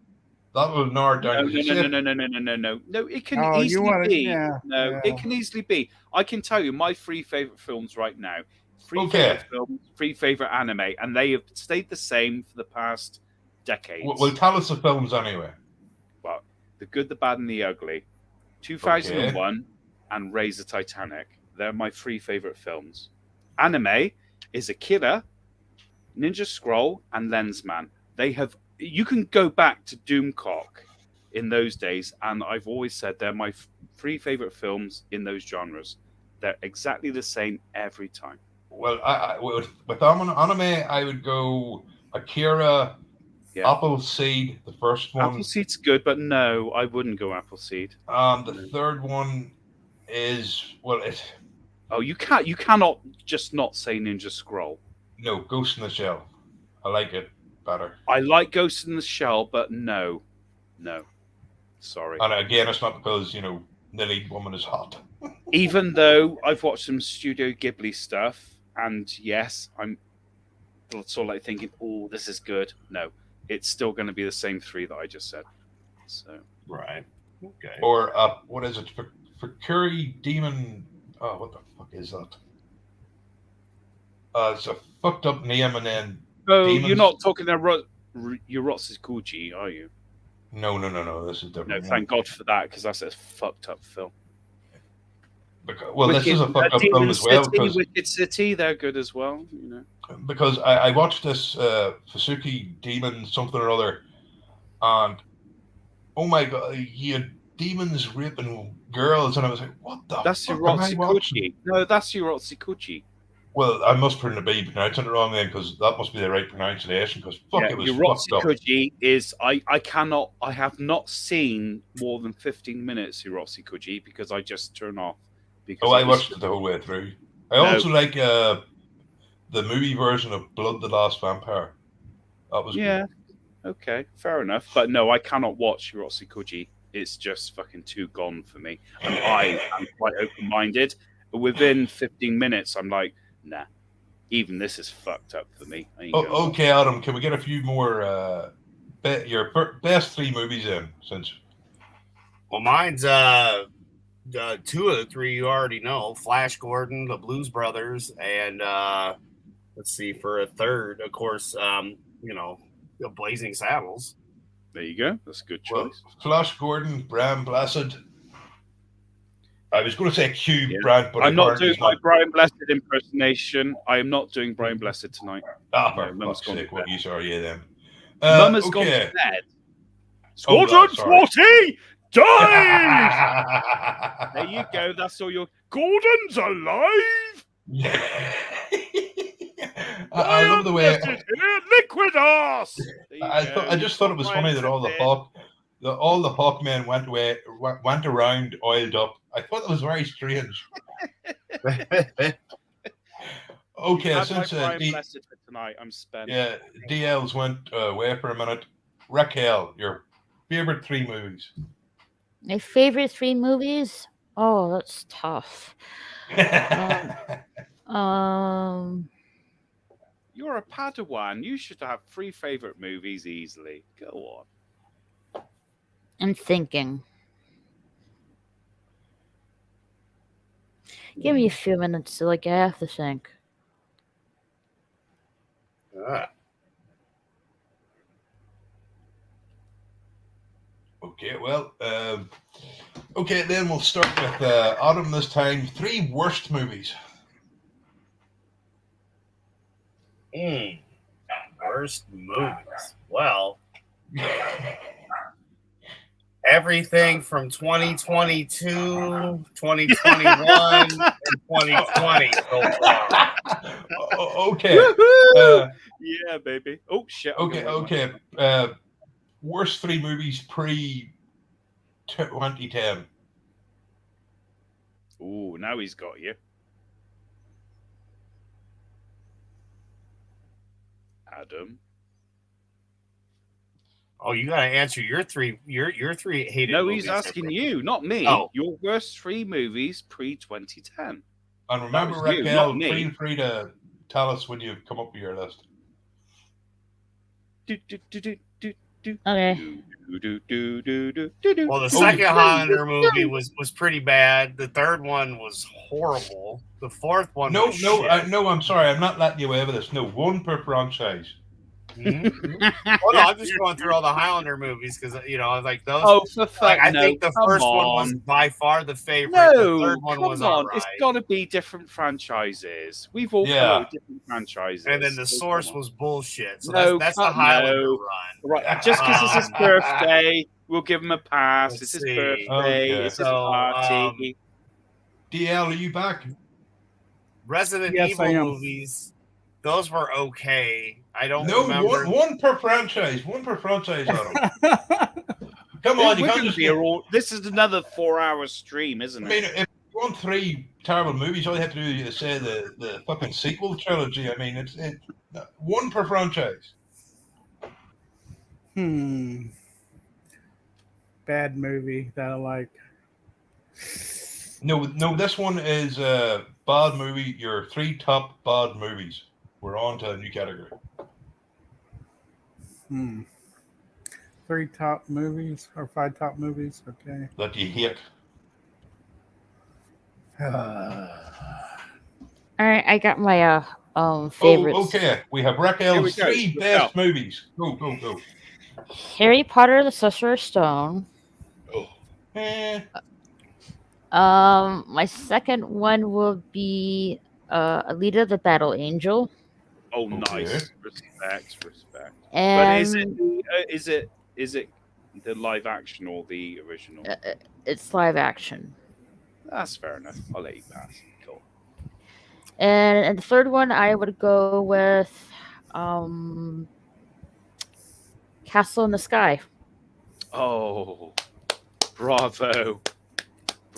That will narrow it down. No, it can easily be. Yeah, it can easily be. I can tell you my 3 favorite films right now. 3 Okay. favorite films, 3 favorite anime, and they have stayed the same for the past decades. Well, tell us the films anyway. Well, The Good, the Bad, and the Ugly, 2001, and Raise the Titanic. They're my 3 favorite films. Anime is Akira, Ninja Scroll, and Lensman. You can go back to Doomcock in those days, and I've always said they're my 3 favorite films in those genres. They're exactly the same every time. Well, with anime, I would go Akira, Appleseed, the first one. Appleseed's good, but no, I wouldn't go Appleseed. The third one is you cannot just not say Ninja Scroll. No, Ghost in the Shell. I like it better. I like Ghost in the Shell, but no. Sorry. And again, it's not because, the lead woman is hot. Even though I've watched some Studio Ghibli stuff, and yes, I'm sort of like thinking, oh, this is good. No, it's still going to be the same 3 that I just said. So right. Okay. Or what is it? Furikuri Demon. Oh, what the fuck is that? It's a fucked up name, and then. Oh, demons. You're not talking about Yorotsu Kuji, are you? No. This is different. No, thank God for that, because that's a fucked up film. This is a fucked up film as well. Wicked City, they're good as well. Because I watched this Fasuki Demon something or other, and oh my God, he had demons raping girls, and I was like, what the that's fuck am I watching? Kuji. No, that's Yorotsu Kuji. Well, I must be pronouncing it wrong then, because that must be the right pronunciation. Because it was fucked up. Kuji is I have not seen more than 15 minutes Yorotsu Kuji because I just turn off. Because I watched it the whole way through. I also like the movie version of Blood the Last Vampire. That was good. Okay, fair enough. But no, I cannot watch Yorotsu Kuji. It's just fucking too gone for me. And I am quite open-minded. But within 15 minutes, I'm like, nah, even this is fucked up for me. Okay, Adam, can we get a few more your best 3 movies in? Well, mine's 2 of the 3 you already know: Flash Gordon, The Blues Brothers, and let's see, for a third, of course, The Blazing Saddles. There you go. That's a good choice. Flash Gordon, Brian Blessed. I was going to say Cube Brand, but I'm not doing my Brian Blessed impersonation. I am not doing Brian Blessed tonight. For fuck's sake, what use are you then? Mum has gone to bed. Squadron 40! Die! There you go. That's all your... Gordon's alive! I love the way... Liquid ass! I just thought it was funny that all the Hawkmen went around oiled up. I thought that was very strange. Okay, since Blessed for tonight, I'm spent. Yeah, DL's went away for a minute. Raquel, your favorite 3 movies? My favorite 3 movies? Oh, that's tough. You're a Padawan. You should have 3 favorite movies easily. Go on. I'm thinking. Give me a few minutes to I have to think. Okay, well, okay, then we'll start with Adam this time. 3 worst movies. Worst movies. Well, everything from 2022, 2021, and 2020 so far. Okay. Yeah, baby. Oh, shit. Okay. Worst 3 movies pre-2010. Ooh, now he's got you. Adam. Oh, you gotta answer your three. Your three hated. No, movies. he's asking you, not me. Oh. Your worst 3 movies pre-2010. And remember, Raquel, feel free to tell us when you've come up with your list. Okay. Well, the second Highlander movie was pretty bad. The third one was horrible. The fourth one was shit. No, I'm sorry. I'm not letting you away with this. No, one per franchise. Mm-hmm. Well, no, I'm just going through all the Highlander movies because I was like those. Oh, for fuck! I think the first one was by far the favorite. No, the third one was all right. It's got to be different franchises. We've all got different franchises. And then the source was bullshit. So that's the Highlander run. Right, just because it's his birthday, we'll give him a pass. It's his birthday. It's his party. DL, are you back? Resident Evil movies. Those were okay. I don't remember. One per franchise. One per franchise, Adam. Come on, you can't just be this is another 4-hour stream, isn't it? I mean, if you want 3 terrible movies, all you have to do is say the fucking sequel trilogy. I mean, it's one per franchise. Bad movie that I like. No, this one is a bad movie. Your 3 top bad movies. We're on to a new category. 3 top movies or 5 top movies. Okay. That you hate. All right, I got my favorites. Oh, okay. We have Raquel's 3 best movies. Go. Harry Potter, the Sorcerer's Stone. My second one will be Alita, the Battle Angel. Oh, nice. Respect. And but is it the live action or the original? It's live action. That's fair enough. I'll let you pass. Cool. And the third one, I would go with Castle in the Sky. Oh, bravo.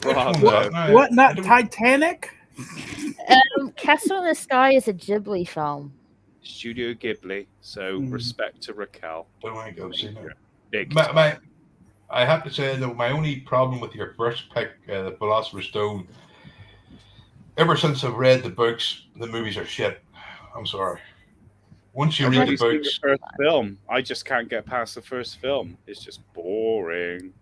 What? Not Titanic? Castle in the Sky is a Ghibli film. Studio Ghibli. So respect to Raquel. Don't want to go see Big. I have to say, though, my only problem with your first pick, The Philosopher's Stone, ever since I've read the books, the movies are shit. I'm sorry. Once you read the books... The first film, I just can't get past the first film. It's just boring.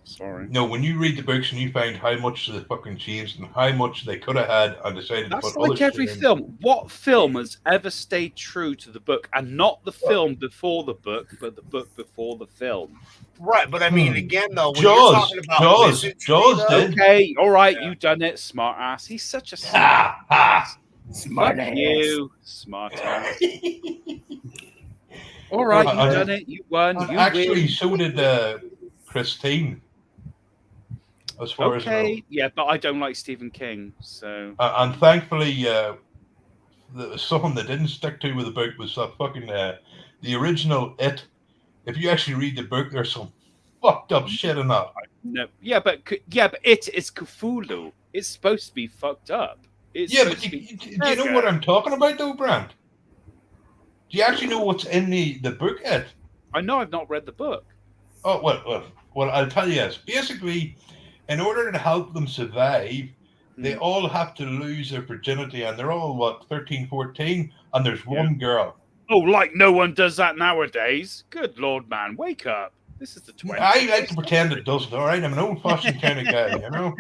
Sorry. No, when you read the books and you find how much they fucking changed and how much they could have had and decided to put like every film. What film has ever stayed true to the book, and not the film before the book, but the book before the film? Right, but I mean, again, though, when Jaws, you're talking about Jaws did. Okay, all right, you done it, smart ass. He's such a smart ass. Smart Fuck ass. you, smart ass. All right, you done it. You won. You actually, win. so did Christine. As far as yeah, but I don't like Stephen King, so. And thankfully, something they didn't stick to with the book was that fucking the original It. If you actually read the book, there's some fucked up shit in that. No, but it is Cthulhu. It's supposed to be fucked up. Do you know what I'm talking about, though, Brent? Do you actually know what's in the book, It? I know. I've not read the book. Oh well. I'll tell you this. Basically, in order to help them survive, they all have to lose their virginity, and they're all 13, 14, and there's one girl. Oh, like no one does that nowadays. Good Lord, man, wake up. This is the 20s. I like to pretend it doesn't, all right? I'm an old-fashioned kind of guy, you know?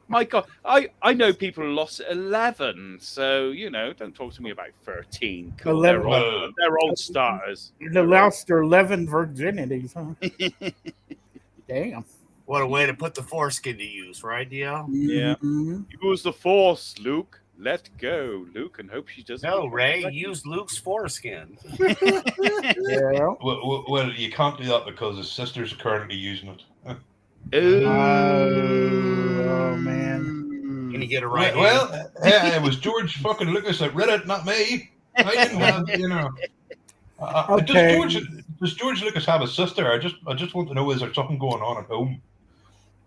My God, I know people lost at 11, so, don't talk to me about 13. Cool. 11. They're old starters. They lost their 11 virginities, huh? Damn. What a way to put the foreskin to use, right, DL? Yeah. Use the force, Luke. Let go, Luke, and hope she doesn't. No, Ray, use Luke's foreskin. Yeah. Well, you can't do that because his sister's currently using it. Oh, man. Can you get it right? Well, it was George fucking Lucas that read it, not me. I didn't have, Okay. Does George Lucas have a sister? I just want to know, is there something going on at home?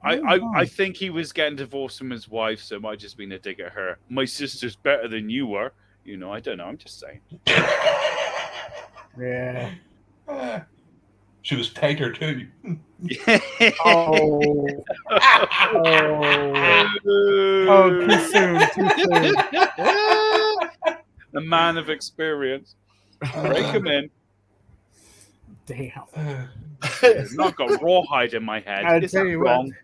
I think he was getting divorced from his wife, so it might just been a dig at her. My sister's better than you were. I don't know. I'm just saying. Yeah. She was tighter too. Oh. Too soon. A man of experience. Break him in. Damn. I've got rawhide in my head. I Is tell that you wrong? what.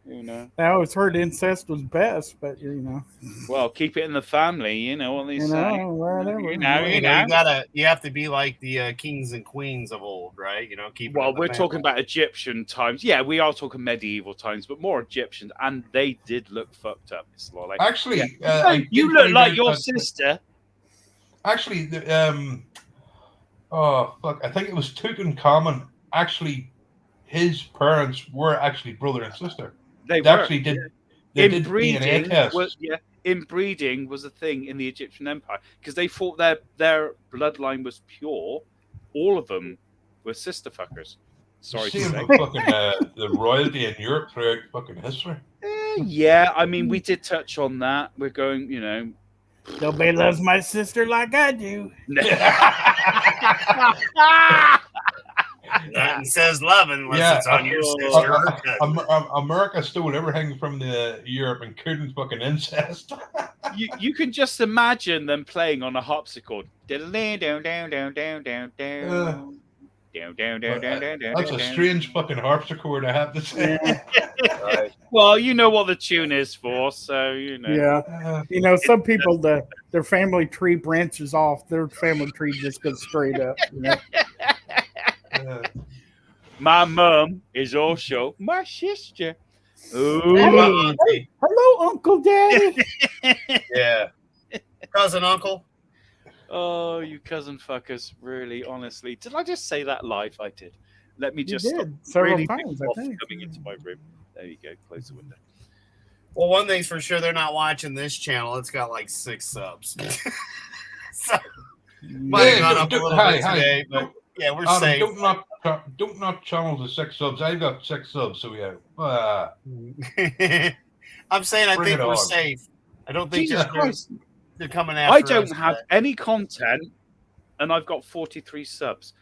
You know. I always heard incest was best, but you know. Well, keep it in the family. You know what they say. Whatever. You have to be like the kings and queens of old, right? You know, keep. Well, we're talking about Egyptian times. Yeah, we are talking medieval times, but more Egyptian, and they did look fucked up. It's like, actually, you look like your sister. Actually, oh fuck! I think it was Tutankhamun. Actually, his parents were actually brother and sister. They actually did. They did DNA tests. Inbreeding was a thing in the Egyptian Empire because they thought their bloodline was pure. All of them were sister fuckers. Sorry to say. Fucking the royalty in Europe throughout fucking history. Yeah, I mean, we did touch on that. We're going, you know. Nobody loves my sister like I do. Nothing says love unless it's on your sister. America stole everything from the Europe, including fucking incest. you can just imagine them playing on a harpsichord. Down, down, down, down, down, down, down. That's a strange fucking harpsichord, I have to say. Right. Well, you know what the tune is for, so you know. Yeah, you know, some people their family tree branches off. Their family tree just goes straight up. You know? My mum is also my sister. Ooh. Hello, Uncle Daddy. Yeah, cousin, uncle. Oh, you cousin fuckers! Really, honestly, did I just say that live? I did. Let me just stop. Several really times, I think. Coming into my room. There you go. Close the window. Well, one thing's for sure, they're not watching this channel. It's got like 6 subs. So, might have gone up a little bit today, but yeah, we're safe. Don't knock channel to 6 subs. I've got 6 subs, so yeah. I'm saying I think we're safe. I don't think they're coming after I don't us have any content, and I've got 43 subs.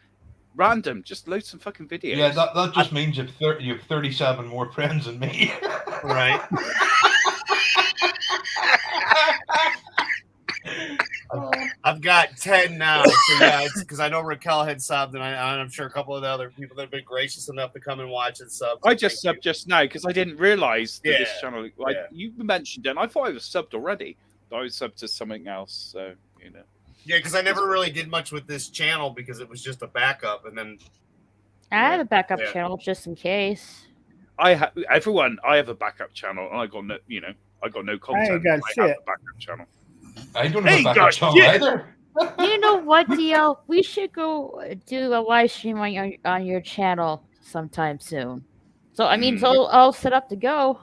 Random, just load some fucking videos. Yeah, that just means you have 37 more friends than me. Right. I've got 10 now. So yeah, it's because I know Raquel had subbed, and I'm sure a couple of the other people that have been gracious enough to come and watch and sub. I just subbed just now because I didn't realize that this channel. You mentioned it, and I thought I was subbed already. I was subbed to something else, so you know. Yeah, because I never really did much with this channel because it was just a backup, and then I have a backup channel just in case. I have a backup channel, and I got no content. I ain't got shit. Have a backup channel. I don't have a backup channel either. You know what, DL? We should go do a live stream on your channel sometime soon. So I mean, so I'll set up to go.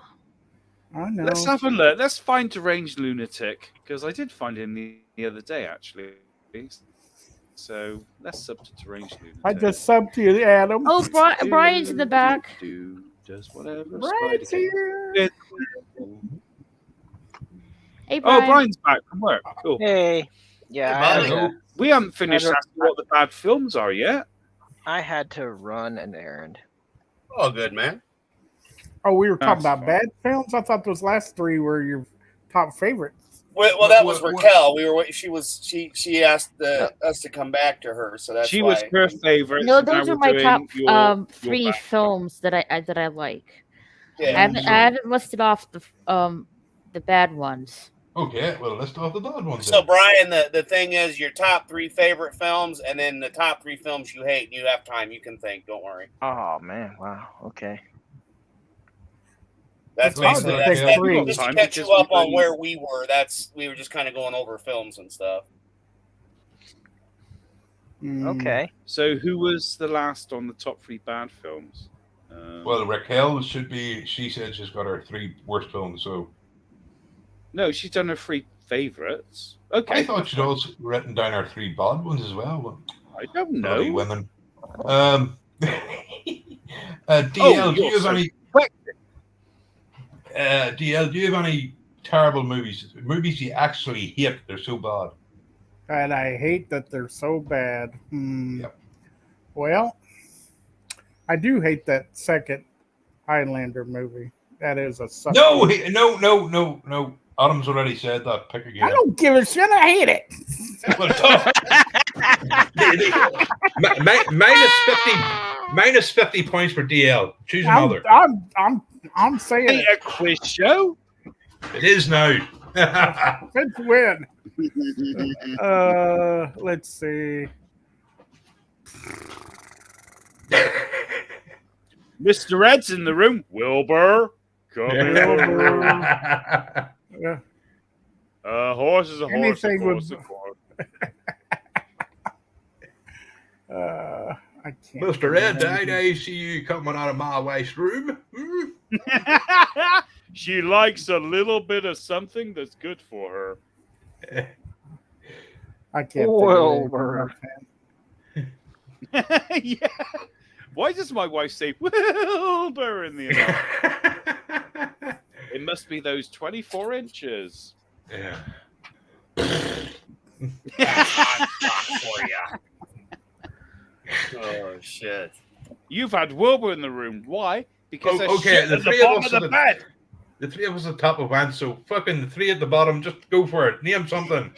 I know. Let's have a look. Let's find Deranged Lunatic because I did find him the other day actually. So let's sub to Deranged Lunatic. I just subbed to you, Adam. Oh, Brian's in the back. Does whatever. Brian's here. Hey, Brian. Oh, Brian's back from work. Cool. Hey. Yeah. We haven't finished asking what the bad films are yet. I had to run an errand. Oh, good, man. Oh, we were talking about bad films? I thought those last 3 were your top favorites. Well, that was Raquel. She asked us to come back to her, so that's she was her favorite. No, those are my top 3 films that I like. Yeah. I haven't listed off the bad ones. Okay, well, let's off the bad ones. So, Brian, the thing is your top 3 favorite films, and then the top 3 films you hate. You have time. You can think. Don't worry. Oh man! Wow. Okay. That's basically just to catch you up on where we were. We were just kind of going over films and stuff. Okay. So, who was the last on the top 3 bad films? Well, Raquel should be. She said she's got her 3 worst films. So. No, she's done her 3 favorites. Okay. I thought she'd also written down her 3 bad ones as well. I don't know. Women. DL, do you have any? DL, do you have any terrible movies? Movies you actually hate? They're so bad. And I hate that they're so bad. Yep. Well, I do hate that second Highlander movie. That is a suck. No. Adam's already said that. Pick again. I don't give a shit. I hate it. minus 50 points for DL. Choose another. I'm saying Ain't a quiz show. It is now. Let's win. Let's see. Mr. Ed's in the room. Wilbur, come in. Yeah. Horse is a horse. Anything A horse, with- a horse. I can't. Mr. Ed, I see you coming out of my wife's room. She likes a little bit of something that's good for her. I can't. Wilbur. Yeah. Why does my wife say Wilbur in the end? It must be those 24 inches. Yeah. Oh shit! You've had Wilbur in the room. Why? Because there's Okay, shit the at the three of bottom us of the bed. The three of us at the top of one, so fucking the three at the bottom, just go for it. Name something.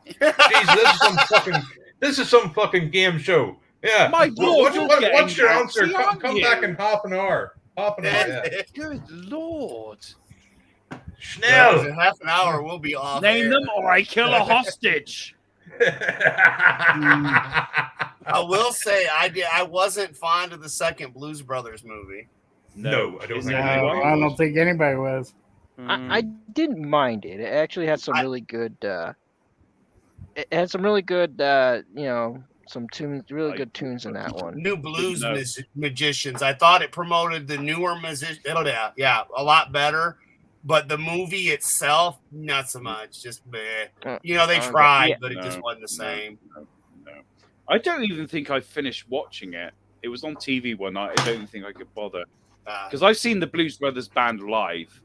Jeez, this is some fucking game show. Yeah. My lord, what's your answer? fancy, aren't Come you? back in half an hour. Yeah. Good lord. Schnell. In half an hour, we'll be off. Name air. them or I kill a hostage. I will say I wasn't fond of the second Blues Brothers movie. No, I don't Isn't think it? No, I don't think anybody was. I didn't mind it. It actually had some really good. It had some really good, some tunes, really good tunes in that one. New blues magicians. I thought it promoted the newer musicians. Yeah, a lot better. But the movie itself, not so much. Just meh. They tried, but it just wasn't the same. No. I don't even think I finished watching it. It was on TV one night. I don't even think I could bother. Because I've seen the Blues Brothers band live,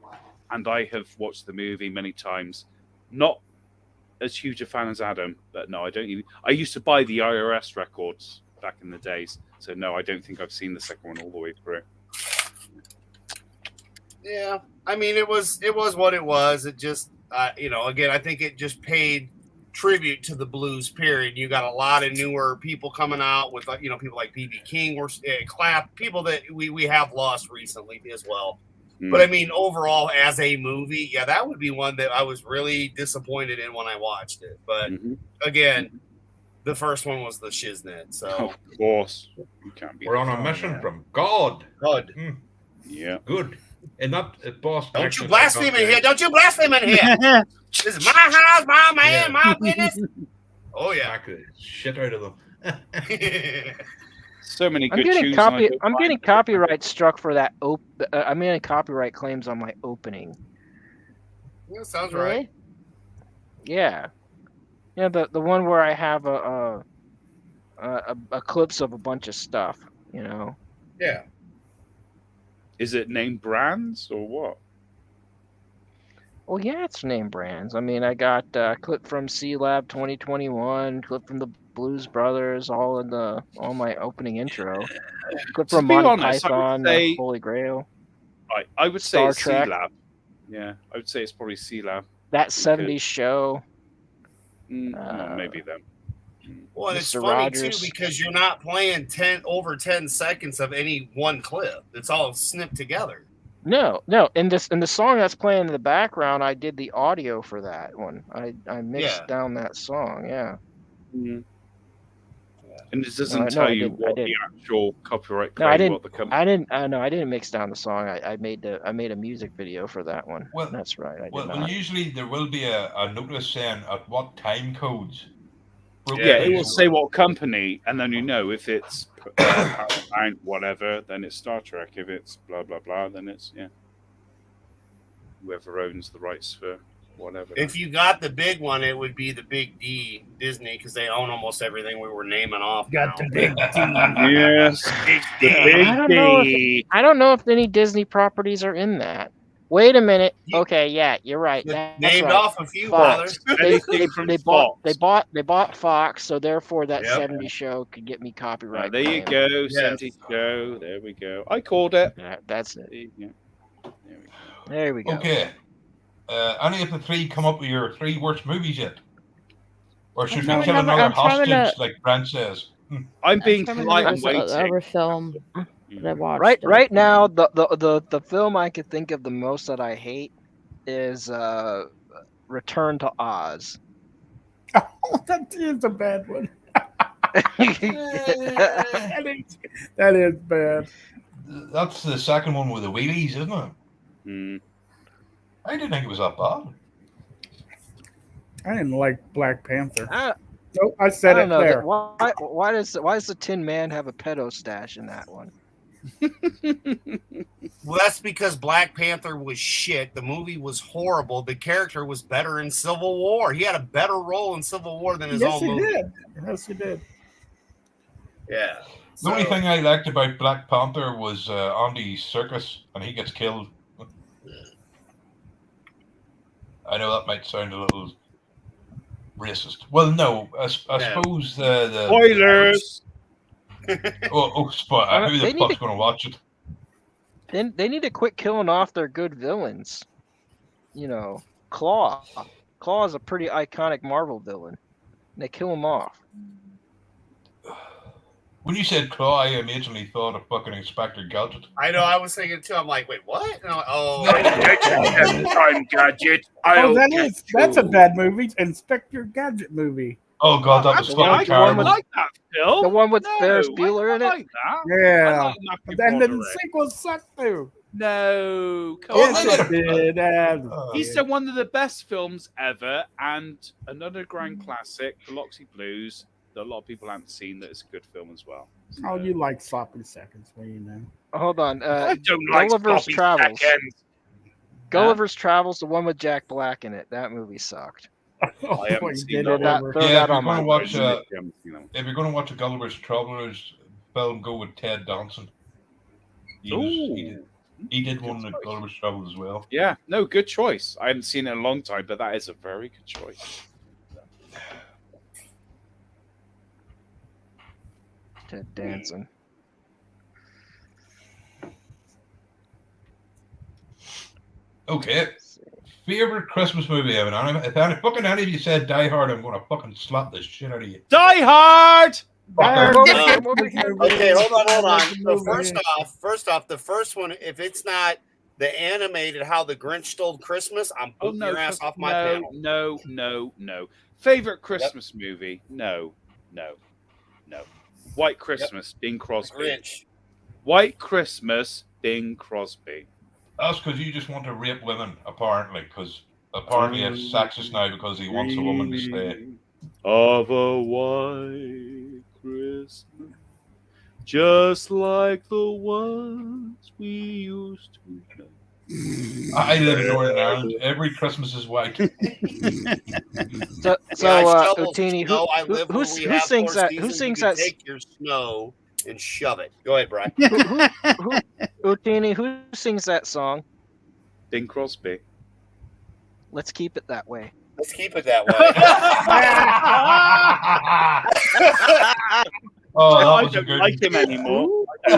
and I have watched the movie many times. Not as huge a fan as Adam, but no, I don't even. I used to buy the IRS records back in the days, so no, I don't think I've seen the second one all the way through. Yeah, I mean, it was what it was. It just, again, I think it just paid tribute to the blues period. You got a lot of newer people coming out with, people like B.B. King or Clap, people that we have lost recently as well. But I mean, overall, as a movie, yeah, that would be one that I was really disappointed in when I watched it. But again, the first one was the shiznit. So of course, you can't be. We're on a mission from God. Good. Yeah, good. And not boss. Don't you blaspheme in here! Don't you blaspheme in here! This is my house, my man, my business. Oh yeah, Back the shit out of them. So many good tunes. I'm getting copyright struck for that. I'm getting copyright claims on my opening. Yeah, sounds right. Yeah, the one where I have a clips of a bunch of stuff. Yeah. Is it named brands or what? Well, yeah, it's name brands. I mean, I got a clip from C Lab 2021, clip from the Blues Brothers, all my opening intro. Clip from Monty Python, Holy Grail. Right, I would say it's C Lab. Yeah, I would say it's probably C Lab. That 70s show. Maybe them. Well, it's funny too because you're not playing over 10 seconds of any one clip. It's all snipped together. No. In the song that's playing in the background, I did the audio for that one. I mixed down that song. Yeah. Mm-hmm. And it doesn't tell you what the actual copyright claim. No, I didn't. I didn't mix down the song. I made a music video for that one. Well, that's right. Well, usually there will be a notice saying at what time codes. Yeah, it will say what company, and then if it's Paramount, whatever, then it's Star Trek. If it's blah blah blah, then it's whoever owns the rights for whatever. If you got the big one, it would be the Big D, Disney, because they own almost everything we were naming off. Got the Big D. Yes, the Big D. I don't know if any Disney properties are in that. Wait a minute. Okay, yeah, you're right. That's named right. off a few Fox. brothers. They bought Fox, so therefore that Yep. 70s show could get me copyright. There you claim. go, Yes. 70s show. There we go. I called it. Yeah, that's it. There you go. There we go. Okay. Any of the three come up with your three worst movies yet? Or should we kill another hostage, like Brent says? I'm being polite and waiting. Other film that I watched. Right now, the film I could think of the most that I hate is Return to Oz. Oh, that is a bad one. that is bad. That's the second one with the wheelies, isn't it? I didn't think it was that bad. I didn't like Black Panther. Nope, I said it there. Why does the Tin Man have a pedo stash in that one? Well, that's because Black Panther was shit. The movie was horrible. The character was better in Civil War. He had a better role in Civil War than his own movie. Yes, he did. Yeah. The only thing I liked about Black Panther was Andy Serkis, and he gets killed. I know that might sound a little racist. Well, no, I suppose the spoilers. Who the fuck's going to watch it? They need to quit killing off their good villains. You know, Claw. Claw is a pretty iconic Marvel villain. They kill him off. When you said Claw, I immediately thought of fucking Inspector Gadget. I know, I was thinking too. I'm like, wait, what? Gadget. That's a bad movie. Inspector Gadget movie. Oh god, that was fucking terrible. I like that film. The one with Ferris Bueller in it. Like that. Yeah. And then the sequel sucked too. No, He's said one of the best films ever, and another grand classic, Biloxi Blues, that a lot of people haven't seen. That is a good film as well. So. Oh, you like sloppy seconds, well, you know. Hold on. I don't like Gulliver's sloppy Travels. seconds. Gulliver's Travels, the one with Jack Black in it. That movie sucked. I haven't seen that. If you're going to watch a Gulliver's Travels film, go with Ted Danson. He did one with Gulliver's Travels as well. Yeah, no, good choice. I haven't seen it in a long time, but that is a very good choice. Ted Danson. Okay. Favorite Christmas movie, Evan? If any of you said Die Hard, I'm going to fucking slap the shit out of you. Die Hard! Okay, hold on. So first off, the first one, if it's not the animated How the Grinch Stole Christmas, I'm booting your ass off my panel. No. Favorite Christmas movie? No. White Christmas, Bing Crosby. Grinch. White Christmas, Bing Crosby. That's because you just want to rape women, apparently, because apparently it's sexist now because he wants a woman to stay. Of a white Christmas, just like the ones we used to know. I live in Northern Ireland. Every Christmas is white. Ootini, who sings that? Who sings that? Take your snow and shove it. Go ahead, Brian. Ootini, who sings that song? Bing Crosby. Let's keep it that way. Let's keep it that way. I don't like him anymore. I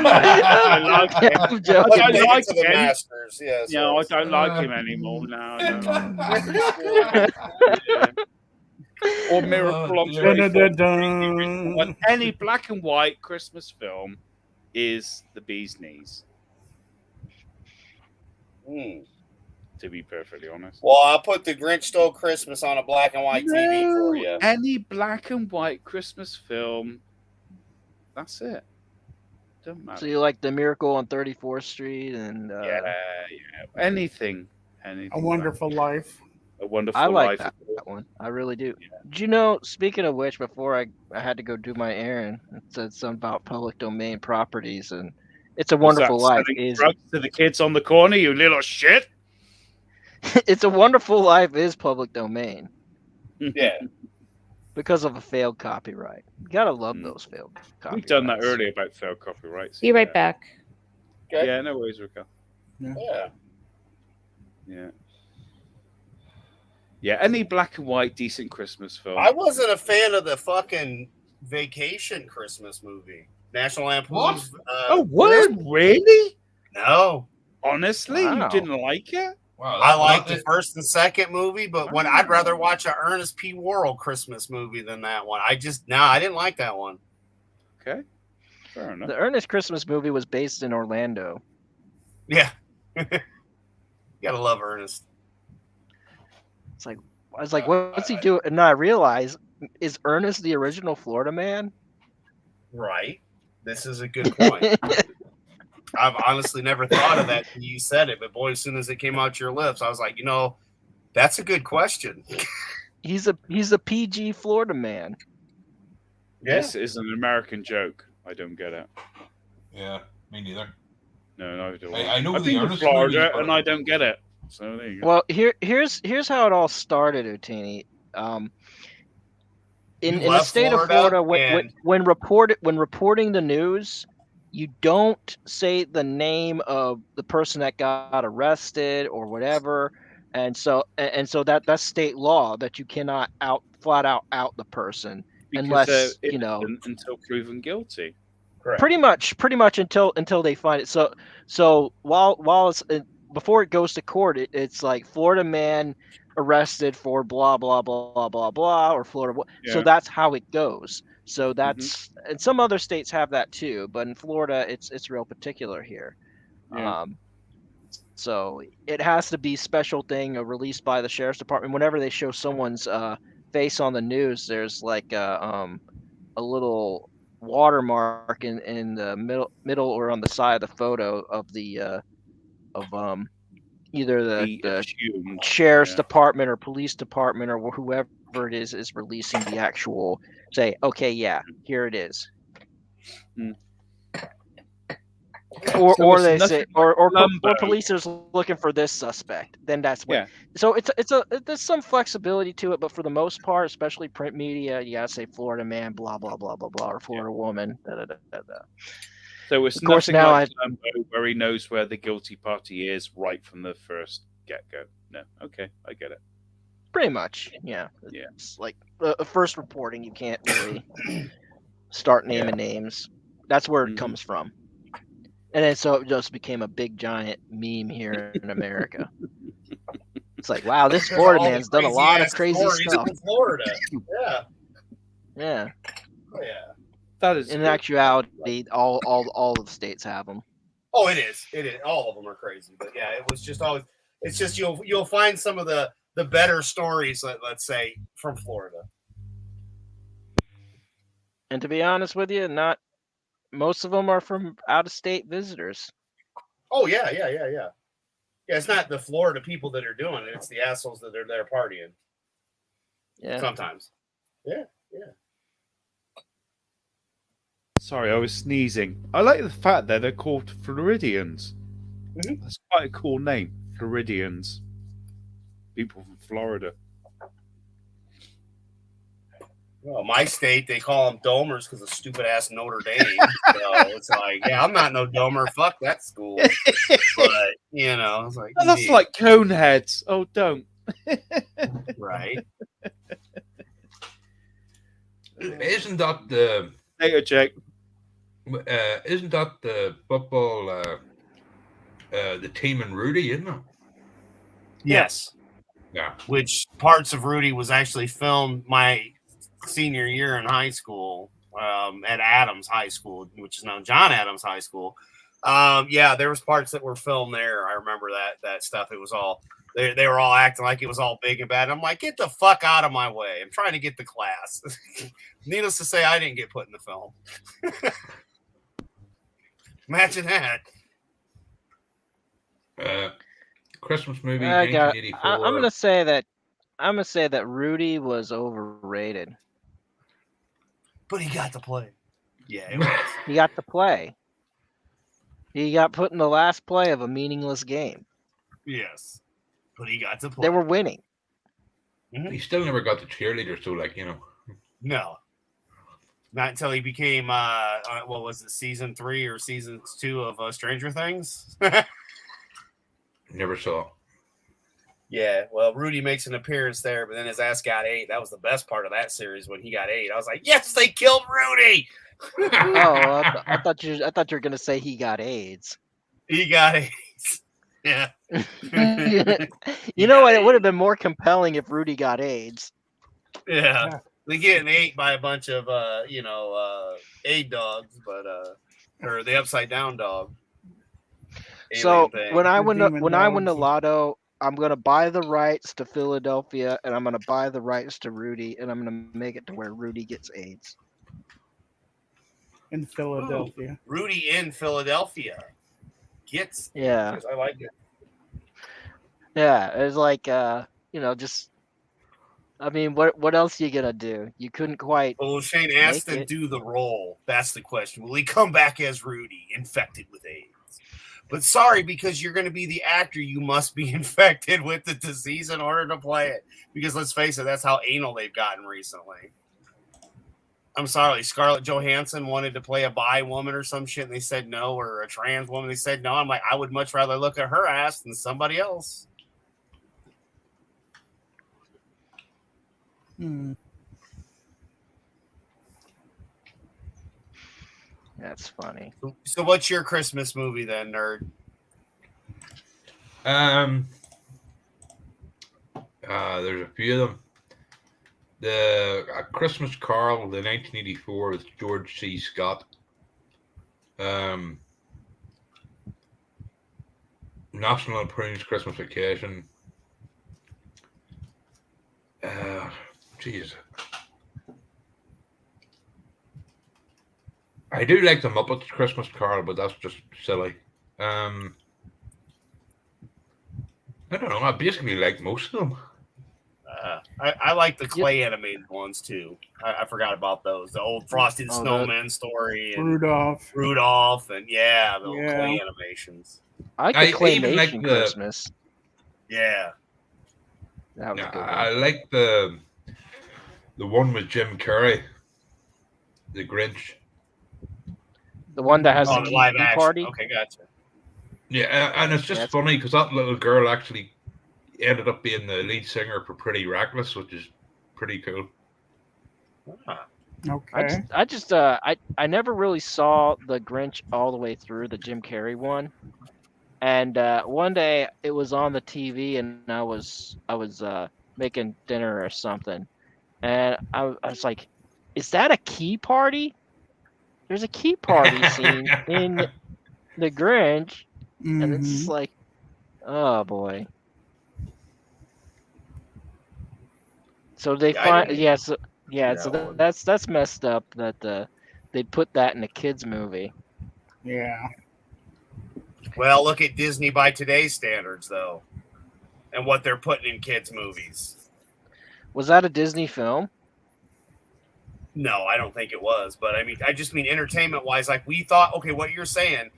like him. I don't like him. Masters. Yes, no, I don't like him anymore. No. Or Miracle on 34th. Any black and white Christmas film is the bee's knees. To be perfectly honest. Well, I'll put The Grinch Stole Christmas on a black and white TV for you. Any black and white Christmas film, that's it. Doesn't matter. So you like The Miracle on 34th Street and yeah. Anything. A Wonderful Life. A Wonderful Life. I like Life. that one. I really do. Yeah. Did you know, speaking of which, before I had to go do my errand, it said something about public domain properties, and It's a Wonderful Life is drugs to the kids on the corner, you little shit. It's a Wonderful Life is public domain. Yeah. Because of a failed copyright. You gotta love those failed copyrights. We've done that earlier about failed copyrights. Be right back. Okay. Yeah, no worries, Rico. Yeah. Yeah. Yeah, any black and white decent Christmas film. I wasn't a fan of the fucking Vacation Christmas movie. National Lampoon's. Oh, what? Really? No. Honestly, Wow. you didn't like it? Wow, I liked the first and second movie, but when I'd rather watch an Ernest P. Worrell Christmas movie than that one. I didn't like that one. Okay. Fair enough. The Ernest Christmas movie was based in Orlando. Yeah. You gotta love Ernest. It's like, I was like, what's he doing? And then I realized, is Ernest the original Florida man? Right. This is a good point. I've honestly never thought of that when you said it, but boy, as soon as it came out your lips, I was like, that's a good question. He's a PG Florida man. Yeah. This is an American joke. I don't get it. Yeah, me neither. No, neither do I know I've the been to Ernest Florida, movies, but- and I don't get it. So there you go. Well, here's how it all started, Ootini. In the left state Florida of Florida, when reporting the news, you don't say the name of the person that got arrested or whatever, and so that's state law that you cannot flat out the person Because unless until proven guilty. Correct. pretty much until they find it. So while it's before it goes to court, it's like Florida man arrested for blah blah blah blah blah or Florida. So that's how it goes. So that's and some other states have that too, but in Florida it's real particular here. Yeah. So it has to be special thing released by the sheriff's department. Whenever they show someone's face on the news, there's like a little watermark in the middle or on the side of the photo of the either the sheriff's department or police department or whoever it is releasing the actual say, okay, yeah, here it is. Or they say or police is looking for this suspect, then that's what. So there's some flexibility to it, but for the most part, especially print media, you gotta say Florida man, blah blah blah blah blah, or Florida woman. Da, da, da, da, da. So it's of course nothing now like Columbo, where he knows where the guilty party is right from the first get-go. No, okay, I get it. Pretty much, yeah. Yeah. It's like first reporting, you can't really start naming names. That's where it comes from. And then so it just became a big giant meme here in America. It's like, wow, this Florida man's done a lot of crazy stuff. In Florida. Yeah. Yeah. Oh, yeah. That is in actuality, all of the states have them. Oh, it is. It is. All of them are crazy. But yeah, it was just always. It's just you'll find some of the better stories, let's say, from Florida. And to be honest with you, not most of them are from out-of-state visitors. Oh yeah. Yeah, it's not the Florida people that are doing it; it's the assholes that are there partying. Yeah. Sometimes. Yeah. Sorry, I was sneezing. I like the fact that they're called Floridians. Mm-hmm. That's quite a cool name, Floridians. People from Florida. Well, my state, they call them Domers because of stupid ass Notre Dame. So it's like, yeah, I'm not no Domer. Fuck that school. But it's like that's like Coneheads. Oh, don't. Right. Isn't that the data check? Isn't that the football? The team in Rudy, isn't it? Yes. Yeah. Which parts of Rudy was actually filmed my senior year in high school at Adams High School, which is now John Adams High School. Yeah, there was parts that were filmed there. I remember that stuff. It was all they were all acting like it was all big and bad. I'm like, get the fuck out of my way. I'm trying to get the class. Needless to say, I didn't get put in the film. Imagine that. Christmas movie, 1984. I'm gonna say that Rudy was overrated. But he got to play. Yeah, it was. He got to play. He got put in the last play of a meaningless game. Yes, but he got to play. They were winning. He still never got the cheerleader, so No. Not until he became, what was it, season 3 or season 2 of Stranger Things? Never saw. Yeah, well, Rudy makes an appearance there, but then his ass got ate. That was the best part of that series when he got ate. I was like, yes, they killed Rudy. Oh, I thought you were gonna say he got AIDS. He got AIDS. Yeah. You know what? It would have been more compelling if Rudy got AIDS. Yeah. They getting ate by a bunch of aid dogs, but or the upside down dog. So thing. when I win the lotto, I'm gonna buy the rights to Philadelphia, and I'm gonna buy the rights to Rudy, and I'm gonna make it to where Rudy gets AIDS. In Philadelphia. Ooh, Rudy in Philadelphia gets. Yeah. I like it. Yeah, it's like just. I mean, what else are you gonna do? You couldn't quite. Well, Shane Astin do the role. That's the question. Will he come back as Rudy, infected with AIDS? But sorry, because you're going to be the actor, you must be infected with the disease in order to play it. Because let's face it, that's how anal they've gotten recently. I'm sorry, Scarlett Johansson wanted to play a bi woman or some shit, and they said no, or a trans woman, they said no. I'm like, I would much rather look at her ass than somebody else. That's funny. So what's your Christmas movie then, nerd? There's a few of them. The Christmas Carol, the 1984 with George C. Scott. National Lampoon's Christmas Vacation. Jeez. I do like the Muppets Christmas Carol, but that's just silly. I don't know. I basically like most of them. I like the clay animated ones too. I forgot about those. The old Frosty the Snowman story and Rudolph, and the clay animations. I like the claymation Christmas. Yeah. That was good one. I like the one with Jim Carrey, the Grinch. The one that has the live action party. Okay, gotcha. Yeah, and it's just funny because that little girl actually ended up being the lead singer for Pretty Reckless, which is pretty cool. Okay. I never really saw the Grinch all the way through, the Jim Carrey one. And one day it was on the TV, and I was making dinner or something, and I was like, "Is that a key party?" There's a key party scene in the Grinch, and it's just like, oh boy. So they so that's messed up that they put that in a kids movie. Yeah. Well, look at Disney by today's standards, though, and what they're putting in kids' movies. Was that a Disney film? No, I don't think it was. But I just mean entertainment-wise. Like we thought, okay, what you're saying,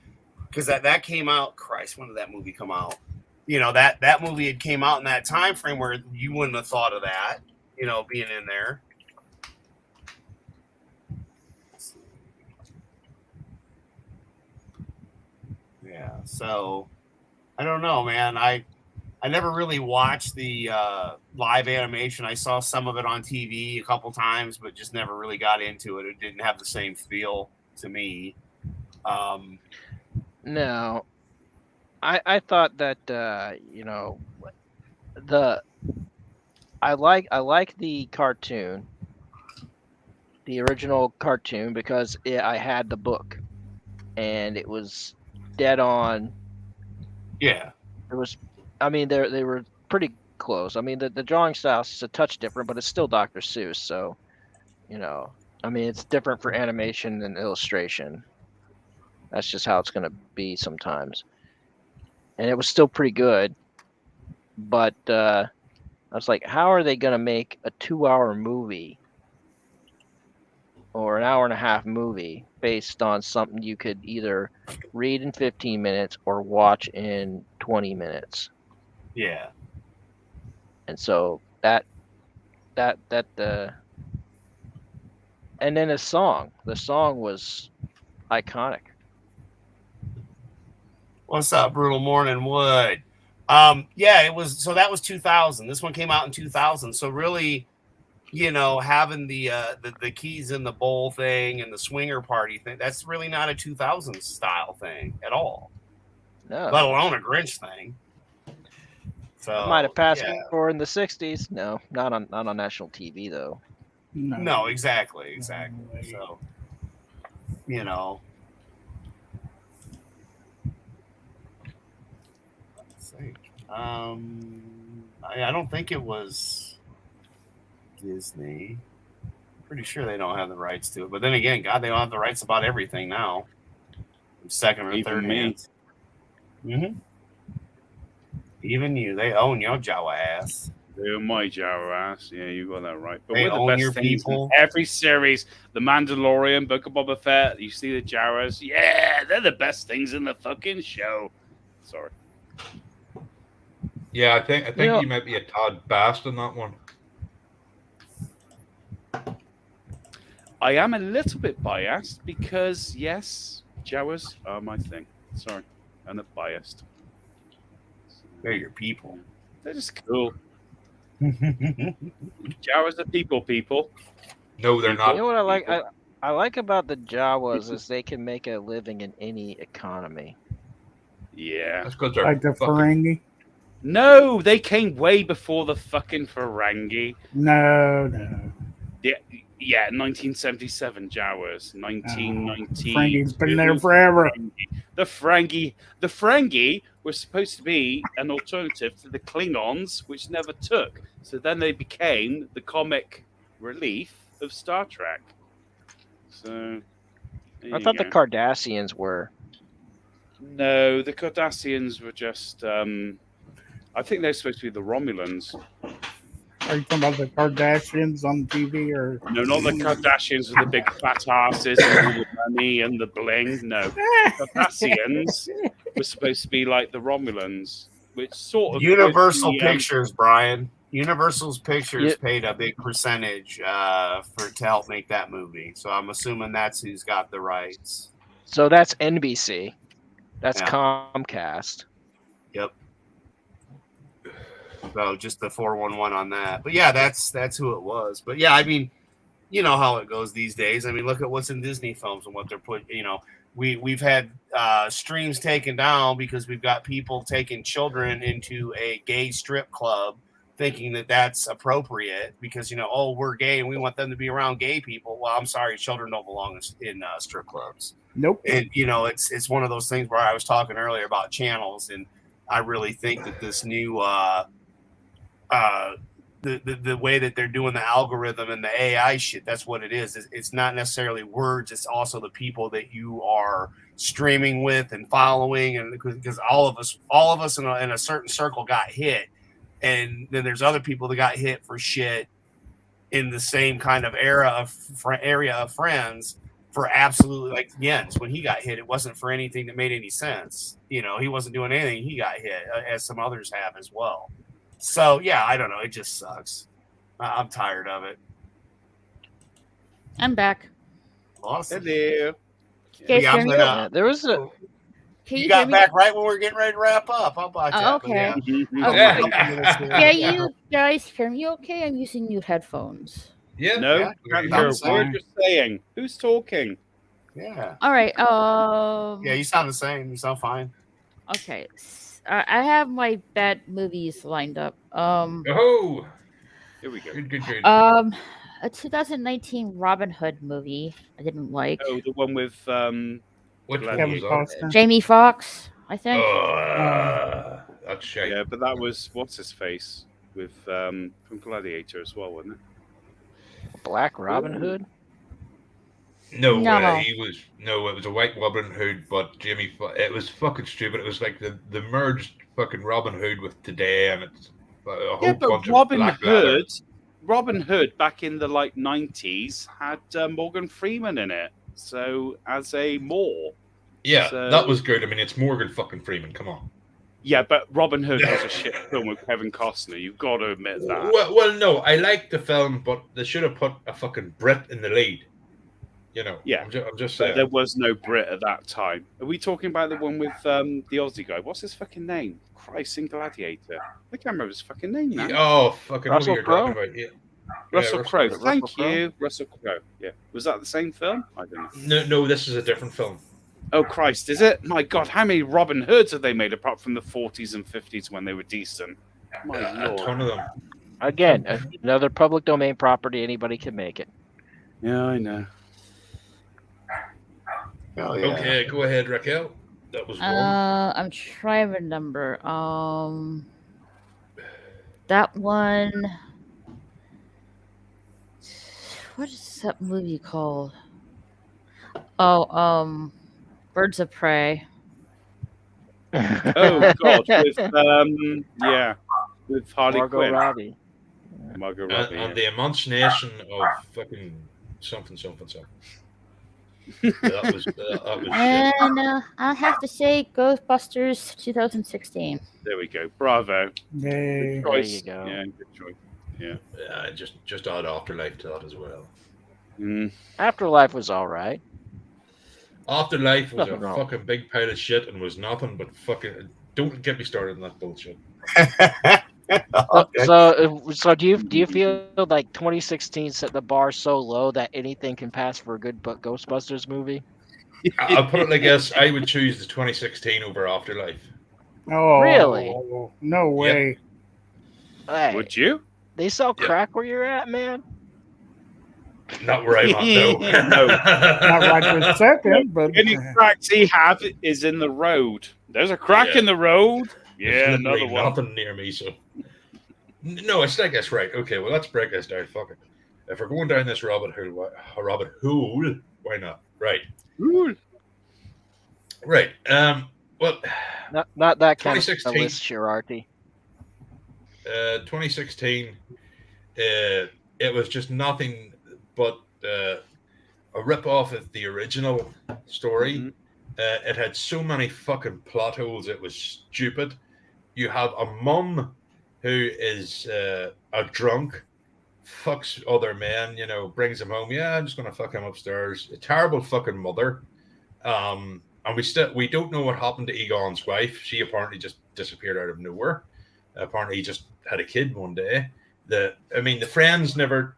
because that came out. Christ, when did that movie come out? You know that movie had came out in that time frame where you wouldn't have thought of that. You know, being in there. Yeah, so I don't know, man. I never really watched the live animation. I saw some of it on TV a couple times, but just never really got into it. It didn't have the same feel to me. No, I thought that I like the cartoon, the original cartoon, because I had the book, and it was dead on. Yeah, it was. I mean, they were pretty close. I mean, the drawing style is a touch different, but it's still Dr. Seuss. So, I mean, it's different for animation and illustration. That's just how it's going to be sometimes. And it was still pretty good, but I was like, how are they going to make a 2-hour movie or an hour and a half movie based on something you could either read in 15 minutes or watch in 20 minutes? Yeah. And so and then the song was iconic. What's up, Brutal Morning Wood? Yeah, it was. So that was 2000. This one came out in 2000. So really, having the keys in the bowl thing and the swinger party thing, that's really not a 2000s style thing at all. No. Let alone a Grinch thing. So it might have passed for in the 60s. No, not on national TV though. No, exactly. So, let's see. I don't think it was Disney. Pretty sure they don't have the rights to it. But then again, God, they don't have the rights about everything now. Second or third hands. Mm-hmm. Even you, they own your Jawa ass. They own my Jawa ass. Yeah, you got that right. But they we're the own best your things people. In every series, The Mandalorian, Book of Boba Fett. You see the Jawas? Yeah, they're the best things in the fucking show. Sorry. Yeah, I think you might be a tad biased on that one. I am a little bit biased because yes, Jawas are my thing. Sorry, I'm not biased. They're your people. They're just cool. Jawas are people. No, they're not. You know what I like? I like about the Jawas is they can make a living in any economy. Yeah. That's because they're like the Ferengi. No, they came way before the fucking Ferengi. No. Yeah, 1977 Jawas, 1990. Ferengi's been there forever. The Ferengi were supposed to be an alternative to the Klingons, which never took. So then they became the comic relief of Star Trek. So I thought the Cardassians were. No, the Cardassians were just. I think they're supposed to be the Romulans. Are you talking about the Kardashians on TV or no? Not the Kardashians with the big fat asses and all the money and the bling. No, the Kardashians were supposed to be like the Romulans, which sort of Universal Pictures, Brian. Universal's Pictures paid a big percentage to help make that movie. So I'm assuming that's who's got the rights. So that's NBC. That's Comcast. Yep. So just the 411 on that. But yeah, that's who it was. But yeah, I mean, you know how it goes these days. I mean, look at what's in Disney films and what they're putting. We've had streams taken down because we've got people taking children into a gay strip club thinking that that's appropriate because, we're gay and we want them to be around gay people. Well, I'm sorry, children don't belong in strip clubs. Nope. And, it's one of those things where I was talking earlier about channels, and I really think that this new the way that they're doing the algorithm and the AI shit, that's what it is. It's not necessarily words. It's also the people that you are streaming with and following. And because all of us in a certain circle got hit. And then there's other people that got hit for shit in the same kind of area of friends for absolutely, like Jens, when he got hit, it wasn't for anything that made any sense. He wasn't doing anything. He got hit, as some others have as well. So, yeah, I don't know. It just sucks. I'm tired of it. I'm back. Awesome. Hello. There was a... You got back right when we were getting ready to wrap up. How about that? Okay. Yeah, you guys hear me okay? I'm using new headphones. Yeah. No, can't hear a word you're saying. Who's talking? Yeah. All right. Yeah, you sound the same. You sound fine. Okay. I have my bad movies lined up. Oh, here we go. Good. A 2019 Robin Hood movie I didn't like. Oh, the one with which one was that? Jamie Foxx, I think. That's shit. Yeah, but that was what's his face with from Gladiator as well, wasn't it? Black Robin Hood? No, it was a white Robin Hood, but it was fucking stupid. It was like the merged fucking Robin Hood with today, and it's a whole bunch of black leather. Robin Hood back in the 90s had Morgan Freeman in it, so as a Moor. Yeah, that was good. I mean, it's Morgan fucking Freeman. Come on. Yeah, but Robin Hood was a shit film with Kevin Costner. You've got to admit that. Well, no, I liked the film, but they should have put a fucking Brit in the lead. You know, Yeah. I'm just But saying. there was no Brit at that time. Are we talking about the one with the Aussie guy? What's his fucking name? Christ, in Gladiator. I can't remember his fucking name now. Oh, fucking Russell what are you Crowe? talking about? Yeah. Russell Crowe. Russell Thank Crowe? you, Russell Crowe. Yeah. Was that the same film? I don't know. No, this is a different film. Oh, Christ, is it? My God, how many Robin Hoods have they made apart from the 40s and 50s when they were decent? My A Lord. ton of them. Again, another public domain property. Anybody can make it. Yeah, I know. Oh, yeah. Okay, go ahead, Raquel. That was one. I'm trying to remember. That one. What is that movie called? Oh, Birds of Prey. Oh, God. With Harley Margot Quinn. Robbie. Margot Robbie. And the Emancipation of fucking something. That was shit. And I have to say, Ghostbusters 2016. There we go. Bravo. Yay. Good choice. There you go. Yeah, good choice. Yeah. Just add Afterlife to that as well. Mm. Afterlife was all right. Afterlife was Nothing a wrong. fucking big pile of shit and was nothing but fucking. Don't get me started on that bullshit. Okay. So do you feel like 2016 set the bar so low that anything can pass for a good Ghostbusters movie? I'll put it like this: I would choose the 2016 over Afterlife. Oh, Really? No way. Hey, Would you? they sell crack where you're at, man. Not where I'm at, though. No. Not right this second, but The only cracks he have is in the road. There's a crack Yeah. in the road. There's Yeah, literally another one. nothing near me, so. No, it's like this, right? Okay, well, let's break this down. Fuck it. If we're going down this rabbit hole, why not? Right. Ooh. Right. Well, Not that kind of 2016. list, Shirarty. 2016, it was just nothing but a rip-off of the original story. Mm-hmm. It had so many fucking plot holes, it was stupid. You have a mum who is a drunk, fucks other men, brings him home. Yeah, I'm just going to fuck him upstairs. A terrible fucking mother. And we don't know what happened to Egon's wife. She apparently just disappeared out of nowhere. Apparently he just had a kid one day. The friends never,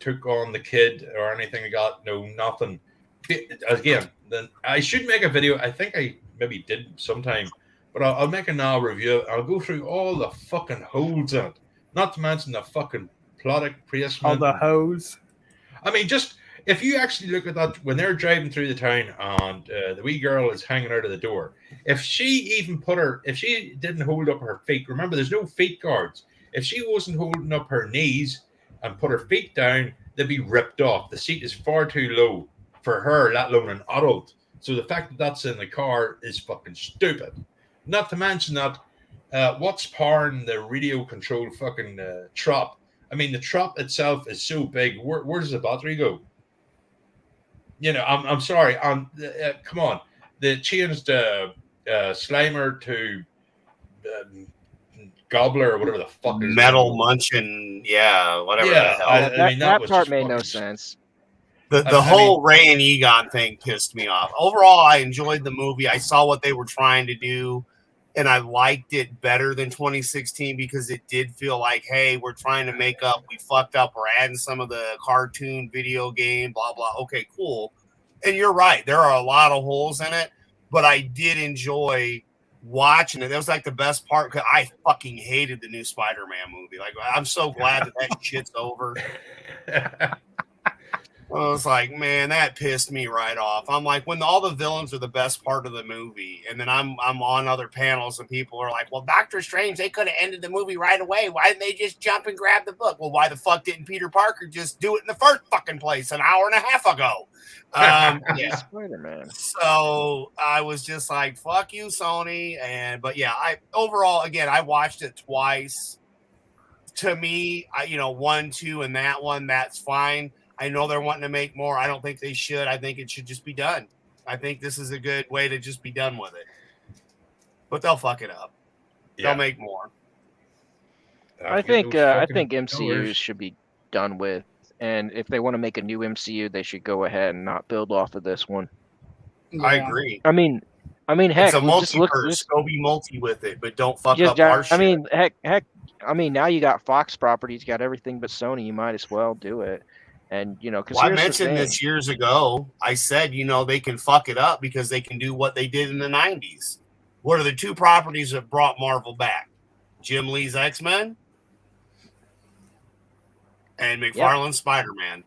took on the kid or anything like that. No, nothing. Again, then I should make a video. I think I maybe did sometime, but I'll make a now review. I'll go through all the fucking holes in it. Not to mention the fucking product placement. all the hose. I mean, just if you actually look at that when they're driving through the town and the wee girl is hanging out of the door. If she didn't hold up her feet, remember there's no feet guards. If she wasn't holding up her knees and put her feet down, they'd be ripped off. The seat is far too low for her, let alone an adult. So the fact that that's in the car is fucking stupid. Not to mention that what's powering the radio controlled fucking trap? I mean, the trap itself is so big. Where does the battery go? I'm sorry. Come on. They changed Slimer to Gobbler or whatever the fuck is Metal munching, whatever the hell. that That part made no fucking sense. The whole Ray and Egon thing pissed me off. Overall, I enjoyed the movie. I saw what they were trying to do, and I liked it better than 2016 because it did feel like, hey, we're trying to make up. We fucked up. We're adding some of the cartoon video game, blah, blah. Okay, cool. And you're right. There are a lot of holes in it, but I did enjoy watching it. That was like the best part because I fucking hated the new Spider-Man movie. Like, I'm so glad that shit's over. I was like, man, that pissed me right off. I'm like, when all the villains are the best part of the movie, and then I'm on other panels and people are like, well, Doctor Strange, they could have ended the movie right away. Why didn't they just jump and grab the book? Well, why the fuck didn't Peter Parker just do it in the first fucking place an hour and a half ago? Yeah. Spider-Man. So I was just like, fuck you, Sony. But I overall, again, I watched it twice. To me, 1, 2, and that one, that's fine. I know they're wanting to make more. I don't think they should. I think it should just be done. I think this is a good way to just be done with it. But they'll fuck it up. Yeah. They'll make more. I think MCUs should be done with And if they want to make a new MCU, they should go ahead and not build off of this one. I agree. I mean, heck, it's a just look. multiverse. Go be multi with it, but don't fuck Just, up our I shit. mean, heck. I mean, now you got Fox properties, got everything but Sony. You might as well do it. And because I mentioned this years ago. I said, they can fuck it up because they can do what they did in the 90s. What are the two properties that brought Marvel back? Jim Lee's X-Men and McFarlane's Spider-Man.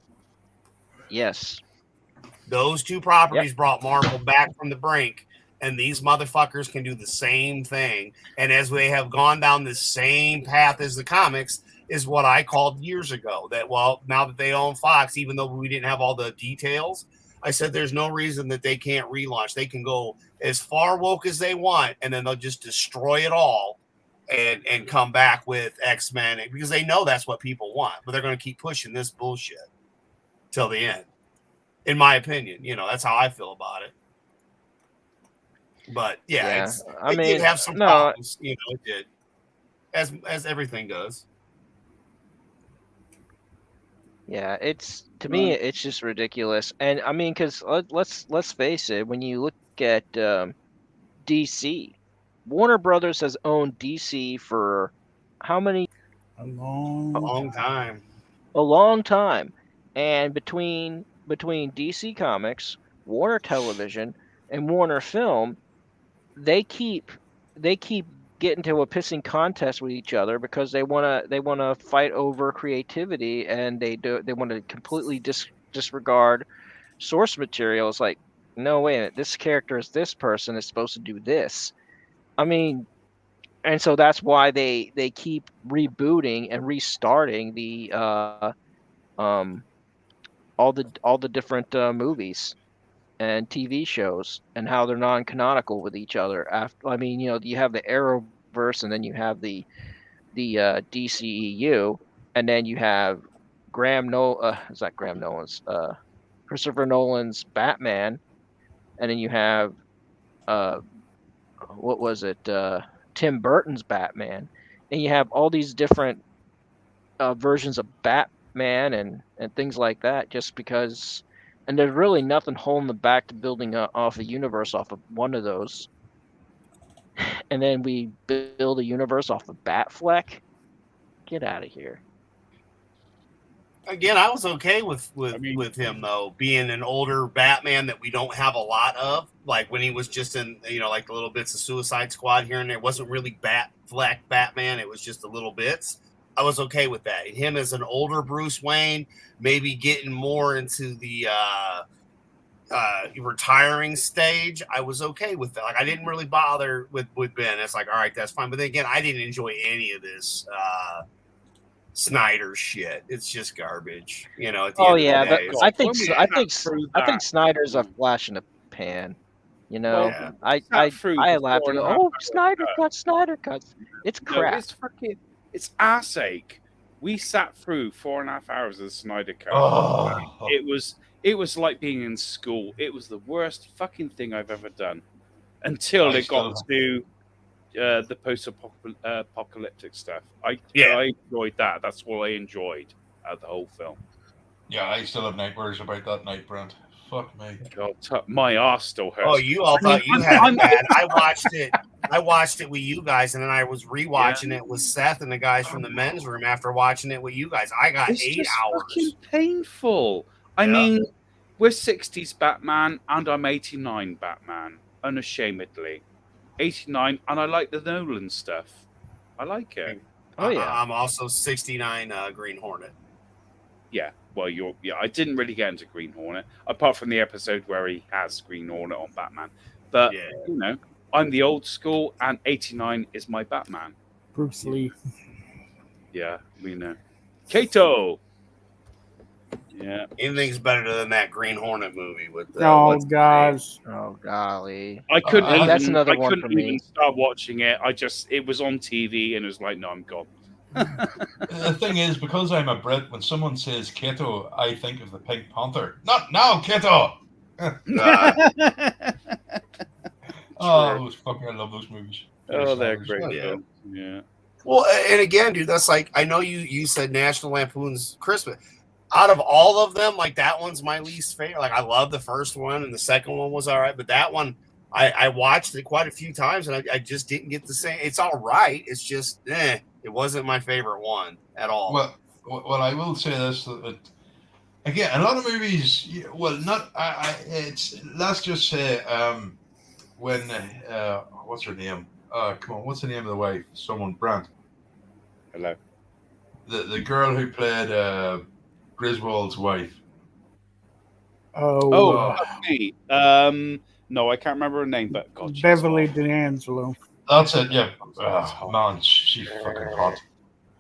Yes. Those two properties brought Marvel back from the brink, and these motherfuckers can do the same thing. And as they have gone down the same path as the comics, is what I called years ago. That, now that they own Fox, even though we didn't have all the details, I said there's no reason that they can't relaunch. They can go as far woke as they want, and then they'll just destroy it all and come back with X-Men, because they know that's what people want. But they're going to keep pushing this bullshit till the end, in my opinion. That's how I feel about it. But it did have some problems. It did, as everything does. Yeah, to me, it's just ridiculous. And I mean, because let's face it, when you look at DC, Warner Brothers has owned DC for how many? A long time. A long time. And between DC Comics, Warner Television, and Warner Film, they keep get into a pissing contest with each other because they wanna fight over creativity, and they want to completely disregard source material. It's like, no, wait a minute, this character is this person, is supposed to do this. I mean, and so that's why they keep rebooting and restarting the all the different movies and TV shows, and how they're non-canonical with each other. You have the Arrowverse, and then you have the DCEU, and then you have Christopher Nolan's Batman, and then you have Tim Burton's Batman, and you have all these different versions of Batman and things like that, just because. And there's really nothing holding them back to building off a universe off of one of those. And then we build a universe off of Batfleck. Get out of here. Again, I was okay with him, though, being an older Batman that we don't have a lot of. Like when he was just in, like the little bits of Suicide Squad here and there. It wasn't really Batfleck Batman. It was just the little bits. I was okay with that. Him as an older Bruce Wayne, maybe getting more into the retiring stage, I was okay with that. Like, I didn't really bother with Ben. It's like, all right, that's fine. But then again, I didn't enjoy any of this Snyder shit. It's just garbage. At the end of the day. I think Snyder's a flash in the pan. I laughed and go, oh, Snyder cuts. It's crap. It's ass ache. We sat through 4.5 hours of the Snyder Cut. Oh. It was like being in school. It was the worst fucking thing I've ever done, until it got to the post-apocalyptic stuff. I enjoyed that. That's what I enjoyed out of the whole film. Yeah, I still have nightmares about that night, Brent. Fuck me. God, my ass still hurts. Oh, you all thought you had it bad. I watched it with you guys, and then I was rewatching it with Seth and the guys from the men's room after watching it with you guys. I got 8 hours. Fucking painful. I mean, we're 60s Batman, and I'm 89 Batman, unashamedly. 89, and I like the Nolan stuff. I like it. Oh yeah. I'm also 69 Green Hornet. Yeah. Well, I didn't really get into Green Hornet, apart from the episode where he has Green Hornet on Batman. But, I'm the old school, and 89 is my Batman. Bruce Lee. Yeah, we know. Kato! Yeah. Anything's better than that Green Hornet movie with the... Oh, gosh. Oh, golly. I couldn't that's another one for even me. start watching it. It was on TV, and it was like, no, I'm gone. The thing is, because I'm a Brit, when someone says Kato, I think of the Pink Panther. Not now, Kato! I love those movies. They're great. Yeah. Well, and again, dude, that's like, I know you said National Lampoon's Christmas. out of all of them, like that one's my least favorite. Like I love the first one, and the second one was all right, but that one I watched it quite a few times, and I just didn't get the same. It's all right. It's just it wasn't my favorite one at all. Well, I will say this. Again, a lot of movies. Well, not. It's. Let's just say. When. What's her name? Come on. What's the name of the wife? Someone. Brent. Hello. The girl who played Griswold's wife. Okay. No, I can't remember her name, but God, Beverly D'Angelo. That's it. Yeah. Man, she's fucking hot.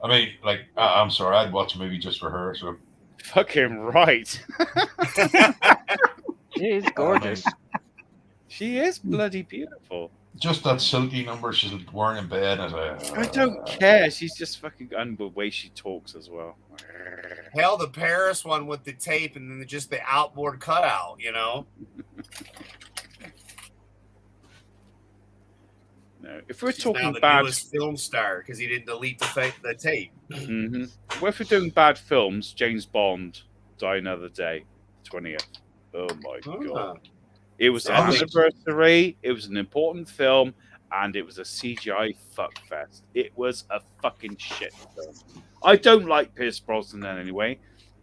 I mean, like, I'm sorry, I'd watch a movie just for her. So. Fucking right. She's gorgeous. She is bloody beautiful. Just that silky number she's wearing in bed. I don't care. She's just fucking and the way she talks as well. Hell, the Paris one with the tape and then just the outboard cutout, you know. No, if we're She's talking now the bad newest film star because he didn't delete the tape. Mm-hmm. Well, if we're doing bad films, James Bond, Die Another Day, 20th. Oh my god! It was an anniversary. It was an important film, and it was a CGI fuckfest. It was a fucking shit film. I don't like Pierce Brosnan anyway.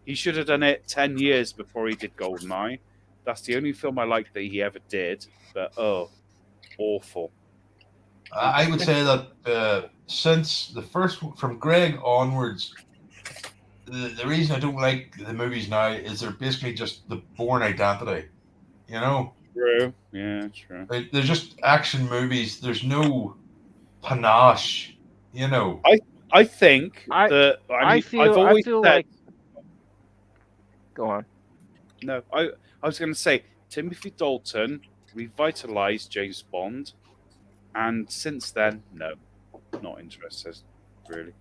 He should have done it 10 years before he did GoldenEye. That's the only film I like that he ever did. But awful. I would say that since the first from Greg onwards, the reason I don't like the movies now is they're basically just the Bourne Identity, you know. True. Yeah, true. They're just action movies. There's no panache, you know. I think I feel like. Go on. No, I was going to say Timothy Dalton revitalized James Bond. And since then, no, not interested, really.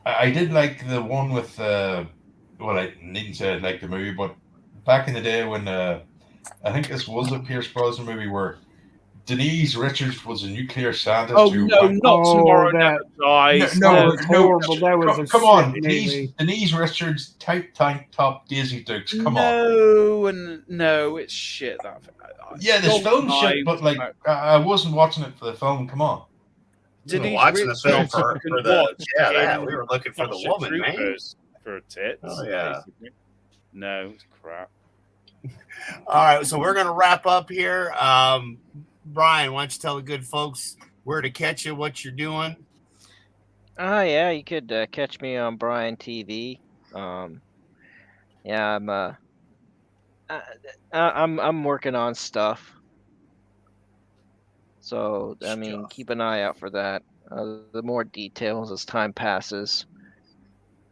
I did like the one with, well, I needn't say I liked the movie, but back in the day when, I think this was a Pierce Brosnan movie where Denise Richards was a nuclear scientist. Oh, no, not Tomorrow Never Dies. No, horrible. That was come on, Denise Richards, tight tank top, Daisy Dukes, come on. No, it's shit. Yeah, this film shit, but like I wasn't watching it for the film. Come on, we were watching the film for the we were looking for the woman, man. For tits. Oh yeah. Basically. No, it's crap. All right, so we're gonna wrap up here. Brian, why don't you tell the good folks where to catch you, what you're doing? Yeah, you could catch me on Brion TV. Yeah, I'm working on stuff. So I mean, keep an eye out for that. The more details as time passes.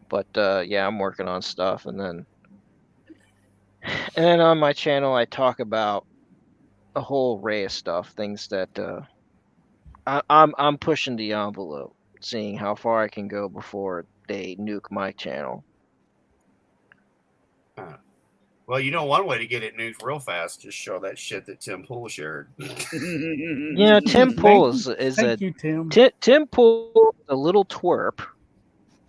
But yeah, I'm working on stuff, and then on my channel I talk about a whole array of stuff, things that I'm pushing the envelope, seeing how far I can go before they nuke my channel. Well, you know, one way to get it nuked real fast, just show that shit that Tim Pool shared. Yeah, Tim Pool Tim Pool, a little twerp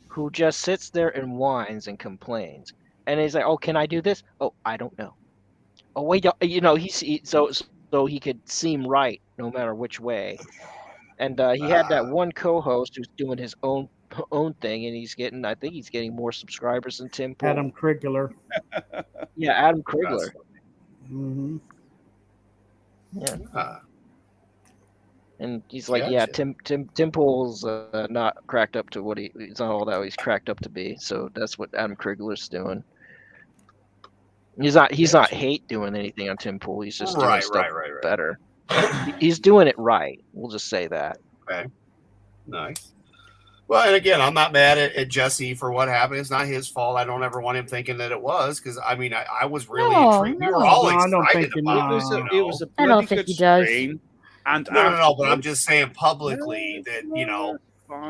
who just sits there and whines and complains, and he's like, "Oh, can I do this? Oh, I don't know. Oh, wait, you know, so he could seem right no matter which way." And he had that one co-host who's doing his own thing, and I think he's getting more subscribers than Tim Pool. Adam Krigler. Yeah, Adam Krigler. Mm-hmm. Yeah. And he's like, yeah, Tim Pool's not cracked up to what he's not all that he's cracked up to be. So that's what Adam Krigler's doing. He's not hate doing anything on Tim Pool. He's just doing stuff better. He's doing it right. We'll just say that. Okay. Nice. Well, and again, I'm not mad at Jesse for what happened. It's not his fault. I don't ever want him thinking that it was, because I mean, I was really intrigued. We were all excited about it. It was a bloody good stream. No, but I'm just saying publicly that, you know,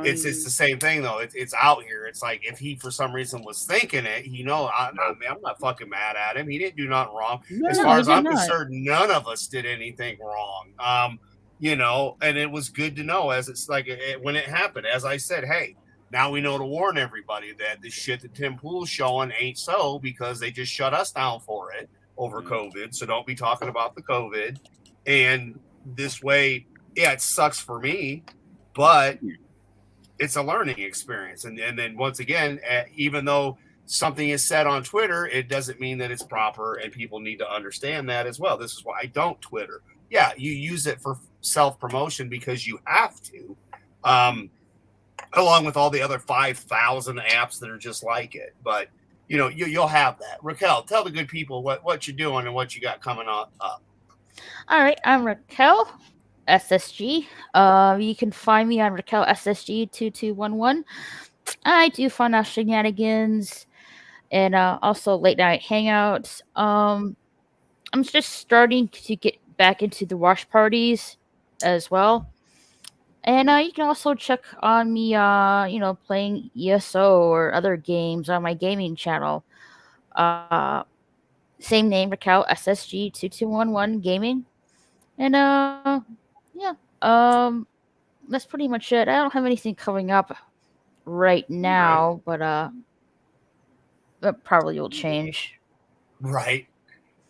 it's the same thing though. It's out here. It's like if he for some reason was thinking it, I'm not fucking mad at him. He didn't do nothing wrong. As far as I'm concerned, none of us did anything wrong. You know, and it was good to know as it's like when it happened. As I said, hey, Now we know to warn everybody that the shit that Tim Pool's showing ain't so, because they just shut us down for it over COVID. So don't be talking about the COVID. And this way, yeah, it sucks for me, but it's a learning experience. And then once again, even though something is said on Twitter, it doesn't mean that it's proper, and people need to understand that as well. This is why I don't Twitter. Yeah, you use it for self-promotion because you have to, along with all the other 5,000 apps that are just like it. But, you'll have that. Raquel, tell the good people what you're doing and what you got coming up. All right, I'm Raquel, SSG. You can find me on Raquel SSG 2211. I do fun shenanigans and also late night hangouts. I'm just starting to get back into the watch parties as well. And you can also check on me, playing ESO or other games on my gaming channel. Same name, Raquel SSG 2211 Gaming. And that's pretty much it. I don't have anything coming up right now, but that probably will change. Right.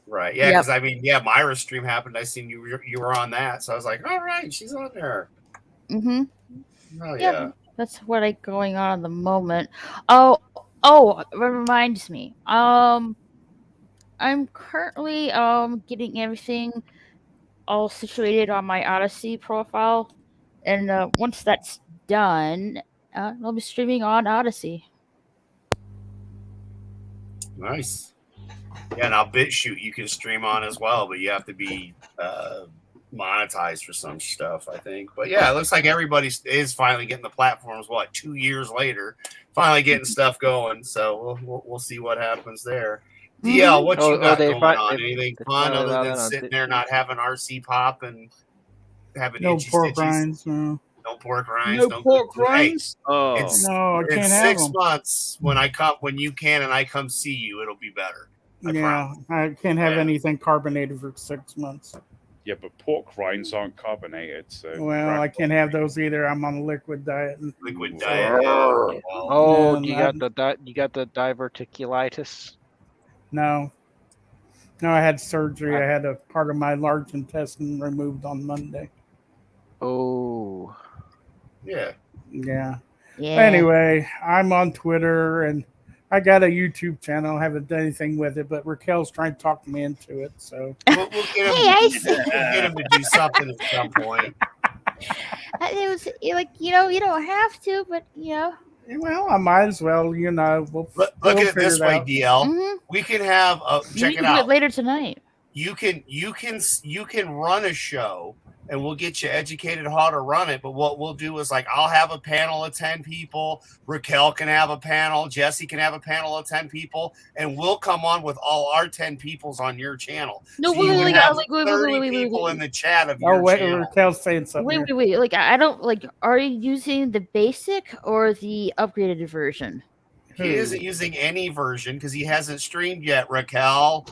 Yeah, because Myra's stream happened. I seen you were on that, so I was like, all right, she's on there. Mm-hmm. Oh yeah. That's what I going on at the moment. Oh, it reminds me. I'm currently getting everything all situated on my Odyssey profile, and once that's done, I'll be streaming on Odyssey. Nice. Yeah, now BitChute you can stream on as well, but you have to be monetized for some stuff, I think. But yeah, it looks like everybody is finally getting the platforms. 2 years later, finally getting stuff going. So we'll see what happens there. DL, what you got going on? Anything fun other than sitting there not having RC pop and having itchy pork stitches? rinds, no pork rinds. No pork rinds. No, I can't it's have 6 months when you can and I come see you, it'll be better. I can't have anything carbonated for 6 months. Yeah, but pork rinds aren't carbonated, so. Well, I can't have those either. I'm on a liquid diet. Liquid diet. You got the diverticulitis? No, I had surgery. I had a part of my large intestine removed on Monday. Oh. Yeah. Anyway, I'm on Twitter and I got a YouTube channel. I haven't done anything with it, but Raquel's trying to talk me into it. So we'll get him to do something at some point. It was you don't have to, but Well, I might as well. We'll look at it this way, DL. Mm-hmm. We can have check it out later tonight. You can run a show, and we'll get you educated how to run it. But what we'll do is I'll have a panel of 10 people. Raquel can have a panel. Jesse can have a panel of 10 people, and we'll come on with all our 10 peoples on your channel. No, so wait, 30 people in the chat of your channel. Raquel's saying something. Wait. I don't are you using the basic or the upgraded version? He isn't using any version because he hasn't streamed yet, Raquel.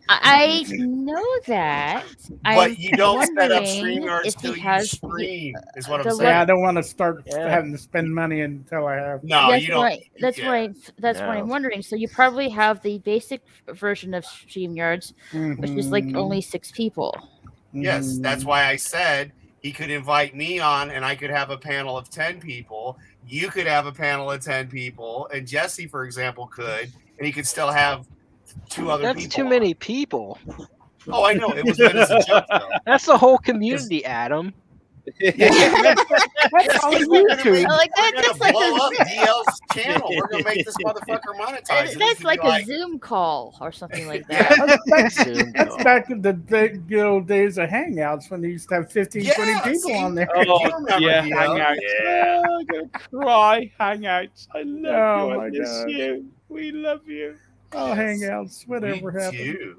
I know that. But you don't set up StreamYard until you stream, is what I'm saying. I don't want to start having to spend money until I have. No, you don't. That's what I'm wondering. So you probably have the basic version of StreamYards, which is only 6 people. Yes, that's why I said he could invite me on and I could have a panel of 10 people. You could have a panel of 10 people, and Jesse, for example, could, and he could still have 2 other people. That's too many people. Oh, I know. It was meant as a joke, though. That's the whole community, Adam. That's all YouTube. That's blow up DL's channel. We're gonna make this motherfucker monetize. That's like a Zoom call or something like that. That's back in the good old days of Hangouts when they used to have 15, 20 people on there. Hangouts. Yeah. I'm gonna cry. Hangouts. I love you. I miss you. We love you. Oh, Hangouts, whatever happened.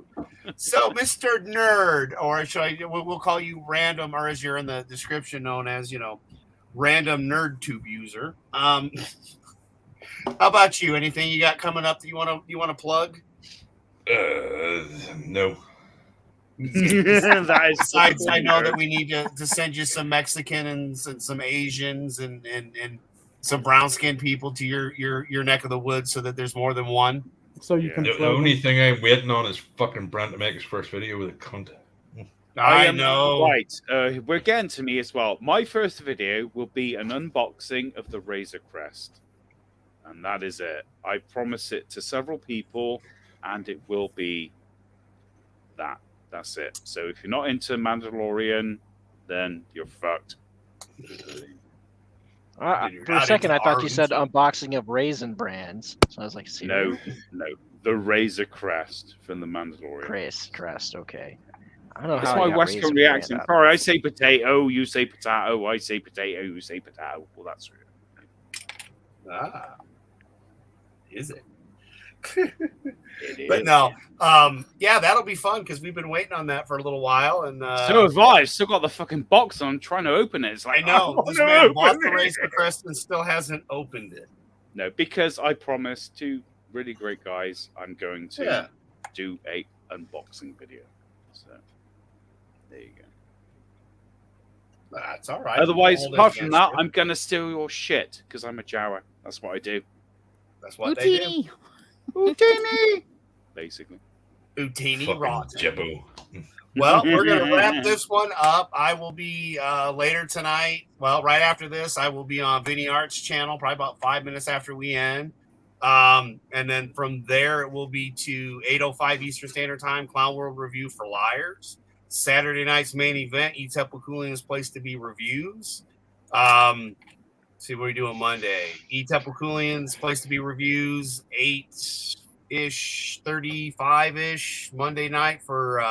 So, Mr. Nerd, or we'll call you Random, or as you're in the description known as, Random Nerdtube user. How about you? Anything you got coming up that you want to plug? No. Besides, I know that we need to send you some Mexican and some Asians and some brown skinned people to your neck of the woods so that there's more than one. So you can. The only thing I'm waiting on is fucking Brent to make his first video with a cunt. I know. Right. We're getting to me as well. My first video will be an unboxing of the Razor Crest. And that is it. I promise it to several people, and it will be that. That's it. So if you're not into Mandalorian, then you're fucked. For a second, I thought you said unboxing of Raisin Brands. So I was like, no. The Razor Crest from the Mandalorian. Crest, okay. I don't know That's how my Western reaction. Sorry, I say potato, you say potato, I say potato, you say potato. Well, that's it. Is it? It is. But no, yeah, that'll be fun because we've been waiting on that for a little while, and so have I. Still got the fucking box on, trying to open it. It's like, I know this man bought the Razor Crest and still hasn't opened it. No, because I promised two really great guys I'm going to do a unboxing video. So there you go. That's all right. Otherwise, apart from that, I'm gonna steal your shit because I'm a Jawa. That's what I do. That's what they do. Ootini! Basically. Ootini rotten. Jibbo. Well, we're going to wrap this one up. I will be later tonight. Well, right after this, I will be on Vinnieart's channel, probably about 5 minutes after we end. And then from there, it will be to 8:05 Eastern Standard Time, Clown World Review for Liars. Saturday night's main event, Etep Wokuian's Place to Be Reviews. See what we do on Monday. Etep Wokuian's Place to Be Reviews, 8-ish, 35-ish Monday night for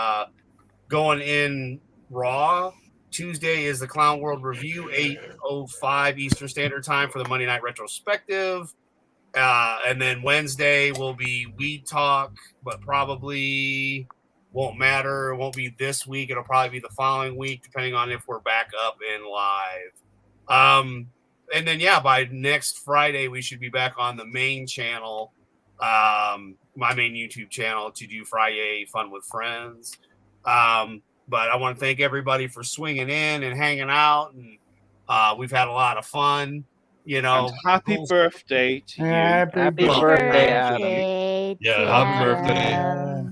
going in Raw. Tuesday is the Clown World Review, 8:05 Eastern Standard Time for the Monday Night Retrospective. And then Wednesday will be Weed Talk, but probably won't matter. It won't be this week. It'll probably be the following week, depending on if we're back up and live. And then, by next Friday, we should be back on the main channel, my main YouTube channel, to do Friyay Fun with Friends. But I want to thank everybody for swinging in and hanging out. And we've had a lot of fun. And happy birthday to you. Happy birthday, Adam. Happy birthday.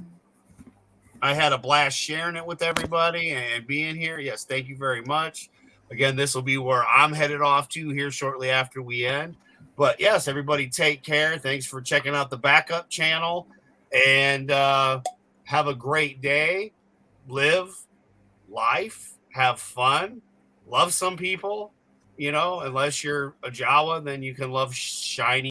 I had a blast sharing it with everybody and being here. Yes, thank you very much. Again, this will be where I'm headed off to here shortly after we end. But yes, everybody take care. Thanks for checking out the backup channel. And have a great day. Live life. Have fun. Love some people. Unless you're a Jawa, then you can love shiny.